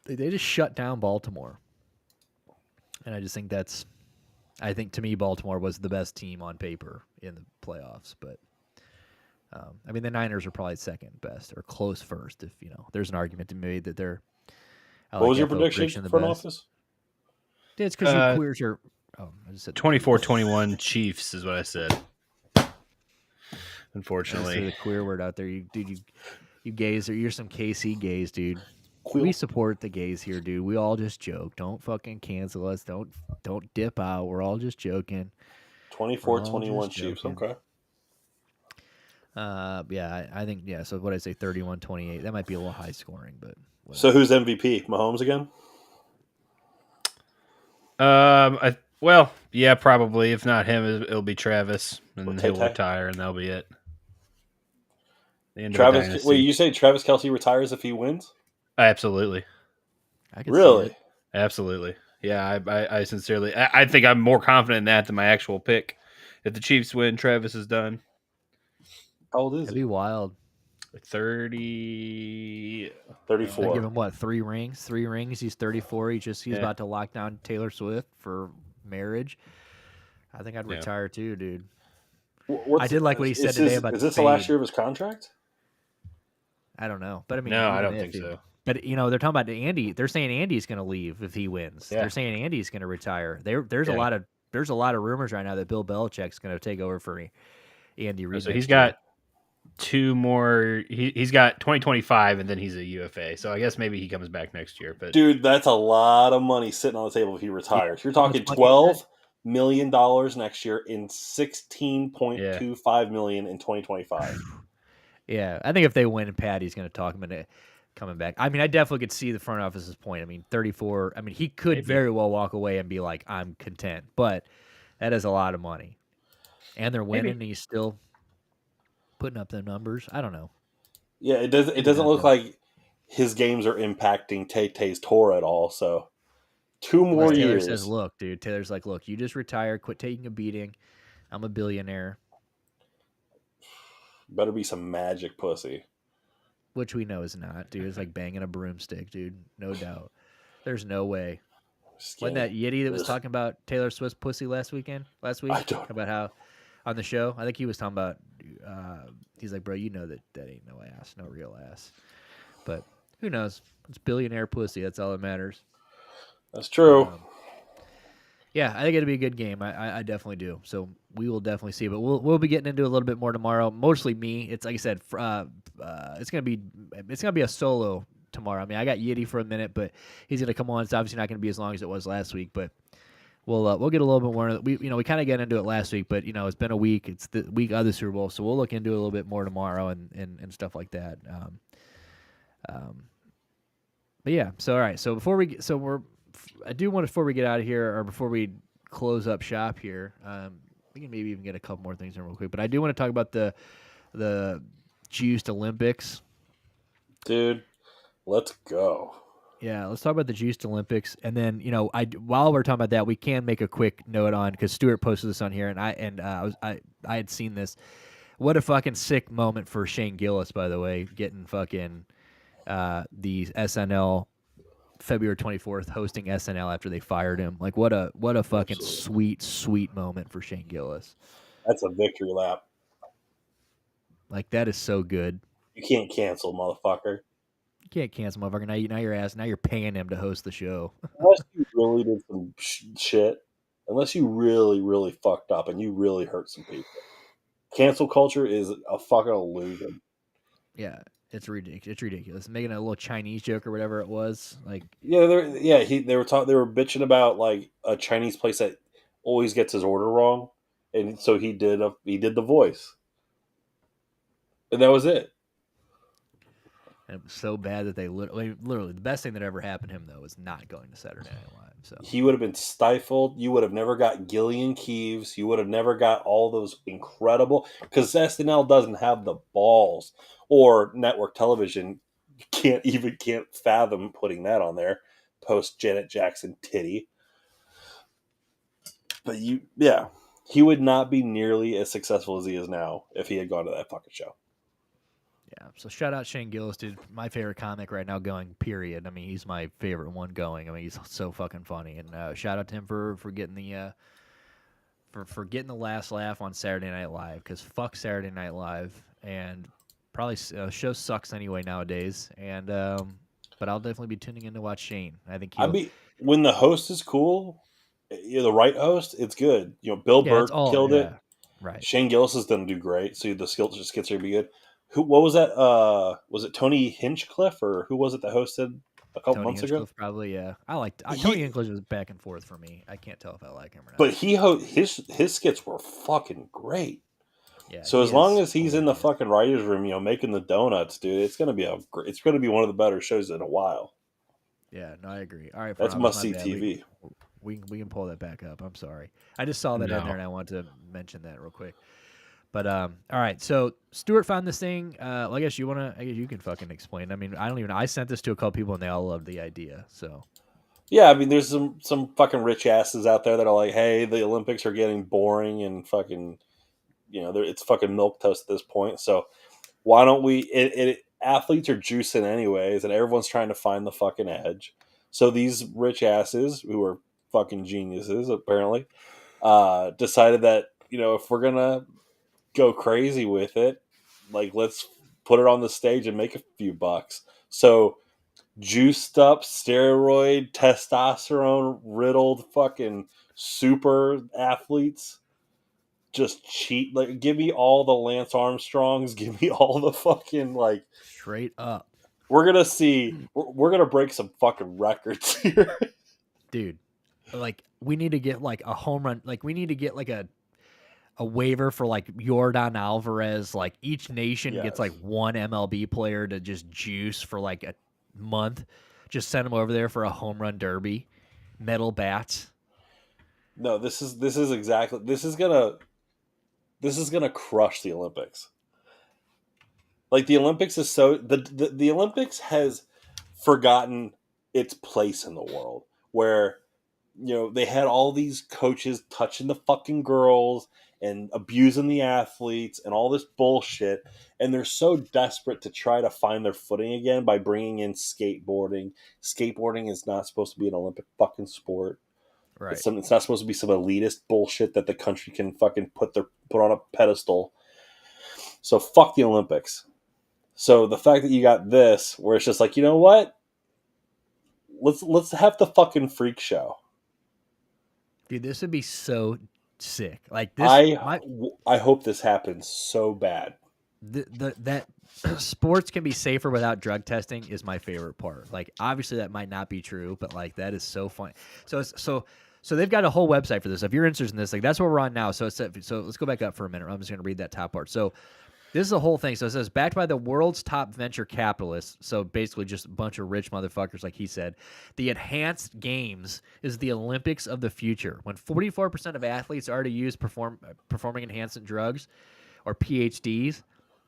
They just shut down Baltimore, and I just think I think to me Baltimore was the best team on paper in the playoffs, but. I mean, the Niners are probably second best or close first. If there's an argument to be made that they're. What was your prediction for an office? It's because you queers are. Oh, I just said 24-21 Chiefs is what I said. Unfortunately, the queer word out there, you gays you're some KC gays, dude. We support the gays here, dude. We all just joke. Don't fucking cancel us. Don't dip out. We're all just joking. 24-21 Chiefs. Okay. I think so what I say 31-28. That might be a little high scoring, but whatever. So who's MVP? Mahomes again? Yeah, probably. If not him, it'll be Travis, and he'll retire, and that'll be it. Travis, wait, you say Travis Kelce retires if he wins? Absolutely. I can see it. Absolutely. Yeah, I sincerely, I think I'm more confident in that than my actual pick. If the Chiefs win, Travis is done. How old is he? That'd be wild. 34. I give him what? 3 rings. 3 rings. He's 34. He's about to lock down Taylor Swift for marriage. I think I'd retire too, dude. I did like what he said today about. Is this the last year of his contract? I don't know, but I mean, no, I don't think so. But they're talking about Andy. They're saying Andy's going to leave if he wins. Yeah. They're saying Andy's going to retire. There's a lot of rumors right now that Bill Belichick's going to take over for Andy Reid. So he's got 2 more. He's got 2025, and then he's a UFA. So I guess maybe he comes back next year. But dude, that's a lot of money sitting on the table if he retires. Yeah. You're talking $12 million next year in $16.25 million in 2025. Yeah, I think if they win, Patty's going to talk him into coming back. I mean, I definitely could see the front office's point. I mean, 34. I mean, he could very well walk away and be like, "I'm content," but that is a lot of money, and they're winning, and he's still putting up the numbers. I don't know. Yeah, it doesn't look like his games are impacting Tay-Tay's tour at all. So 2 more years. Taylor says, "Look, dude." Taylor's like, "Look, you just retired. Quit taking a beating. I'm a billionaire." Better be some magic pussy. Which we know is not, dude. It's like banging a broomstick, dude. No doubt. There's no way. Wasn't that Yeti that was talking about Taylor Swift's pussy last week? About how on the show? I think he was talking about. He's like, bro, you know that ain't no ass, no real ass. But who knows? It's billionaire pussy. That's all that matters. That's true. Yeah, I think it'll be a good game. I definitely do. So we will definitely see. But we'll be getting into a little bit more tomorrow. Mostly me. It's like I said. It's gonna be a solo tomorrow. I mean, I got Yiddy for a minute, but he's gonna come on. It's obviously not gonna be as long as it was last week, but we'll get a little bit more. We kind of got into it last week, but it's been a week. It's the week of the Super Bowl, so we'll look into it a little bit more tomorrow and stuff like that. But yeah, so all right. So I do want before we get out of here, or before we close up shop here, we can maybe even get a couple more things in real quick. But I do want to talk about the Juiced Olympics. Dude, let's go. Yeah, let's talk about the Juiced Olympics, and then while we're talking about that, we can make a quick note on, because Stuart posted this on here, and I had seen this. What a fucking sick moment for Shane Gillis, by the way, getting fucking the SNL February 24th, hosting SNL after they fired him. Like, what a fucking sweet moment for Shane Gillis. That's a victory lap. Like, that is so good. You can't cancel, motherfucker. You can't cancel, motherfucker. Now you're paying him to host the show. Unless you really did some shit. Unless you really, really fucked up and you really hurt some people. Cancel culture is a fucking illusion. Yeah, it's ridiculous. It's ridiculous. Making a little Chinese joke or whatever it was, like they were bitching about like a Chinese place that always gets his order wrong, and so he did the voice, and that was it. And it was so bad that they literally the best thing that ever happened to him though was not going to Saturday Night Live. So he would have been stifled. You would have never got Gillian Keeves. You would have never got all those incredible, because SNL doesn't have the balls, or network television can't fathom putting that on there post Janet Jackson titty. But he would not be nearly as successful as he is now if he had gone to that fucking show. Yeah, so shout out Shane Gillis, dude. My favorite comic right now going, period. I mean, he's my favorite one going. I mean, he's so fucking funny. And shout out to him for getting the for getting the last laugh on Saturday Night Live, because fuck Saturday Night Live, and probably show sucks anyway nowadays. And but I'll definitely be tuning in to watch Shane. I think when the host is cool, you're the right host, it's good. Bill Burr killed it. Right. Shane Gillis is going to do great. So the skill just gets to be good. What was that? Was it Tony Hinchcliffe, or who was it that hosted a couple months ago? Probably, yeah. I liked Tony Hinchcliffe was back and forth for me. I can't tell if I like him or not. But his skits were fucking great. Yeah. So as long as he's in the fucking writers' room, making the donuts, dude, it's gonna be one of the better shows in a while. Yeah, no, I agree. All right, that's must see TV. We can pull that back up. I'm sorry, I just saw that in there and I wanted to mention that real quick. But all right, so Stuart found this thing. I guess you can fucking explain. I mean, I sent this to a couple people and they all loved the idea. So yeah, I mean, there's some fucking rich asses out there that are like, hey, the Olympics are getting boring and fucking, it's fucking milquetoast at this point. So why don't we? Athletes are juicing anyways, and everyone's trying to find the fucking edge. So these rich asses, who are fucking geniuses apparently, decided that if we're gonna go crazy with it, like, let's put it on the stage and make a few bucks. So juiced up, steroid, testosterone riddled fucking super athletes just cheat. Like, give me all the Lance Armstrongs, give me all the fucking, like, straight up. We're gonna break some fucking records here, dude. Like, we need to get like a home run. Like, we need to get like a waiver for like Yordan Alvarez. Like, each nation gets like one MLB player to just juice for like a month. Just send them over there for a home run derby, metal bats. No, this is gonna crush the Olympics. Like, the Olympics is so the Olympics has forgotten its place in the world, where they had all these coaches touching the fucking girls and abusing the athletes and all this bullshit, and they're so desperate to try to find their footing again by bringing in skateboarding. Skateboarding is not supposed to be an Olympic fucking sport. Right. It's not supposed to be some elitist bullshit that the country can fucking put on a pedestal. So fuck the Olympics. So the fact that you got this, where it's just like, you know what? Let's have the fucking freak show. Dude, this would be so sick. Like this, I hope this happens so bad. that sports can be safer without drug testing is my favorite part. Like, obviously that might not be true, but like that is so fun. So they've got a whole website for this. If you're interested in this, like that's what we're on now. So let's go back up for a minute. I'm just going to read that top part. So this is the whole thing. So it says, backed by the world's top venture capitalists, so basically just a bunch of rich motherfuckers, like he said, the Enhanced Games is the Olympics of the future. When 44% of athletes already use performing enhancement drugs or PhDs,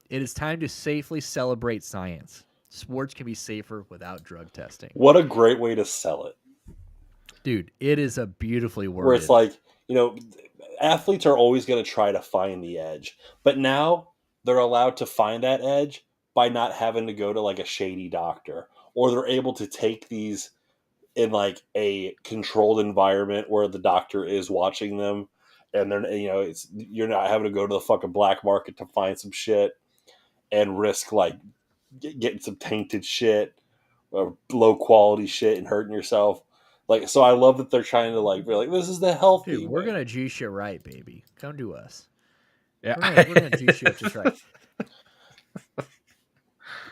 it is time to safely celebrate science. Sports can be safer without drug testing. What a great way to sell it. Dude, it is a beautifully worded. Where it's like, you know, athletes are always going to try to find the edge. But now they're allowed to find that edge by not having to go to like a shady doctor. Or they're able to take these in like a controlled environment where the doctor is watching them. And they're, you know, you're not having to go to the fucking black market to find some shit and risk like getting some tainted shit or low quality shit and hurting yourself. Like, so I love that they're trying to like be like, this is the healthy. Dude, we're gonna juice you right, baby. Come to us. Yeah, We're gonna juice you up just right.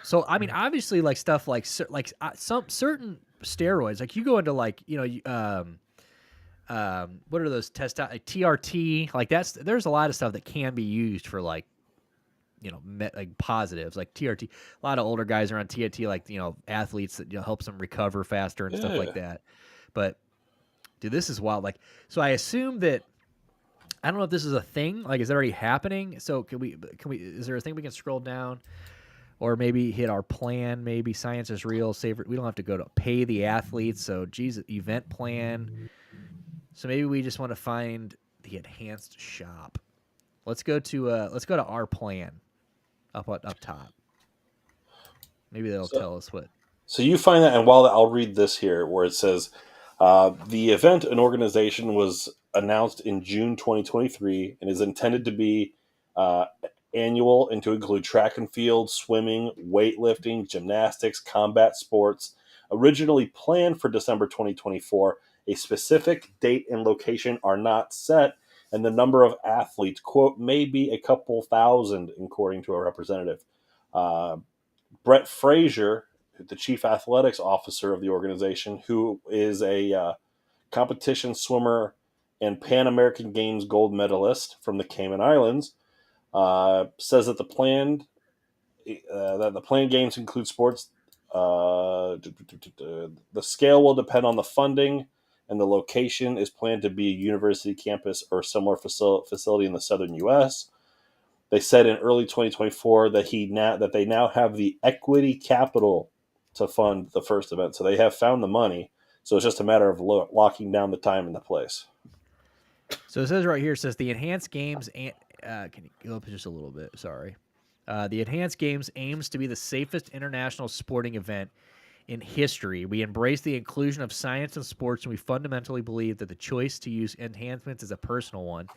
So I mean, obviously, like stuff like some certain steroids, like you go into like what are those like TRT, like there's a lot of stuff that can be used for like like positives, like TRT. A lot of older guys are on TRT, like athletes that helps them recover faster and stuff like that. But dude, this is wild. Like, so I assume that I don't know if this is a thing. Like, is it already happening? So can we? Is there a thing we can scroll down, or maybe hit our plan? Maybe science is real. Safer. We don't have to go to pay the athletes. So, geez, event plan. So maybe we just want to find the enhanced shop. Let's go to our plan up top. Maybe they'll tell us what. So you find that, and while I'll read this here, where it says the event and organization was announced in June 2023 and is intended to be annual and to include track and field, swimming, weightlifting, gymnastics, combat sports. Originally planned for December 2024, a specific date and location are not set, and the number of athletes, quote, may be a couple thousand, according to a representative. Brett Frazier, the chief athletics officer of the organization, who is a competition swimmer and Pan American Games gold medalist from the Cayman Islands, says that the planned games include sports. The scale will depend on the funding, and the location is planned to be a university campus or similar facility in the southern U.S. They said in early 2024 that they now have the equity capital to fund the first event. So they have found the money. So it's just a matter of locking down the time and the place. So it says right here, it says the Enhanced Games, can you go up just a little bit? Sorry. The Enhanced Games aims to be the safest international sporting event in history. We embrace the inclusion of science and sports, and we fundamentally believe that the choice to use enhancements is a personal one.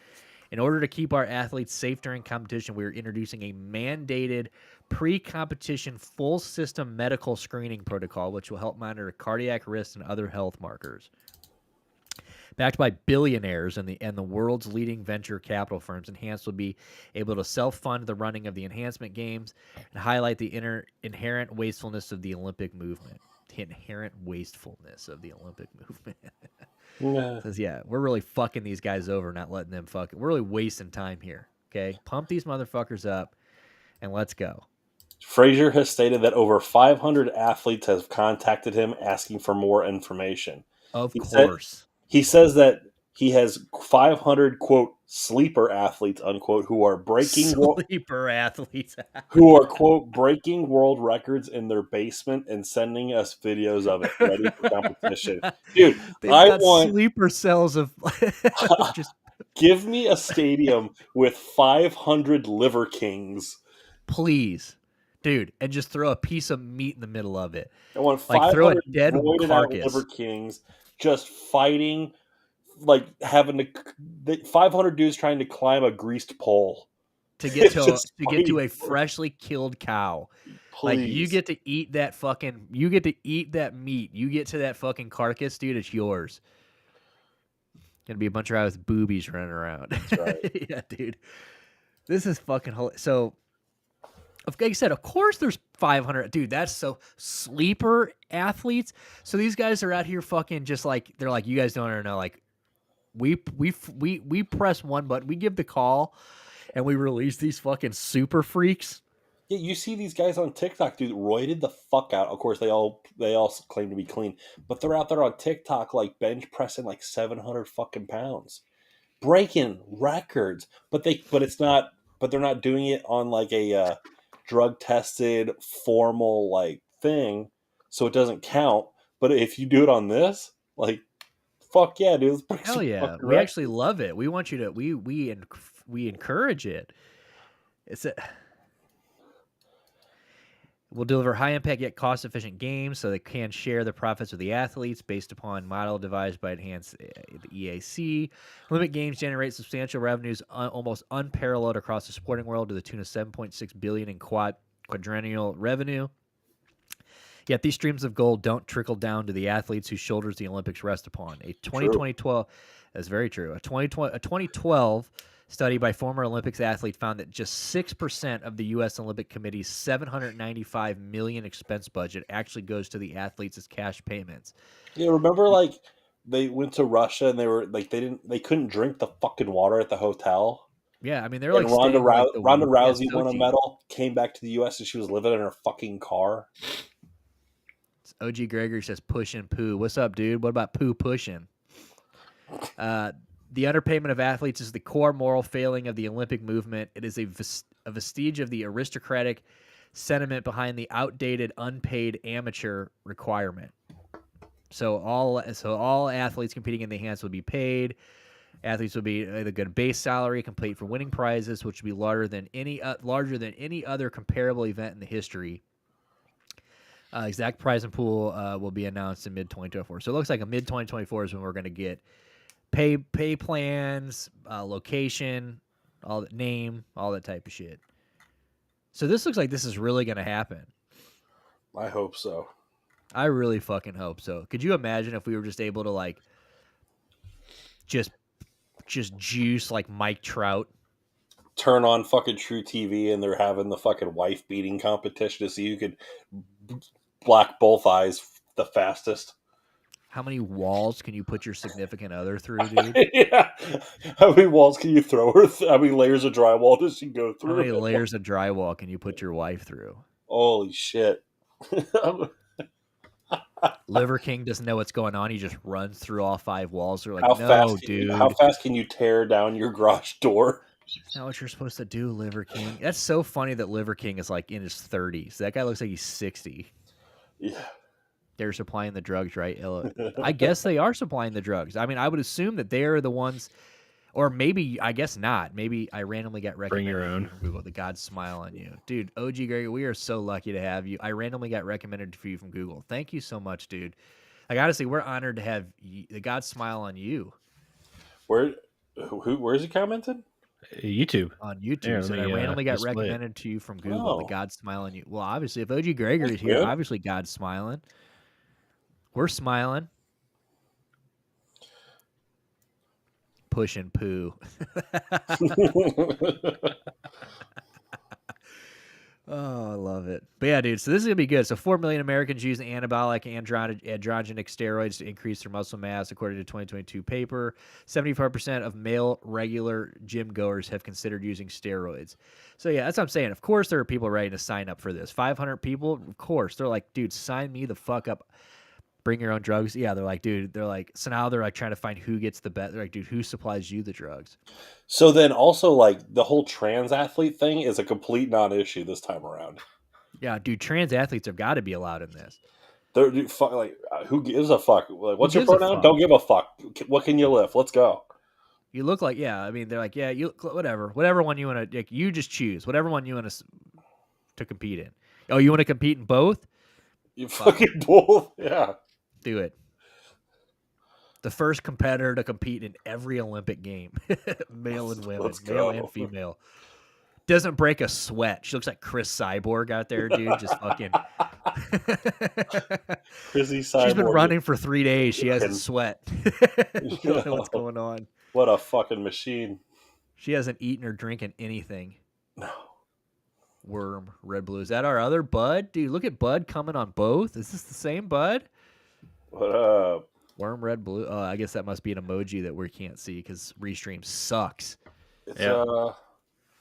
In order to keep our athletes safe during competition, we are introducing a mandated pre-competition full system medical screening protocol, which will help monitor cardiac risks and other health markers. Backed by billionaires and the world's leading venture capital firms, Enhanced will be able to self-fund the running of the enhancement games and highlight the inherent wastefulness of the Olympic movement. The inherent wastefulness of the Olympic movement. Yeah. Says, we're really fucking these guys over, not letting them fuck it. We're really wasting time here. Okay, pump these motherfuckers up, and let's go. Frazier has stated that over 500 athletes have contacted him asking for more information. Of course. He says that he has 500, quote, sleeper athletes, unquote, who are breaking athletes who are, quote, breaking world records in their basement and sending us videos of it ready for competition. Dude, I want sleeper cells of just give me a stadium with 500 Liver Kings. Please. Dude, and just throw a piece of meat in the middle of it. I want 500 throw a dead roided out Liver Kings just fighting, like having 500 dudes trying to climb a greased pole to get to a freshly killed cow. Please. Like, you get to eat that meat. You get to that fucking carcass, dude, it's yours. Gonna be a bunch of guys with boobies running around. That's right. Yeah, dude. This is fucking hilarious. So like I said, of course there's 500. Dude, that's so sleeper athletes. So these guys are out here fucking just like they're like, you guys don't know. Like we press one button, we give the call, and we release these fucking super freaks. Yeah, you see these guys on TikTok, dude, roided the fuck out. Of course, they all claim to be clean, but they're out there on TikTok like bench pressing like 700 fucking pounds, breaking records. But it's not. But they're not doing it on like a drug tested formal like thing, so it doesn't count. But if you do it on this, like, fuck yeah, dude, let's break Hell some yeah, fucking we records. actually love it. We want you to we encourage it. We'll deliver high-impact yet cost-efficient games so they can share the profits with the athletes based upon model devised by Enhanced the EAC. Olympic Games generate substantial revenues almost unparalleled across the sporting world to the tune of $7.6 billion in quadrennial revenue. Yet these streams of gold don't trickle down to the athletes whose shoulders the Olympics rest upon. A 2012, that's very true. A 2012 study by former Olympics athlete found that just 6% of the U.S. Olympic Committee's $795 million expense budget actually goes to the athletes as cash payments. Yeah, remember like they went to Russia and they were like they couldn't drink the fucking water at the hotel. Yeah, I mean they're And like staying like Ronda Rousey won a Sochi. medal, came back to the U.S. and she was living in her fucking car. OG Gregory says push and poo. What's up, dude? What about poo pushing? The underpayment of athletes is the core moral failing of the Olympic movement. It is a vestige of the aristocratic sentiment behind the outdated unpaid amateur requirement. So all athletes competing in the enhanced would be paid. Athletes would be either get a base salary, complete for winning prizes, which would be larger than any other comparable event in the history. Exact prize and pool will be announced in mid-2024. So it looks like a mid-2024 is when we're going to get pay plans, location, all that name, all that type of shit. So this looks like this is really going to happen. I hope so. I really fucking hope so. Could you imagine if we were just able to like just juice like Mike Trout? Turn on fucking True TV and they're having the fucking wife beating competition to see who could black both eyes the fastest. How many walls can you put your significant other through, dude? Yeah. How many walls can you throw her? How many layers of drywall does she go through? How many layers of drywall can you put your wife through? Holy shit. Liver King doesn't know what's going on. He just runs through all 5 walls. They're like, dude. How fast can you tear down your garage door? That's not what you're supposed to do, Liver King. That's so funny that Liver King is like in his 30s. That guy looks like he's 60. Yeah. They're supplying the drugs, right? I guess they are supplying the drugs. I mean, I would assume that they're the ones, or maybe, I guess not. Maybe I randomly got recommended. Bring your own. From Google. The gods smile on you. Dude, OG Gregory, we are so lucky to have you. I randomly got recommended for you from Google. Thank you so much, dude. Like, honestly, we're honored to have the gods smile on you. Where's he commented? YouTube. On YouTube. Yeah, So I randomly got recommended to you from Google. The gods smile on you. Well, obviously, if OG Gregory's here, obviously God's smiling. We're smiling. Push and poo. Oh, I love it. But yeah, dude, so this is going to be good. So 4 million Americans use anabolic androgenic steroids to increase their muscle mass, according to a 2022 paper. 75% of male regular gym goers have considered using steroids. So yeah, that's what I'm saying. Of course, there are people ready to sign up for this. 500 people, of course. They're like, dude, sign me the fuck up. Bring your own drugs. Yeah, they're like, dude, so now they're like trying to find who gets the bet. They're like, dude, who supplies you the drugs? So then also like the whole trans athlete thing is a complete non-issue this time around. Yeah, dude, trans athletes have got to be allowed in this. They're like, who gives a fuck? Like, what's your pronoun? Don't give a fuck. What can you lift? Let's go. You look like, yeah. I mean, they're like, yeah, you whatever one you want to. Like, you just choose whatever one you want to compete in. Oh, you want to compete in both? You fucking both, yeah. Do it. The first competitor to compete in every Olympic game, male and women, male and female. Doesn't break a sweat. She looks like Chris Cyborg out there, dude. Just fucking. Chrissy Cyborg. She's been running for 3 days. She hasn't sweat. You don't know what's going on. What a fucking machine. She hasn't eaten or drinking anything. No. Worm Red Blue. Is that our other Bud? Dude, look at Bud coming on both. Is this the same Bud? What up? Worm Red Blue. Oh, I guess that must be an emoji that we can't see because Restream sucks. It's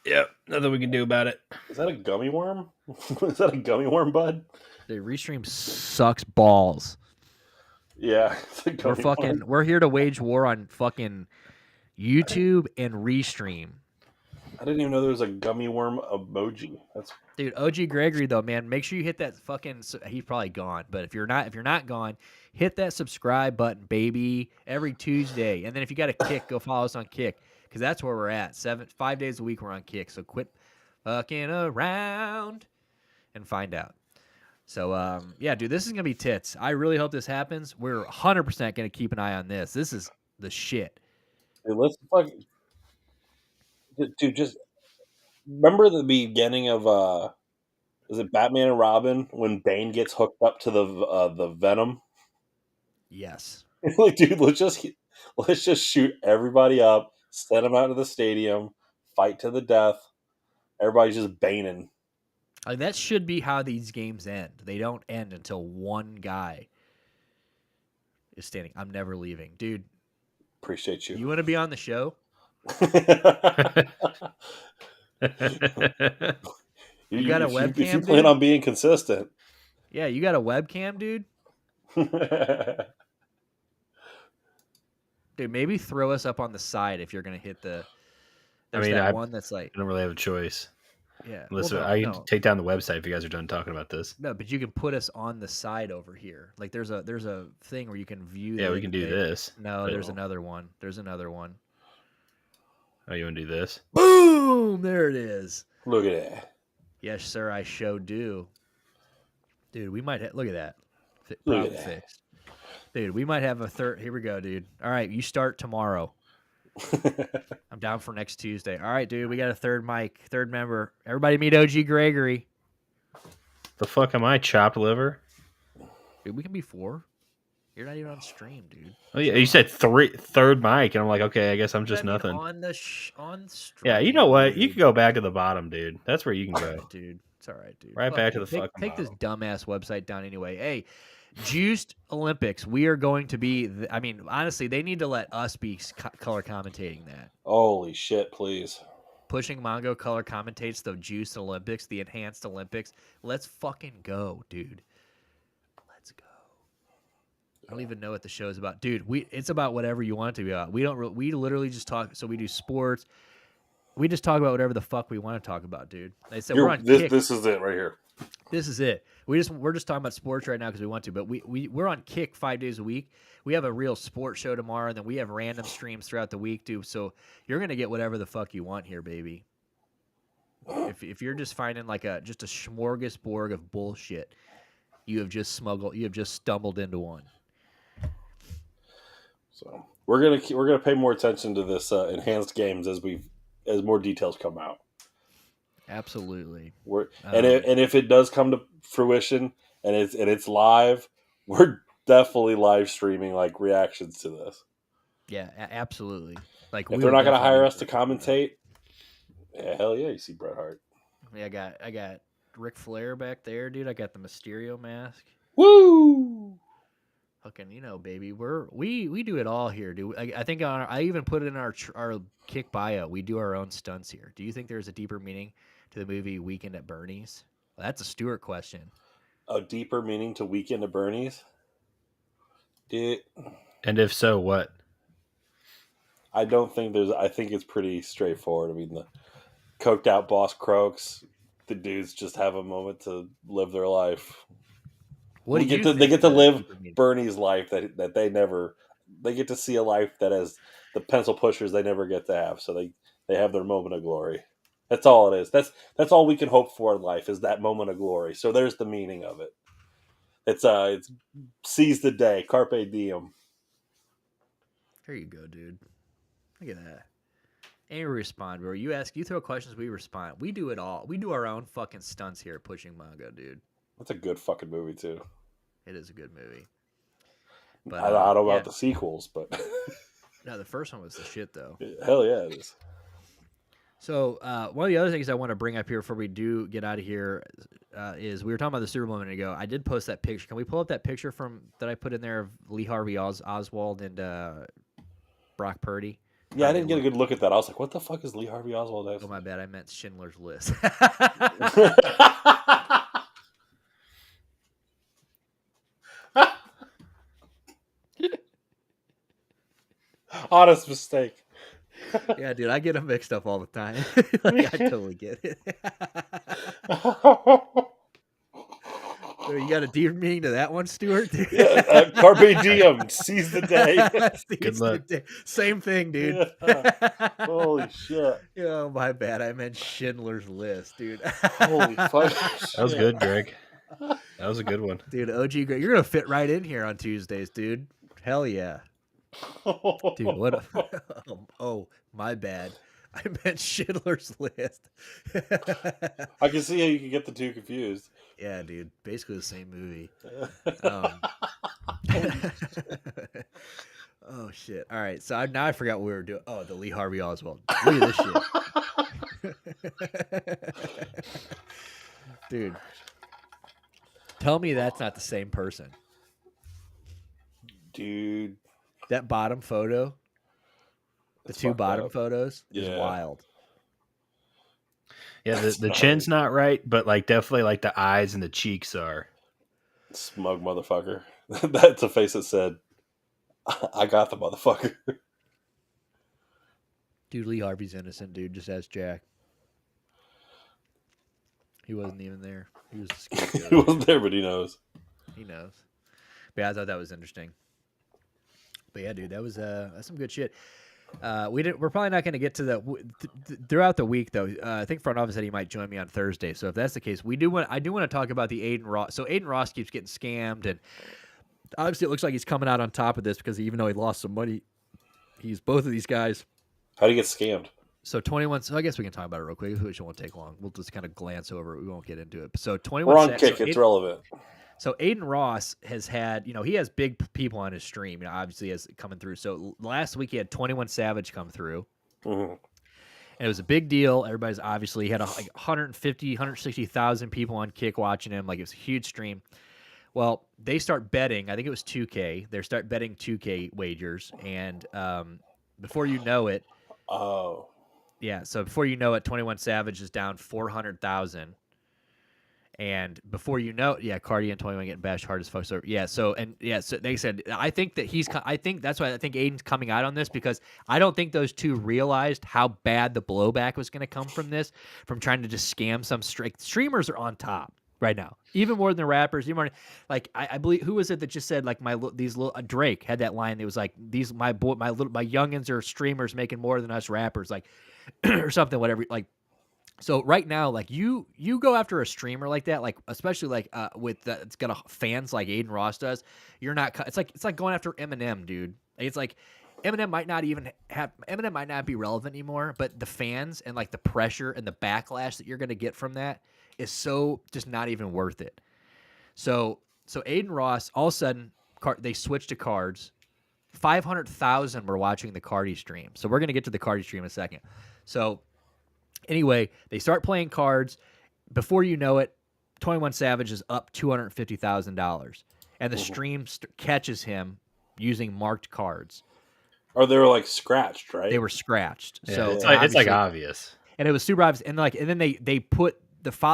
Yep. Nothing we can do about it. Is that a gummy worm? Is that a gummy worm, Bud? Dude, Restream sucks balls. Yeah, it's a gummy worm. We're here to wage war on fucking YouTube and Restream. I didn't even know there was a gummy worm emoji. Dude, OG Gregory though, man, make sure you hit that fucking. He's probably gone, but if you're not gone, hit that subscribe button, baby, every Tuesday. And then if you got a Kick, go follow us on Kick because that's where we're at. 5 days a week we're on Kick. So quit fucking around and find out. So yeah, dude, this is gonna be tits. I really hope this happens. We're 100% gonna keep an eye on this. This is the shit. Dude, let's fucking. Dude, just remember the beginning of is it Batman and Robin when Bane gets hooked up to the Venom? Yes. Like, dude, let's just shoot everybody up, send them out to the stadium, fight to the death. Everybody's just baning. Like that should be how these games end. They don't end until one guy is standing. I'm never leaving, dude. Appreciate you. You want to be on the show? You got a webcam, if you plan on being consistent. Yeah, you got a webcam, dude? Dude, maybe throw us up on the side if you're going to hit the... There's one that's like... I don't really have a choice. Yeah. Listen, I can take down the website if you guys are done talking about this. No, but you can put us on the side over here. Like there's a thing where you can view... Yeah, we can do this. No, there's another one. There's another one. Oh, you want to do this? Boom! There it is. Look at that. Yes, sir, I sure do. Dude, we might look at that. Look at that. Fixed. Dude, we might have a third. Here we go, dude. All right, you start tomorrow. I'm down for next Tuesday. All right, dude, we got a third mic, third member. Everybody meet OG Gregory. The fuck am I, chopped liver? Dude, we can be 4. You're not even on stream, dude. Oh yeah, you said third mic, and I'm like, okay, I guess I'm just nothing. On stream. Yeah, you know what? You can go back to the bottom, dude. That's where you can go, dude. It's all right, dude. Right back to the fucking Take bottom. this dumbass website down anyway. Hey, Juiced Olympics. We are going to be. I mean, honestly, they need to let us be color commentating that. Holy shit! Please. Pushing Mongo color commentates the Juiced Olympics, the Enhanced Olympics. Let's fucking go, dude. Let's go. I don't even know what the show is about, dude. It's about whatever you want it to be about. We literally just talk. So we do sports. We just talk about whatever the fuck we want to talk about, dude. They said we're on Kick. This is it right here. This is it. We're just talking about sports right now because we want to, but we're on Kick 5 days a week. We have a real sports show tomorrow, and then we have random streams throughout the week too. So you're gonna get whatever the fuck you want here, baby. If you're just finding like just a smorgasbord of bullshit, you have just stumbled into one. So we're gonna pay more attention to this Enhanced Games as more details come out. Absolutely. And if it does come to fruition and it's live, we're definitely live streaming like reactions to this. Yeah, absolutely. Like if they're not going to hire us to commentate, yeah, hell yeah, you see Bret Hart. Yeah, I got Ric Flair back there, dude. I got the Mysterio mask. Woo! Fucking, baby, we do it all here, dude. I think I even put it in our Kick bio. We do our own stunts here. Do you think there's a deeper meaning to the movie Weekend at Bernie's? Well, that's a Stuart question. A deeper meaning to Weekend at Bernie's? And if so, what? I don't think I think it's pretty straightforward. I mean, the coked out boss croaks, the dudes just have a moment to live their life. They get to live Bernie's life that they get to see a life that as the pencil pushers they never get to have. So they have their moment of glory. That's all it is. That's all we can hope for in life is that moment of glory. So there's the meaning of it. It's seize the day, carpe diem. There you go, dude. Look at that. And we respond, bro. You throw questions, we respond. We do it all. We do our own fucking stunts here at Pushing Mongo, dude. That's a good fucking movie too. It is a good movie. But I don't know about the sequels, but no, the first one was the shit though. Hell yeah, it is. So one of the other things I want to bring up here before we do get out of here is we were talking about the Super Bowl a minute ago. I did post that picture. Can we pull up that picture that I put in there of Lee Harvey Oswald and Brock Purdy? Yeah, I didn't get a good look at that. I was like, what the fuck is Lee Harvey Oswald? Oh, my bad. I meant Schindler's List. Honest mistake. Yeah, dude, I get them mixed up all the time. Like, I totally get it. So you got a deep meaning to that one, Stuart? Yeah, Carpe diem, seize the day. Good luck. Same thing, dude. Yeah. Holy shit. Oh, my bad. I meant Schindler's List, dude. Holy fuck. That was good, Greg. That was a good one. Dude, OG Greg, you're going to fit right in here on Tuesdays, dude. Hell yeah. Dude, what? Oh, my bad. I meant Schindler's List. I can see how you can get the two confused. Yeah, dude. Basically the same movie. Oh, shit. All right. So now I forgot what we were doing. Oh, the Lee Harvey Oswald. Look at this shit. Dude. Tell me that's not the same person. Dude. That bottom photo, the two bottom photos, is wild. Yeah, the chin's not right, but like definitely like the eyes and the cheeks are. Smug motherfucker. That's a face that said, I got the motherfucker. Dude, Lee Harvey's innocent, dude. Just ask Jack. He wasn't even there. He was scared. He wasn't there, but he knows. He knows. But yeah, I thought that was interesting. But yeah, dude, that's some good shit. We're probably not going to get to throughout the week though. I think front office said he might join me on Thursday. So if that's the case, I do want to talk about the Adin Ross. So Adin Ross keeps getting scammed, and obviously it looks like he's coming out on top of this because even though he lost some money, he's both of these guys. How do you get scammed? So 21. So I guess we can talk about it real quick, which won't take long. We'll just kind of glance over it. We won't get into it. So 21. We're on Kick. It's relevant. So Adin Ross has had, he has big people on his stream, obviously as coming through. So last week he had 21 Savage come through. Mm-hmm. And it was a big deal. Everybody's obviously had like 160,000 people on Kick watching him. Like it was a huge stream. Well, they start betting. I think it was 2K. They start betting 2K wagers. And before you know it. Oh. Yeah. So before you know it, 21 Savage is down 400,000. And before you know, Carti and 21 getting bashed hard as fuck. So so they said, I think that's why I think Adin's coming out on this, because I don't think those two realized how bad the blowback was going to come from this, from trying to just scam some streamers are on top right now, even more than the rappers. Even more, like I believe, who was it that just said like Drake had that line that was like, these my youngins are streamers making more than us rappers, like or something, whatever, like. So right now, like you go after a streamer like that, like especially like it's got fans like Adin Ross does. You're not. It's like going after Eminem, dude. It's like Eminem might not be relevant anymore, but the fans and like the pressure and the backlash that you're gonna get from that is so just not even worth it. So Adin Ross, all of a sudden, they switched to cards. 500,000 were watching the Carti stream. So we're gonna get to the Carti stream in a second. So. Anyway, they start playing cards. Before you know it, 21 Savage is up $250,000, and the stream catches him using marked cards. Or they were like scratched, right? They were scratched. Yeah, so it's like obvious, and it was super obvious. And then they put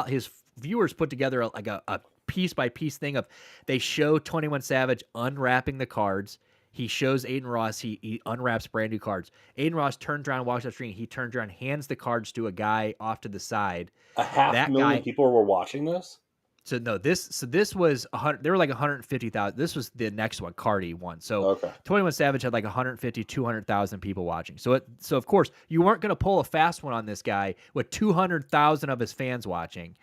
his viewers put together like a piece by piece thing of, they show 21 Savage unwrapping the cards. He shows Adin Ross, he unwraps brand new cards. Adin Ross turns around, walks up the street, he turns around, hands the cards to a guy off to the side. 500,000 people were watching this? So this was 100, there were like 150,000. This was the next one, Carti one. So 21 Savage had like 150, 200,000 people watching. So of course, you weren't going to pull a fast one on this guy with 200,000 of his fans watching.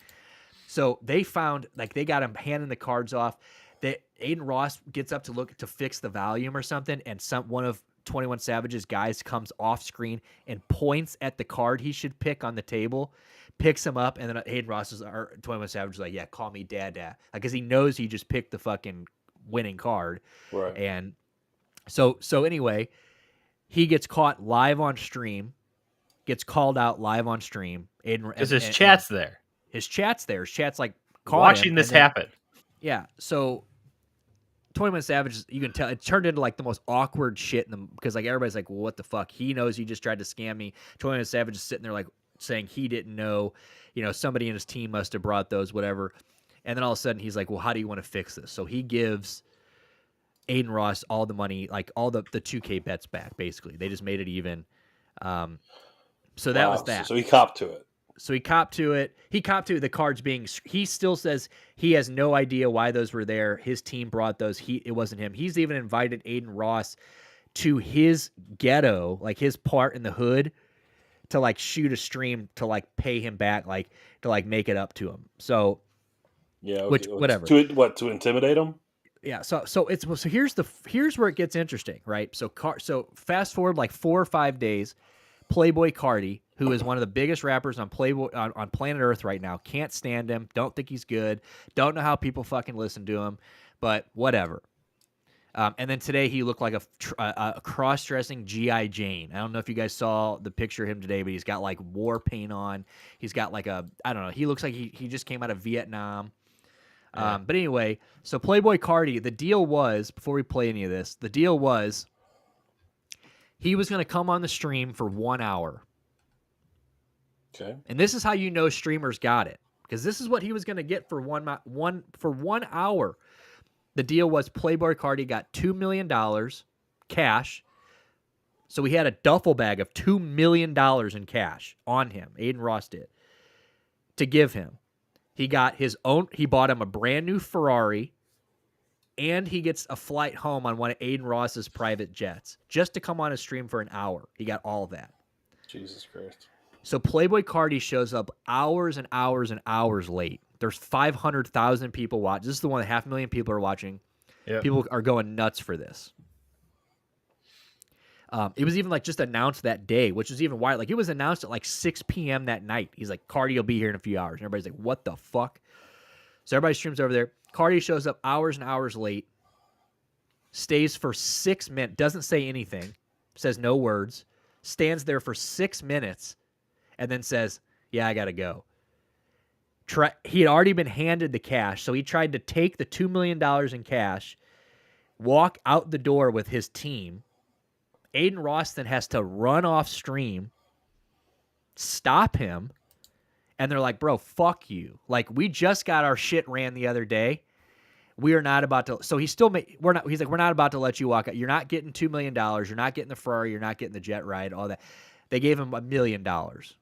So they found, like, they got him handing the cards off. That Adin Ross gets up to fix the volume or something, and one of 21 Savage's guys comes off screen and points at the card he should pick on the table, picks him up, and then Adin Ross or 21 Savage is like, yeah, call me Dada, because he knows he just picked the fucking winning card. Right. And so anyway, he gets caught live on stream gets called out live on stream. Because his chat's there. His chat's there. His chat's like caught watching him, this happen. Yeah, so 21 Savage, you can tell it turned into like the most awkward shit because like everybody's like, well, what the fuck? He knows he just tried to scam me. 21 Savage is sitting there like saying he didn't know, somebody in his team must have brought those, whatever. And then all of a sudden he's like, well, how do you want to fix this? So he gives Adin Ross all the money, like all the 2K bets back, basically. They just made it even. So that was that. So he copped to it. So he copped to it. He copped to the cards being. He still says he has no idea why those were there. His team brought those. It wasn't him. He's even invited Adin Ross to his ghetto, like his part in the hood, to like shoot a stream to like pay him back, like to like make it up to him. So yeah, okay. Which whatever. To intimidate him? Yeah. So here's where it gets interesting, right? So fast forward like 4 or 5 days. Playboi Carti, who is one of the biggest rappers on on planet Earth right now, can't stand him. Don't think he's good. Don't know how people fucking listen to him, but whatever. And then today he looked like a cross-dressing G.I. Jane. I don't know if you guys saw the picture of him today, but he's got like war paint on. He's got like I don't know. He looks like he just came out of Vietnam. But anyway, so Playboi Carti, the deal was, before we play any of this, the deal was he was going to come on the stream for 1 hour. Okay. And this is how you know streamers got it, because this is what he was going to get for 1 hour. The deal was Playboi Carti got $2 million cash. So he had a duffel bag of $2 million in cash on him. Adin Ross did, to give him. He got he bought him a brand new Ferrari, and he gets a flight home on one of Adin Ross's private jets just to come on a stream for an hour. He got all that. Jesus Christ. So Playboi Carti shows up hours and hours and hours late. There's 500,000 people watching. This is the one that 500,000 people are watching. Yep. People are going nuts for this. It was even like just announced that day, which is even wild. Like it was announced at like 6 p.m. that night. He's like, Carti will be here in a few hours. And everybody's like, what the fuck? So everybody streams over there. Carti shows up hours and hours late, stays for 6 minutes, doesn't say anything, says no words, stands there for 6 minutes, and then says, yeah, I got to go. He had already been handed the cash, so he tried to take the $2 million in cash, walk out the door with his team. Adin Ross then has to run off stream, stop him, and they're like, bro, fuck you. Like, we just got our shit ran the other day. We are not about to. So he's still. He's like, we're not about to let you walk out. You're not getting $2 million. You're not getting the Ferrari. You're not getting the jet ride. All that. They gave him $1 million,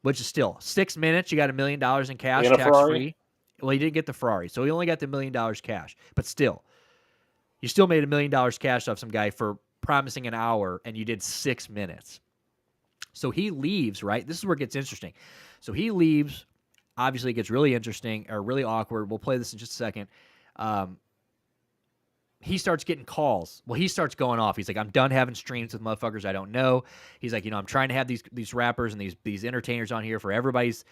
which is still 6 minutes. You got $1 million in cash, tax free. Well, he didn't get the Ferrari, so he only got the $1 million cash. But still, you still made $1 million cash off some guy for promising an hour, and you did 6 minutes. So he leaves. Right. This is where it gets interesting. So he leaves. Obviously, it gets really interesting or really awkward. We'll play this in just a second. He starts getting calls. Well, he starts going off. He's like, I'm done having streams with motherfuckers I don't know. He's like, I'm trying to have these rappers and these entertainers on here for everybody's,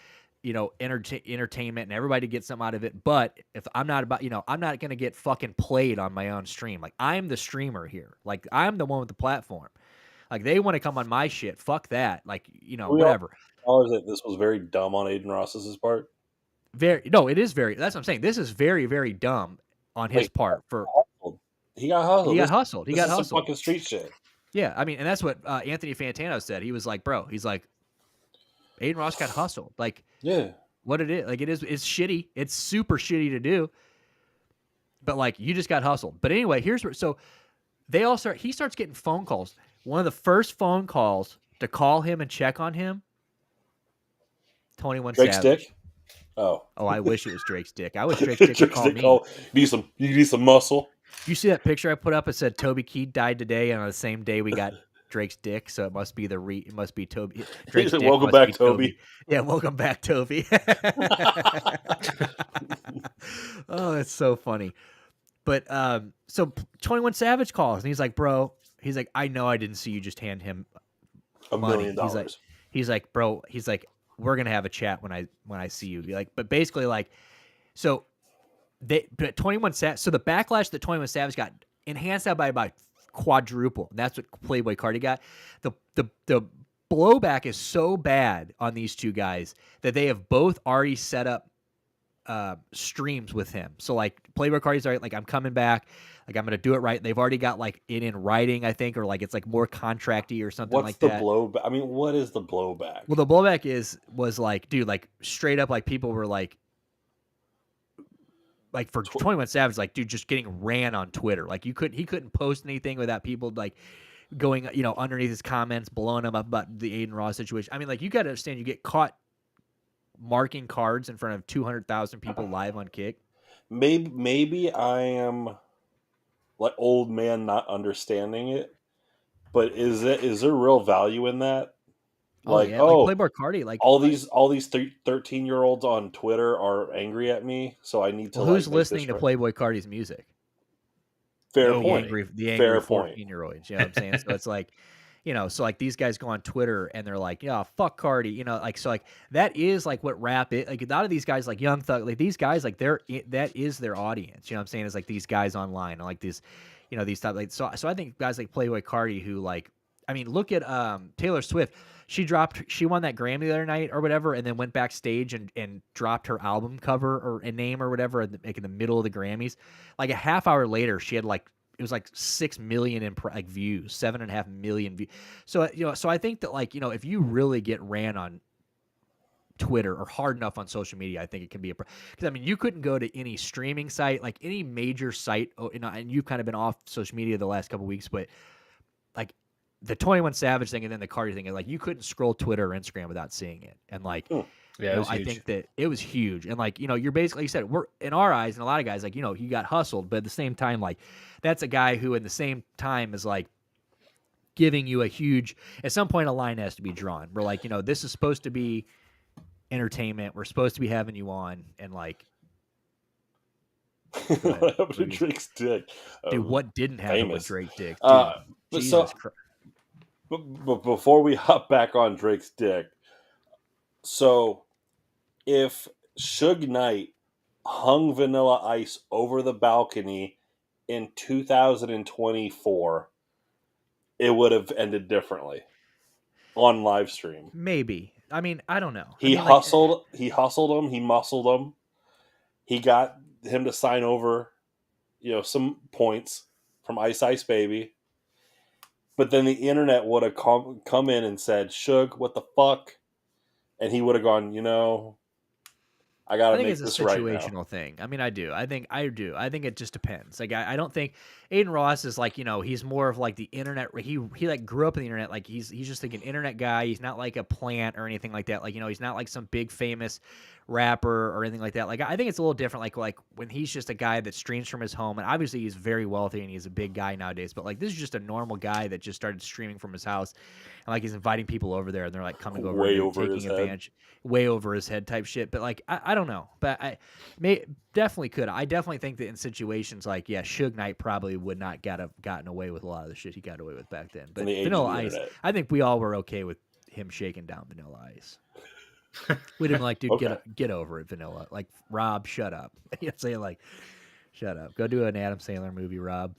entertainment and everybody to get something out of it. But if I'm not about, I'm not going to get fucking played on my own stream. Like, I'm the streamer here. Like, I'm the one with the platform. Like, they want to come on my shit. Fuck that. Like, whatever. That this was very dumb on Adin Ross's part. It is very. That's what I'm saying. This is very, very dumb on his part. He got hustled. He got hustled. He got hustled. Some fucking street shit. Yeah, I mean, and that's what Anthony Fantano said. He was like, bro, he's like, Adin Ross got hustled. Like, yeah, what it is, like, it's shitty. It's super shitty to do. But like, you just got hustled. But anyway, here's where. So he starts getting phone calls. One of the first phone calls to call him and check on him. 21 Drake's Savage. dick. Oh, I wish it was Drake's dick. I wish Drake's dick would call me. You need some muscle. You see that picture I put up? It said Toby Keith died today, and on the same day we got Drake's dick. So it must be it must be Toby. Drake's dick. Welcome back, Toby. Yeah, welcome back, Toby. Oh, that's so funny. But so 21 Savage calls, and he's like, bro, I know I didn't see you just hand him money. $1 million. He's like, bro, we're gonna have a chat when I see you. Like, but basically, like, so but 21 Savage. So the backlash that 21 Savage got enhanced that by about quadruple. And that's what Playboi Carti got. The blowback is so bad on these two guys that they have both already set up streams with him. So like Playboi Carti's already like, I'm coming back, like I'm gonna do it right. They've already got like it in writing, I think, or like it's like more contracty or something What's like the that. blowback? I mean, what is the blowback? Well, the blowback was like, dude, like straight up, like people were like for 21 Savage, like, dude, just getting ran on Twitter. Like he couldn't post anything without people like going, underneath his comments, blowing him up about the Adin Ross situation. I mean, like, you got to understand, you get caught marking cards in front of 200,000 people live on Kick. Maybe I am like old man not understanding it, but is there real value in that? Like, yeah, like Playboi Carti, like all these 13-year-olds on Twitter are angry at me, so I need to who's like listening to Playboi Carti's music? Fair The point. angry Fair 14-year-olds. You know what I'm saying? So it's like, so like these guys go on Twitter and they're like, yeah, fuck Carti, like, so like that is like what rap is. Like a lot of these guys, like Young Thug, like these guys, like that is their audience. You know what I'm saying? Is like these guys online, like these, these type, like, so I think guys like Playboi Carti who like, I mean, look at Taylor Swift. She won that Grammy the other night or whatever, and then went backstage and dropped her album cover or a name or whatever in the middle of the Grammys. Like a half hour later, she had like, it was like 6 million views, 7.5 million views. So so I think that like if you really get ran on Twitter or hard enough on social media, I think it can be because I mean you couldn't go to any streaming site, like any major site, and you've kind of been off social media the last couple of weeks, but like the 21 Savage thing and then the Carti thing, like you couldn't scroll Twitter or Instagram without seeing it, and like. Yeah, I think that it was huge. And like, you're basically, like you said, we're in our eyes and a lot of guys, like, he got hustled, but at the same time, like that's a guy who in the same time is like giving you a huge, at some point a line has to be drawn. We're like, this is supposed to be entertainment. We're supposed to be having you on and like. What happened to Drake's dick? Dude, what didn't happen famous. with Drake's dick? Dude, Jesus Christ. But before we hop back on Drake's dick, so if Suge Knight hung Vanilla Ice over the balcony in 2024, it would have ended differently on live stream. Maybe. I mean, I don't know. He hustled him, he muscled him. He got him to sign over, some points from Ice Ice Baby. But then the internet would have come in and said, Suge, what the fuck? And he would have gone, I gotta make this right now. I think it's a situational thing. I mean, I do. I think it just depends. Like, I don't think Adin Ross is like, he's more of like the internet. He like grew up in the internet. Like he's just like an internet guy. He's not like a plant or anything like that. Like, he's not like some big famous rapper or anything like that. Like, I think it's a little different. Like when he's just a guy that streams from his home, and obviously he's very wealthy and he's a big guy nowadays. But like, this is just a normal guy that just started streaming from his house, and like he's inviting people over there, and they're like coming over, way and over taking advantage. Way over his head type shit. But like, I don't know. But I definitely could. I definitely think that in situations like, yeah, Suge Knight probably would not gotten away with a lot of the shit he got away with back then. But Vanilla Ice, I think we all were okay with him shaking down Vanilla Ice. We'd have been like, dude, okay. get over it, Vanilla. Like, Rob, shut up. You know, saying like, shut up. Go do an Adam Sandler movie, Rob.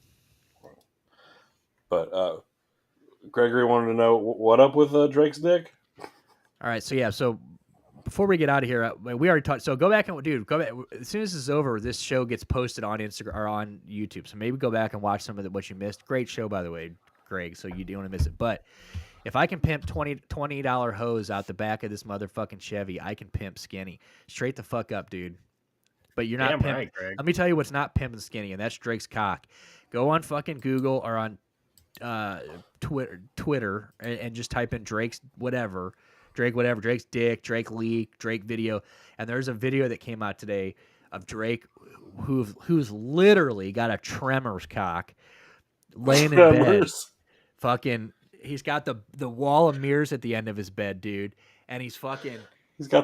But Gregory wanted to know what up with Drake's dick. All right, so yeah, so before we get out of here, we already talked. So go back and go back as soon as this is over. This show gets posted on Instagram or on YouTube. So maybe go back and watch some of what you missed. Great show, by the way, Greg. So you don't want to miss it. But if I can pimp $20 hose out the back of this motherfucking Chevy, I can pimp Skinny. Straight the fuck up, dude. But you're not pimping. Right, Greg. Let me tell you what's not pimping Skinny, and that's Drake's cock. Go on fucking Google or on Twitter and just type in Drake's whatever. Drake's dick, Drake leak, Drake video. And there's a video that came out today of Drake who's literally got a Tremors cock laying in bed. Fucking, he's got the wall of mirrors at the end of his bed, dude. And he's got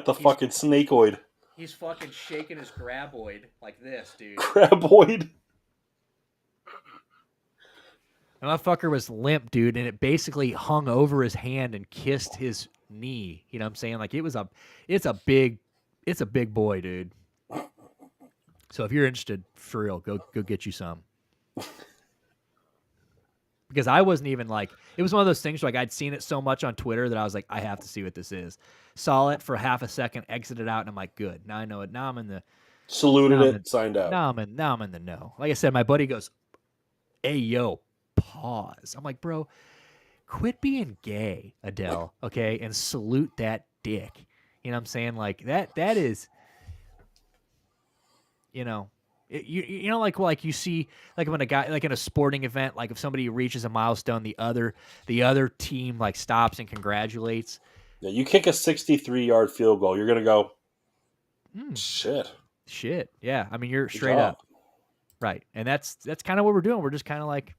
the fucking snakeoid. He's fucking shaking his graboid like this, dude. Graboid? The motherfucker was limp, dude, and it basically hung over his hand and kissed his knee. You know what I'm saying? Like it's a big boy, dude. So if you're interested, for real, go get you some. because I wasn't even like, it was one of those things where, like, I'd seen it so much on Twitter that I was like, I have to see what this is. Saw it for half a second, exited out, and I'm like, good. Now I know it. Now I'm in the Saluted now I'm it, signed out. now I'm in the know. Like I said, my buddy goes, "Hey yo, pause." I'm like, bro, quit being gay, Adele, okay, and salute that dick. You know what I'm saying? Like that is, you know, you know, like you see, like when a guy, like in a sporting event, like if somebody reaches a milestone, the other team like stops and congratulates. Yeah, you kick a 63-yard field goal, you're gonna go, Mm, shit. Yeah, I mean, you're Good straight job. up right, and that's kind of what we're doing. We're just kind of like,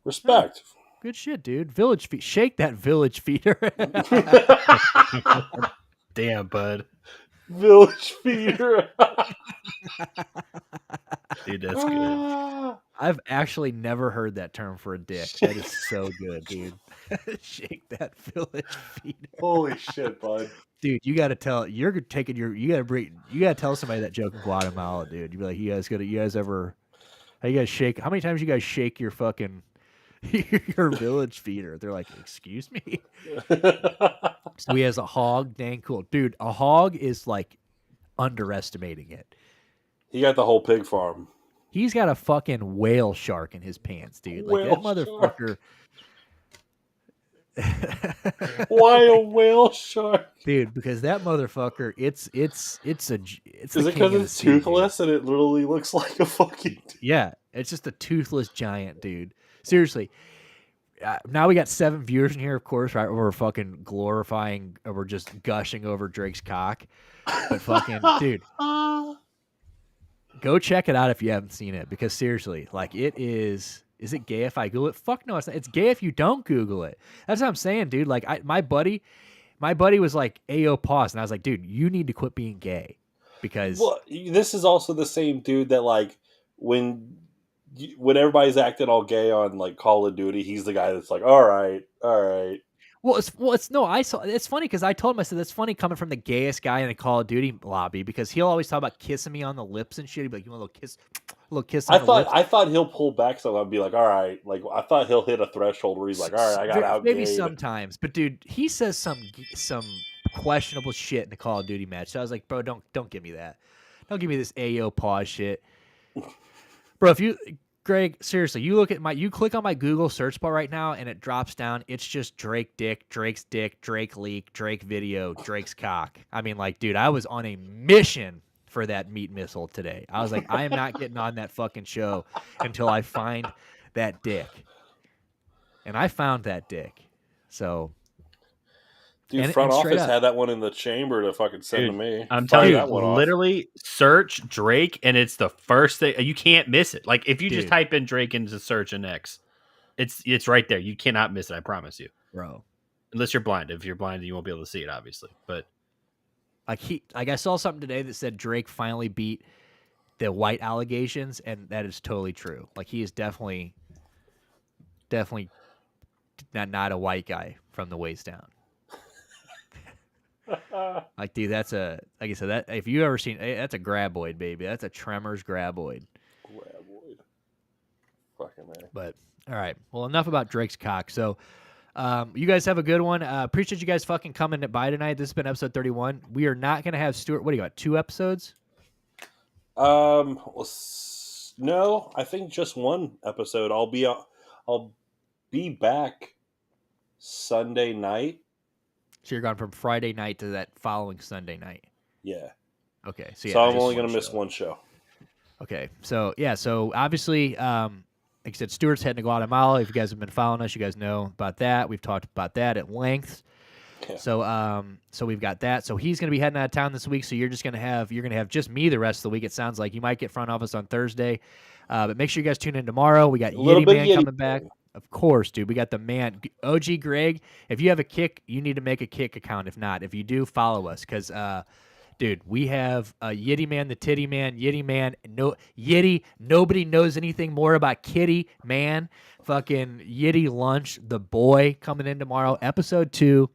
Respect. good shit, dude. Village feet, shake that village feeder. Damn, bud. Village feeder. Dude, that's good. I've actually never heard that term for a dick. That is so good, dude. Shake that village feeder. Holy shit, bud. Dude, you got to tell, you got to tell somebody that joke in Guatemala, dude. You be like, you guys ever, how many times you guys shake your fucking, your village feeder? They're like, excuse me? So he has a hog, dang cool. Dude, a hog is like underestimating it. He got the whole pig farm. He's got a fucking whale shark in his pants, dude. Like that motherfucker. Why a whale shark? Dude, because that motherfucker, it's Is it because it's toothless and it literally looks like a fucking... Yeah, it's just a toothless giant, dude. Seriously. Now we got 7 viewers in here, of course, right? We're fucking glorifying, we're just gushing over Drake's cock. But fucking, dude, go check it out if you haven't seen it, because seriously, like it is it gay if I Google it? Fuck no, it's not. It's gay if you don't Google it. That's what I'm saying, dude. Like my buddy was like, "Ayo, pause," and I was like, "Dude, you need to quit being gay," because this is also the same dude that like when everybody's acting all gay on like Call of Duty, he's the guy that's like, all right. Well, it's no. I saw. It's funny because I told him, I said, that's funny coming from the gayest guy in the Call of Duty lobby, because he'll always talk about kissing me on the lips and shit. He'd be like, "You want a little kiss on the lips?" I thought he'll pull back some and be like, all right. Like I thought he'll hit a threshold where he's like, all right, I got out. Maybe sometimes, but dude, he says some questionable shit in the Call of Duty match. So I was like, bro, don't give me that. Don't give me this Ayo pause shit, bro. Greg, seriously, you click on my Google search bar right now and it drops down. It's just Drake's dick, Drake leak, Drake video, Drake's cock. I mean, like, dude, I was on a mission for that meat missile today. I was like, I am not getting on that fucking show until I find that dick. And I found that dick. So, dude, front office had that one in the chamber to fucking send to me. I'm telling you, literally search Drake, and it's the first thing. You can't miss it. Like if you just type in Drake into search and X, it's right there. You cannot miss it. I promise you, bro. Unless you're blind. If you're blind, you won't be able to see it, obviously. But like I saw something today that said Drake finally beat the white allegations, and that is totally true. Like he is definitely not a white guy from the waist down. Like, dude, like I said, that if you ever seen, that's a graboid, baby. That's a Tremors graboid. Fucking man. But all right, well, enough about Drake's cock. So, you guys have a good one. Appreciate you guys fucking coming by tonight. This has been episode 31. We are not gonna have Stuart. What do you got? 2 episodes? No, I think just 1 episode. I'll be back Sunday night. So you're gone from Friday night to that following Sunday night. Yeah. Okay. So I'm only going to miss 1 show. Okay. So yeah. So obviously, like I said, Stuart's heading to Guatemala. If you guys have been following us, you guys know about that. We've talked about that at length. Yeah. So we've got that. So he's going to be heading out of town this week. So you're going to have just me the rest of the week. It sounds like you might get front office on Thursday, but make sure you guys tune in tomorrow. We got Yeti Man coming back. Of course, dude. We got the man, OG Greg. If you have a Kick, you need to make a Kick account. If not, if you do, follow us. Because, dude, we have Yeti Man, the Titty Man, Yeti Man. No, Yeti. Nobody knows anything more about Kitty Man. Fucking Yeti Lunch, the boy, coming in tomorrow. Episode 2.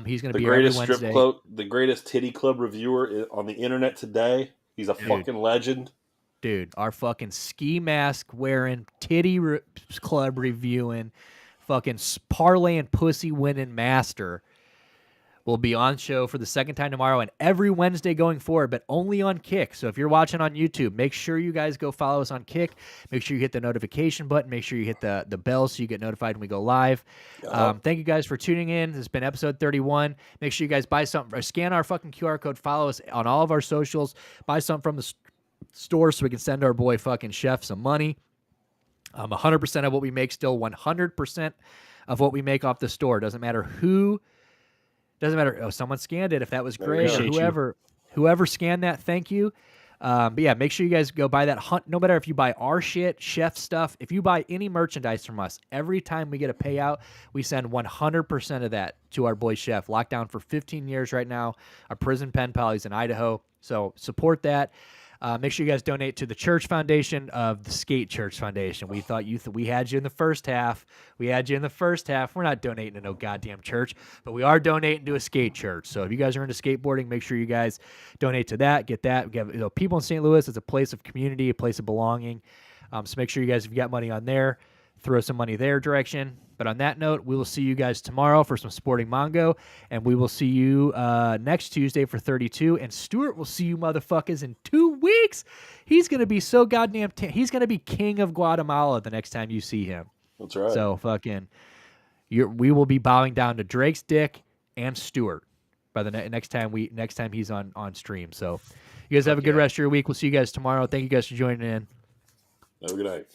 He's going to be every Wednesday. The greatest titty club reviewer on the internet today. He's a fucking legend. dude, our fucking ski mask wearing, club reviewing, fucking parlay and pussy winning master will be on show for the second time tomorrow and every Wednesday going forward, but only on Kick. So if you're watching on YouTube, make sure you guys go follow us on Kick. Make sure you hit the notification button. Make sure you hit the bell so you get notified when we go live. Thank you guys for tuning in. This has been episode 31. Make sure you guys buy something, or scan our fucking QR code, follow us on all of our socials, buy something from the store so we can send our boy fucking Chef some money. 100% of what we make, still 100% of what we make off the store. Doesn't matter who. Doesn't matter. Oh, someone scanned it. If that was great, or whoever scanned that, thank you. But yeah, make sure you guys go buy that. No matter if you buy our shit, Chef stuff, if you buy any merchandise from us, every time we get a payout, we send 100% of that to our boy Chef. Locked down for 15 years right now. Our prison pen pal, he's in Idaho. So support that. Make sure you guys donate to the church foundation of the Skate Church Foundation. We thought we had you in the first half. We're not donating to no goddamn church, but we are donating to a skate church. So if you guys are into skateboarding, make sure you guys donate to that. Get that. People in St. Louis, it's a place of community, a place of belonging. So make sure you guys, if you got money on there, throw some money their direction. But on that note, we will see you guys tomorrow for some Sporting Mongo, and we will see you next Tuesday for 32. And Stuart will see you motherfuckers in 2 weeks. He's gonna be so goddamn. He's gonna be king of Guatemala the next time you see him. That's right. So fucking, we will be bowing down to Drake's dick and Stuart by the next time he's on stream. So you guys have a good rest of your week. We'll see you guys tomorrow. Thank you guys for joining in. Have a good night.